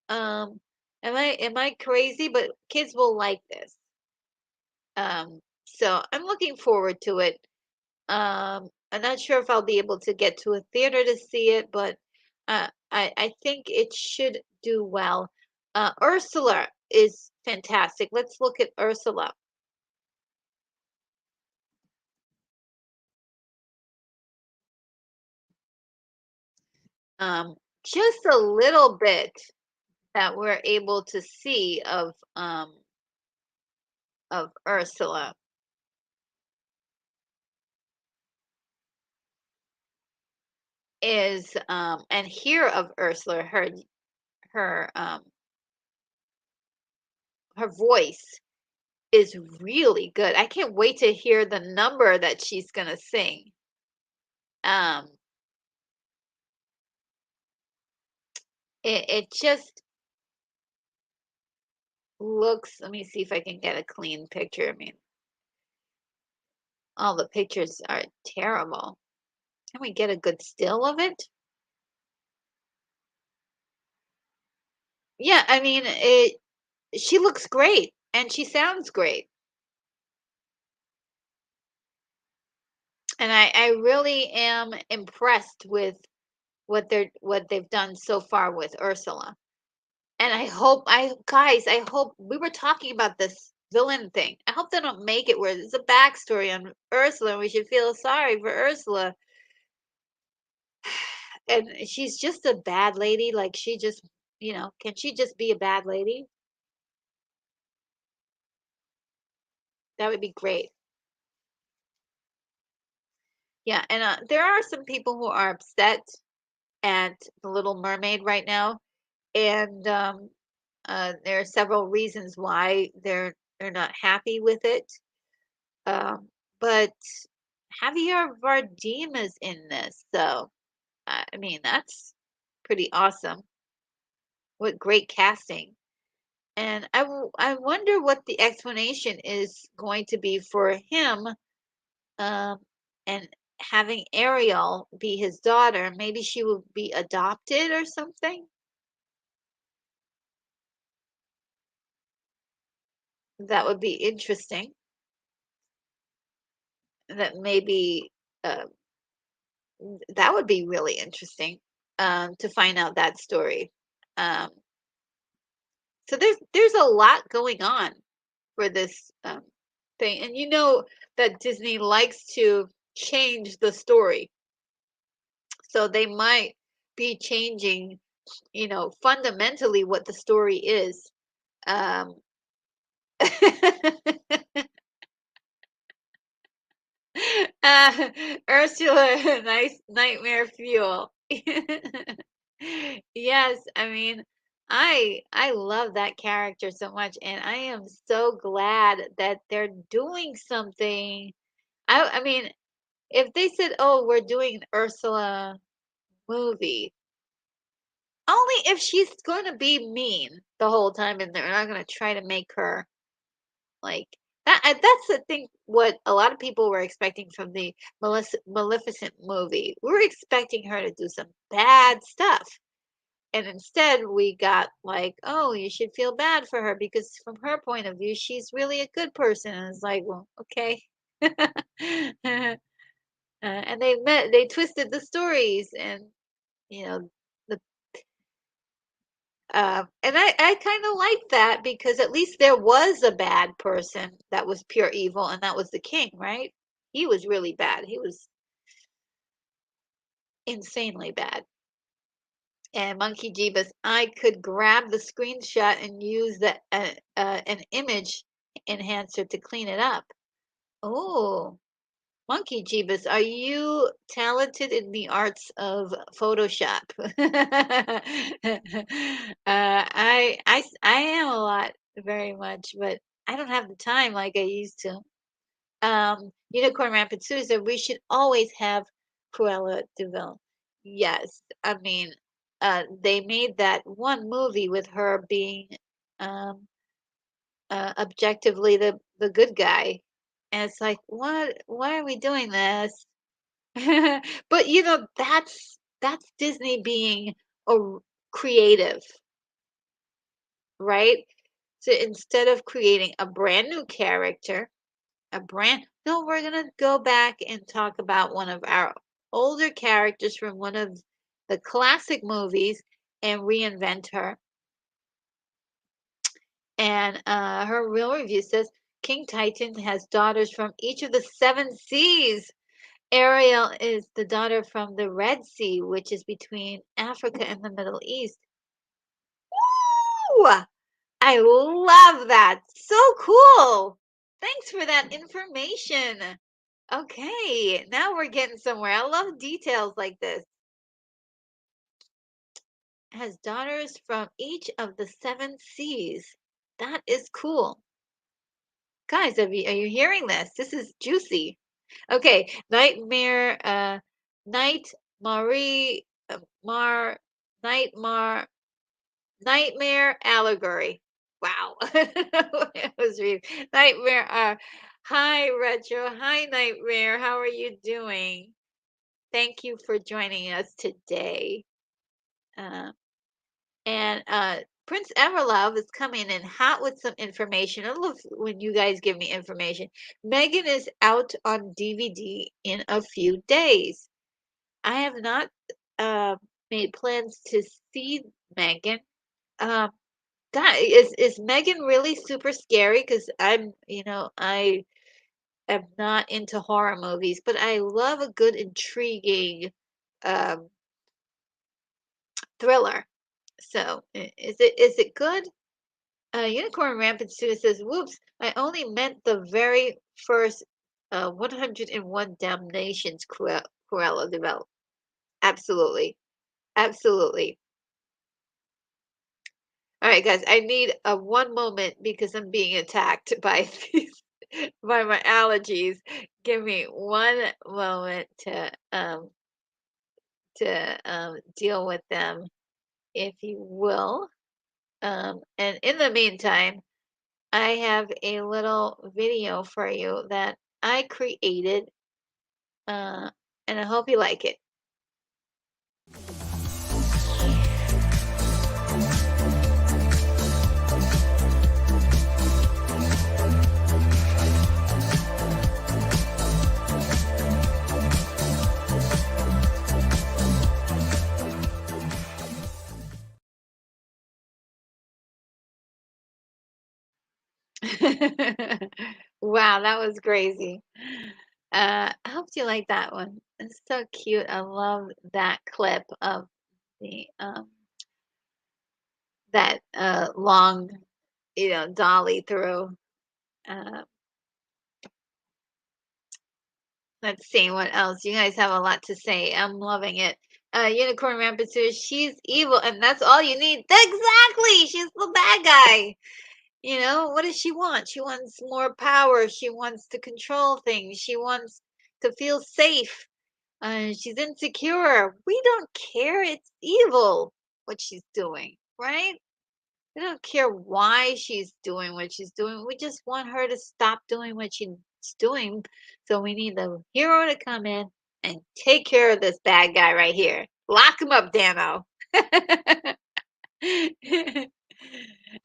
Am I crazy? But kids will like this. So I'm looking forward to it. I'm not sure if I'll be able to get to a theater to see it, but I think it should do well. Ursula is fantastic. Let's look at Ursula. Um, just a little bit that we're able to see of Ursula is and hear of Ursula, her her voice is really good. I can't wait to hear the number that she's gonna sing. Um, it just looks, let me see if I can get a clean picture. I mean, all the pictures are terrible. Can we get a good still of it? Yeah, I mean, she looks great and she sounds great. And I really am impressed with what they've done so far with Ursula. And I hope we were talking about this villain thing. I hope they don't make it where there's a backstory on Ursula and we should feel sorry for Ursula. And she's just a bad lady. Like she just, can she just be a bad lady? That would be great. Yeah, and there are some people who are upset at the Little Mermaid right now, and there are several reasons why they're not happy with it. Um, but Javier Bardem is in this, so I mean that's pretty awesome. What great casting! And I wonder what the explanation is going to be for him, um, and having Ariel be his daughter. Maybe she will be adopted or something. That would be interesting. That maybe uh, that would be really interesting to find out that story. Um, so there's a lot going on for this thing, and you know that Disney likes to change the story, so they might be changing, fundamentally what the story is. Um, uh, Ursula, nice nightmare fuel. Yes, I mean, I love that character so much, and I am so glad that they're doing something. I mean, if they said, "Oh, we're doing an Ursula movie," only if she's going to be mean the whole time, and they're not going to try to make her like that. That's the thing. What a lot of people were expecting from the Maleficent movie, we were expecting her to do some bad stuff. And instead, we got like, oh, you should feel bad for her because from her point of view, she's really a good person. And it's like, well, okay. And they twisted the stories, and you know, the and I kind of like that because at least there was a bad person that was pure evil, and that was the king, right? He was really bad. He was insanely bad. And Monkey Jeebus, I could grab the screenshot and use an image enhancer to clean it up. Oh, Monkey Jeebus, are you talented in the arts of Photoshop? I am a lot, very much, but I don't have the time like I used to. Unicorn Rampant Sue said we should always have Cruella de Vil. Yes, I mean, they made that one movie with her being um, objectively the good guy, and it's like, what? Why are we doing this? But that's Disney being a creative, right? So instead of creating a brand new character, a brand no, we're gonna go back and talk about one of our older characters from one of the classic movies and reinvent her. And her real review says King Titan has daughters from each of the seven seas. Ariel is the daughter from the Red Sea, which is between Africa and the Middle East. Woo! I love that. So cool. Thanks for that information. Okay, now we're getting somewhere. I love details like this. Has daughters from each of the seven seas. That is cool. Guys, are you hearing this? This is juicy. Okay, Night Marie, Mar, Nightmare Allegory. Wow. It was read. Nightmare. Hi, Retro. Hi, Nightmare. How are you doing? Thank you for joining us today. Uh, and Prince Everlove is coming in hot with some information. I love when you guys give me information. Megan is out on DVD in a few days. I have not uh, made plans to see Megan. Um, God, is Megan really super scary? Because I am not into horror movies, but I love a good, intriguing um, thriller. So, is it good? Unicorn Rampant Student says, "Whoops! I only meant the very first 101 Damnations Cruella developed. Absolutely, absolutely. All right, guys, I need a one moment because I'm being attacked by these by my allergies. Give me one moment to deal with them, if you will. And in the meantime, I have a little video for you that I created, uh, and I hope you like it. Wow, that was crazy. I hope you like that one. It's so cute. I love that clip of the that long, dolly through. Uh, let's see what else. You guys have a lot to say. I'm loving it. Unicorn Rampant says she's evil, and that's all you need. Exactly, she's the bad guy. What does she want? She wants more power. She wants to control things. She wants to feel safe. She's insecure. We don't care. It's evil what she's doing, right? We don't care why she's doing what she's doing. We just want her to stop doing what she's doing. So we need the hero to come in and take care of this bad guy right here. Lock him up, Dano.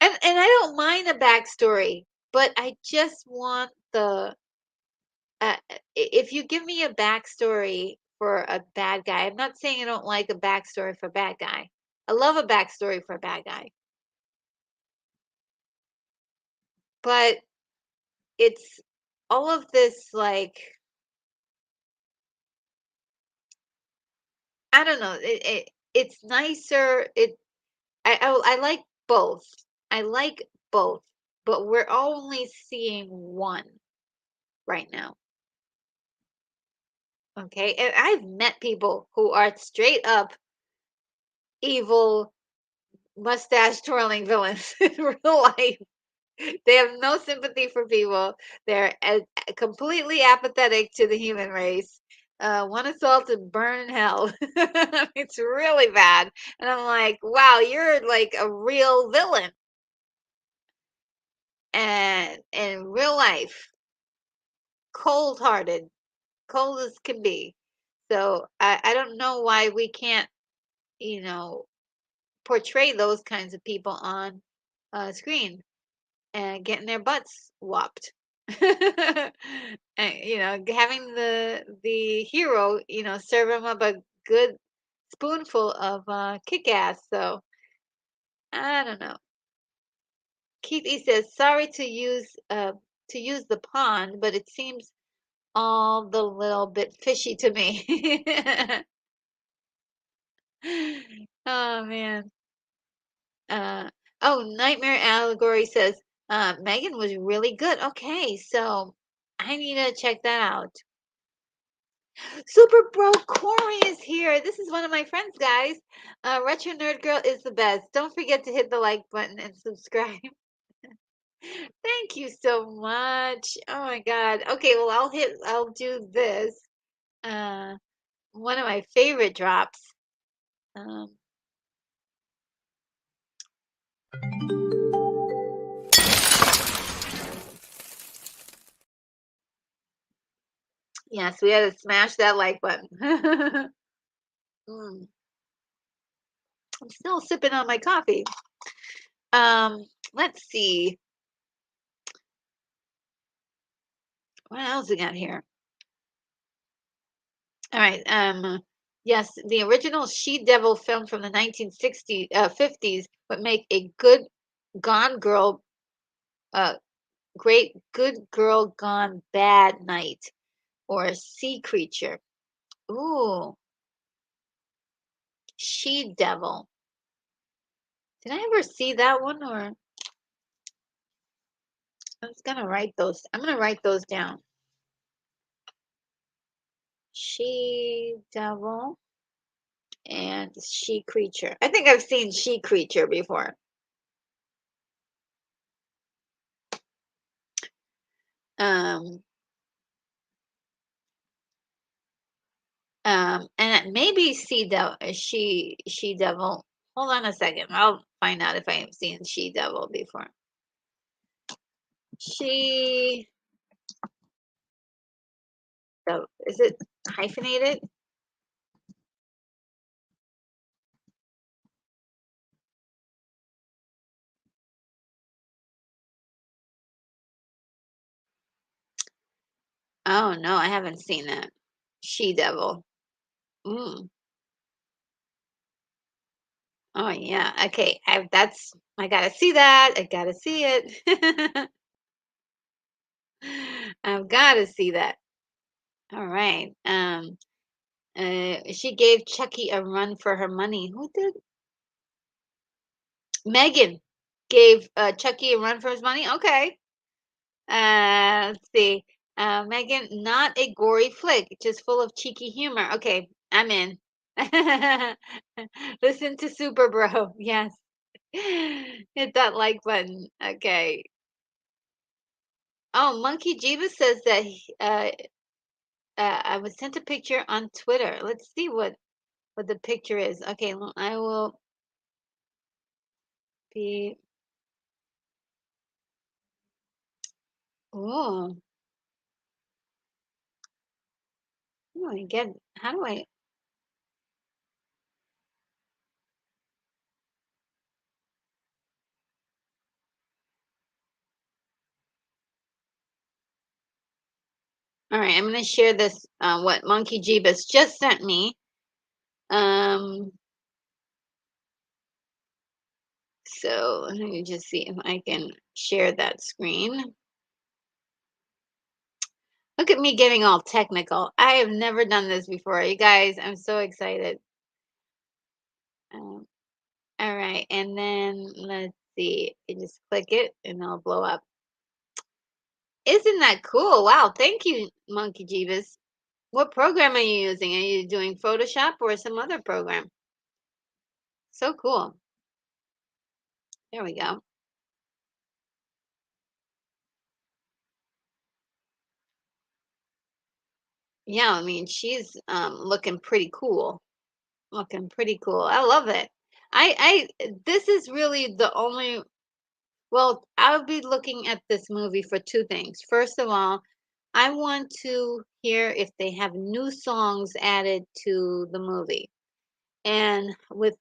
And I don't mind a backstory, but I just want if you give me a backstory for a bad guy. I'm not saying I don't like a backstory for a bad guy. I love a backstory for a bad guy. But it's all of this like I don't know. It's nicer. I like both. I like both, but we're only seeing one right now. Okay, and I've met people who are straight up evil, mustache twirling villains in real life. They have no sympathy for people. They're completely apathetic to the human race. Want us all to burn in hell. It's really bad. And I'm like, wow, you're like a real villain. And in real life, cold hearted, cold as can be. So I don't know why we can't, you know, portray those kinds of people on screen and getting their butts whopped. And, you know, having the hero, you know, serve him up a good spoonful of kick ass. So I don't know. Keith E says, sorry to use the pond, but it seems all the little bit fishy to me. Oh man. Uh, oh, Nightmare Allegory says, Megan was really good. Okay, so I need to check that out. Super Bro Corey is here. This is one of my friends, guys. Retro Nerd Girl is the best. Don't forget to hit the like button and subscribe. Thank you so much. Oh my God. Okay, well, I'll do this. Uh, one of my favorite drops. Um, yes, we had to smash that like button. Mm, I'm still sipping on my coffee. Let's see. What else we got here? All right. Yes, the original She Devil film from the 1960s, 50s would make a good Gone Girl, uh, great Good Girl Gone Bad Night or Sea Creature. Ooh, She Devil. Did I ever see that one or I'm gonna write those down. She Devil and She Creature. I think I've seen She Creature before. Um, and maybe She Devil. Hold on a second. I'll find out if I have seen She Devil before. She is it hyphenated? Oh no, I haven't seen that. She Devil. Mm. Oh yeah. Okay. I gotta see that. I gotta see it. I've gotta see that. All right. She gave Chucky a run for her money. Who did? Megan gave Chucky a run for his money. Okay. Let's see. Megan, not a gory flick, just full of cheeky humor. Okay, I'm in. Listen to Super Bro. Yes. Hit that like button. Okay. Oh, Monkey Jeebus says that I was sent a picture on Twitter. Let's see what the picture is. Okay, I will be. Oh, how do I get? How do I? All All right, I'm going to share this, what Monkey Jeebus just sent me. Um, so let me just see if I can share that screen. Look at me getting all technical. I have never done this before. You guys, I'm so excited. Um, all right, and then let's see. You just click it and it'll blow up. Isn't that cool? Wow, thank you, Monkey Jeebus. What program are you using? Are you doing Photoshop or some other program? So cool. There we go. Yeah, I mean, she's looking pretty cool. Looking pretty cool. I love it. This is really the only, well, I'll be looking at this movie for two things. First of all, I want to hear if they have new songs added to the movie. And with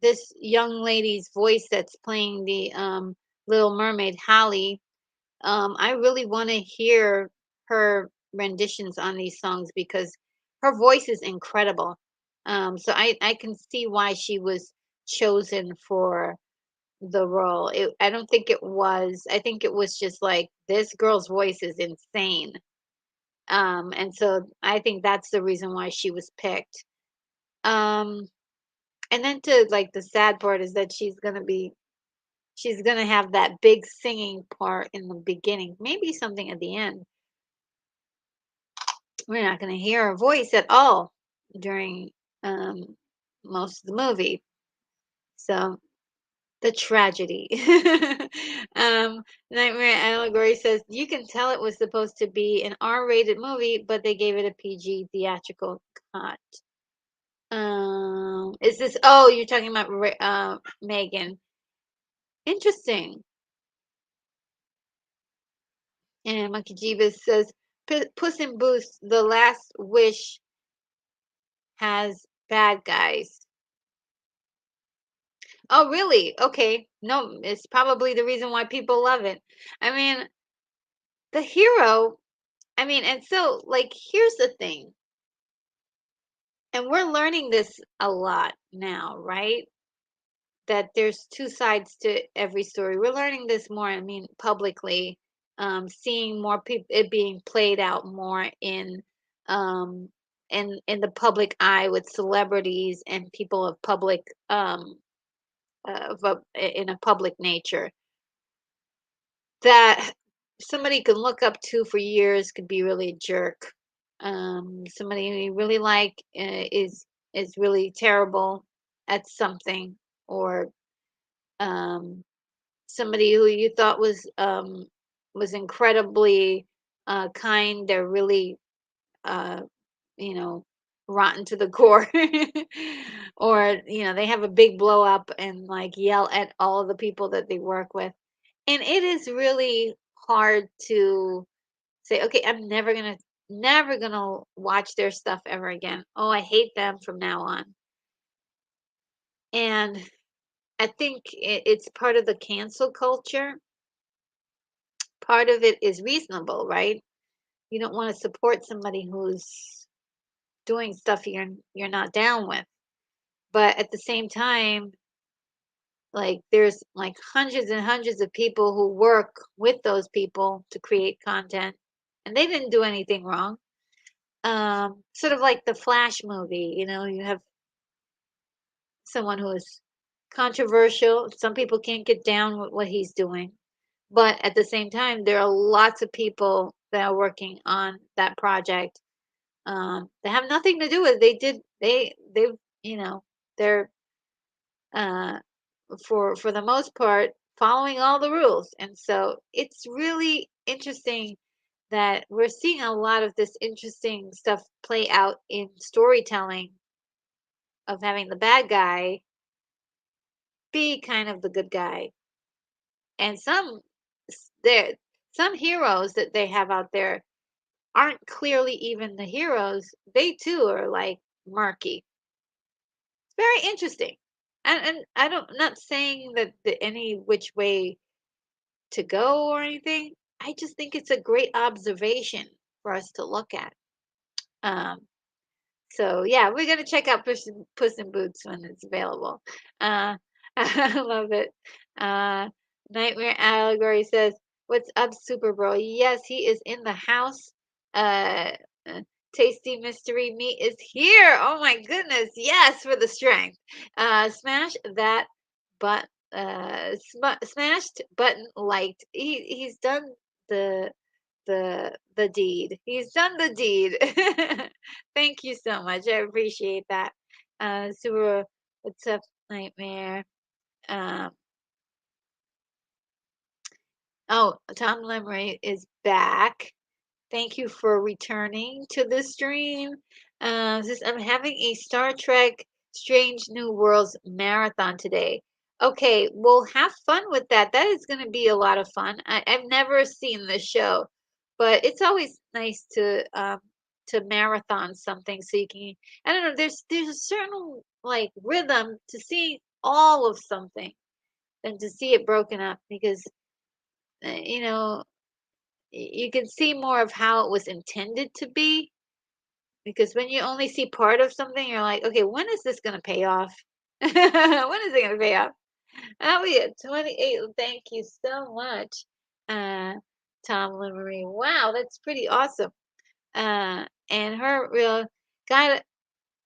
this young lady's voice that's playing the Little Mermaid, Holly, I really want to hear her renditions on these songs because her voice is incredible. So I can see why she was chosen for the role. I don't think it was, I think it was just like, this girl's voice is insane. And so I think that's the reason why she was picked. Um, and then to like the sad part is that she's gonna have that big singing part in the beginning, maybe something at the end. We're not going to hear her voice at all during um, most of the movie. So the tragedy. Nightmare Allegory says you can tell it was supposed to be an R-rated movie, but they gave it a PG theatrical cut. Is this? Oh, you're talking about Megan. Interesting. And Monkey Jeebus says Puss in Boots: The Last Wish has bad guys. Oh, really? Okay. No, it's probably the reason why people love it. I mean, the hero, I mean, and so, like, here's the thing, and we're learning this a lot now, right? That there's two sides to every story. We're learning this more, I mean, publicly, seeing more people, it being played out more um, in the public eye with celebrities and people of public, in a public nature that somebody can look up to for years could be really a jerk. Somebody you really like is really terrible at something, or um, somebody who you thought was incredibly kind. They're really uh, you know, rotten to the core. Or, they have a big blow up and like yell at all of the people that they work with. And it is really hard to say, okay, I'm never gonna watch their stuff ever again. Oh, I hate them from now on. And I think it's part of the cancel culture. Part of it is reasonable, right? You don't want to support somebody who's doing stuff you're not down with. But at the same time, like there's like hundreds and hundreds of people who work with those people to create content, and they didn't do anything wrong. Sort of like the Flash movie, you have someone who is controversial. Some people can't get down with what he's doing, but at the same time, there are lots of people that are working on that project that have nothing to do with it. They you know they're uh, for the most part following all the rules, and so it's really interesting that we're seeing a lot of this interesting stuff play out in storytelling of having the bad guy be kind of the good guy. And there some heroes that they have out there aren't clearly even the heroes. They too are like murky. It's very interesting. And I don't, not saying that any which way to go or anything. I just think it's a great observation for us to look at. Um, so yeah, we're gonna check out Puss in Boots when it's available. Uh, I love it. Uh, Nightmare Allegory says, "What's up, Super Bro? Yes, he is in the house. Uh, uh, Tasty Mystery Meat is here. Oh my goodness, yes, for the strength. Smash that but smashed button liked. He's done the the deed. He's done the deed. Thank you so much. I appreciate that. Super, what's up, Nightmare? Um, oh, Tom Lemery is back. Thank you for returning to the stream. Says, I'm having a Star Trek Strange New Worlds marathon today. Okay, well, have fun with that. That is going to be a lot of fun. I've never seen the show, but it's always nice to marathon something so you can. I don't know. There's a certain like rhythm to seeing all of something than to see it broken up because you know you can see more of how it was intended to be because when you only see part of something, you're like, okay, when is this going to pay off? When is it going to pay off? Oh, we at 28. Thank you so much, uh, Tom Limery. Wow, that's pretty awesome. And got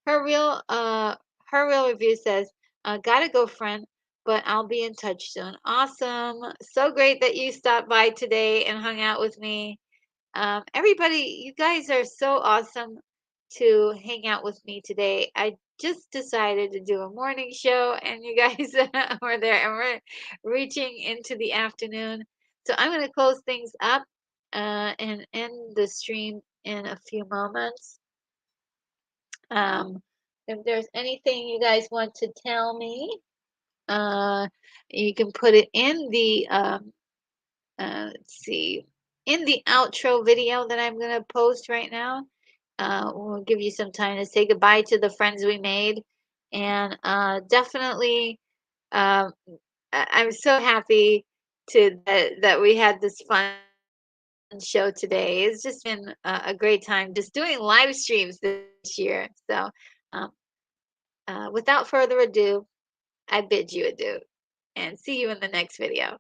her real her real review says, gotta go, friend, but I'll be in touch soon. Awesome. So great that you stopped by today and hung out with me. Everybody, you guys are so awesome to hang out with me today. I just decided to do a morning show, and you guys were there, and we're reaching into the afternoon. So I'm going to close things up and end the stream in a few moments. If there's anything you guys want to tell me, uh, you can put it in the let's see, in the outro video that I'm going to post right now. We'll give you some time to say goodbye to the friends we made. And definitely, um, I'm so happy that we had this fun show today. It's just been a great time just doing live streams this year. So, um, without further ado, I bid you adieu and see you in the next video.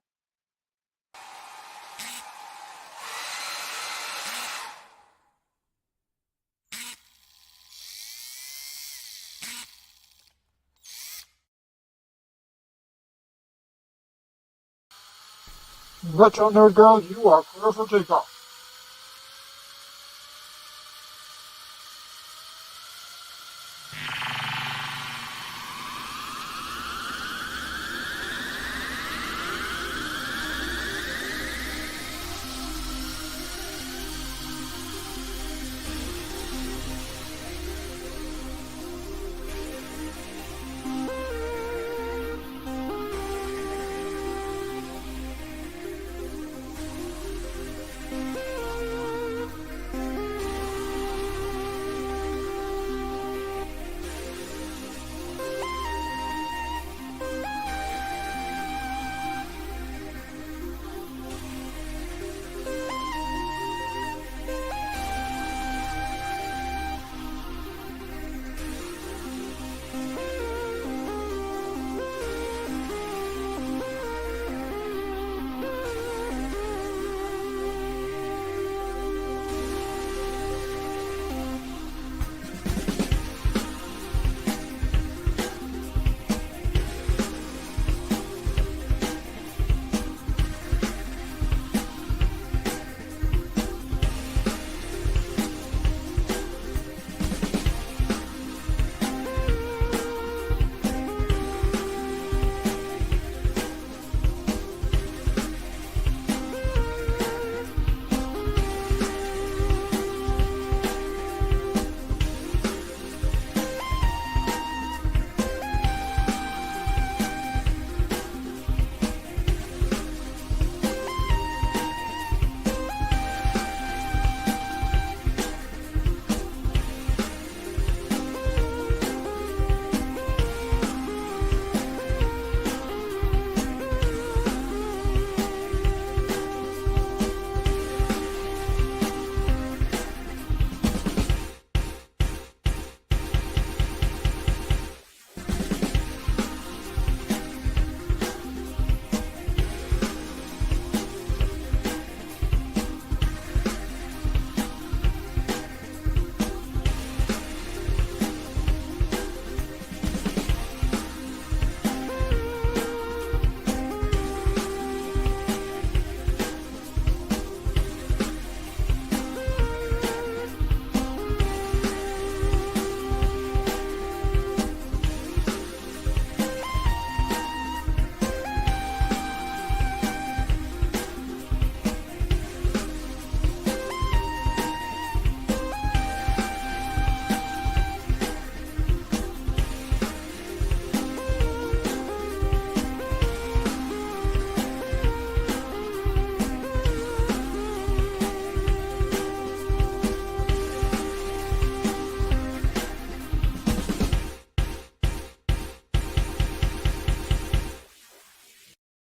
Retro Nerd Girl, you are clear for takeoff.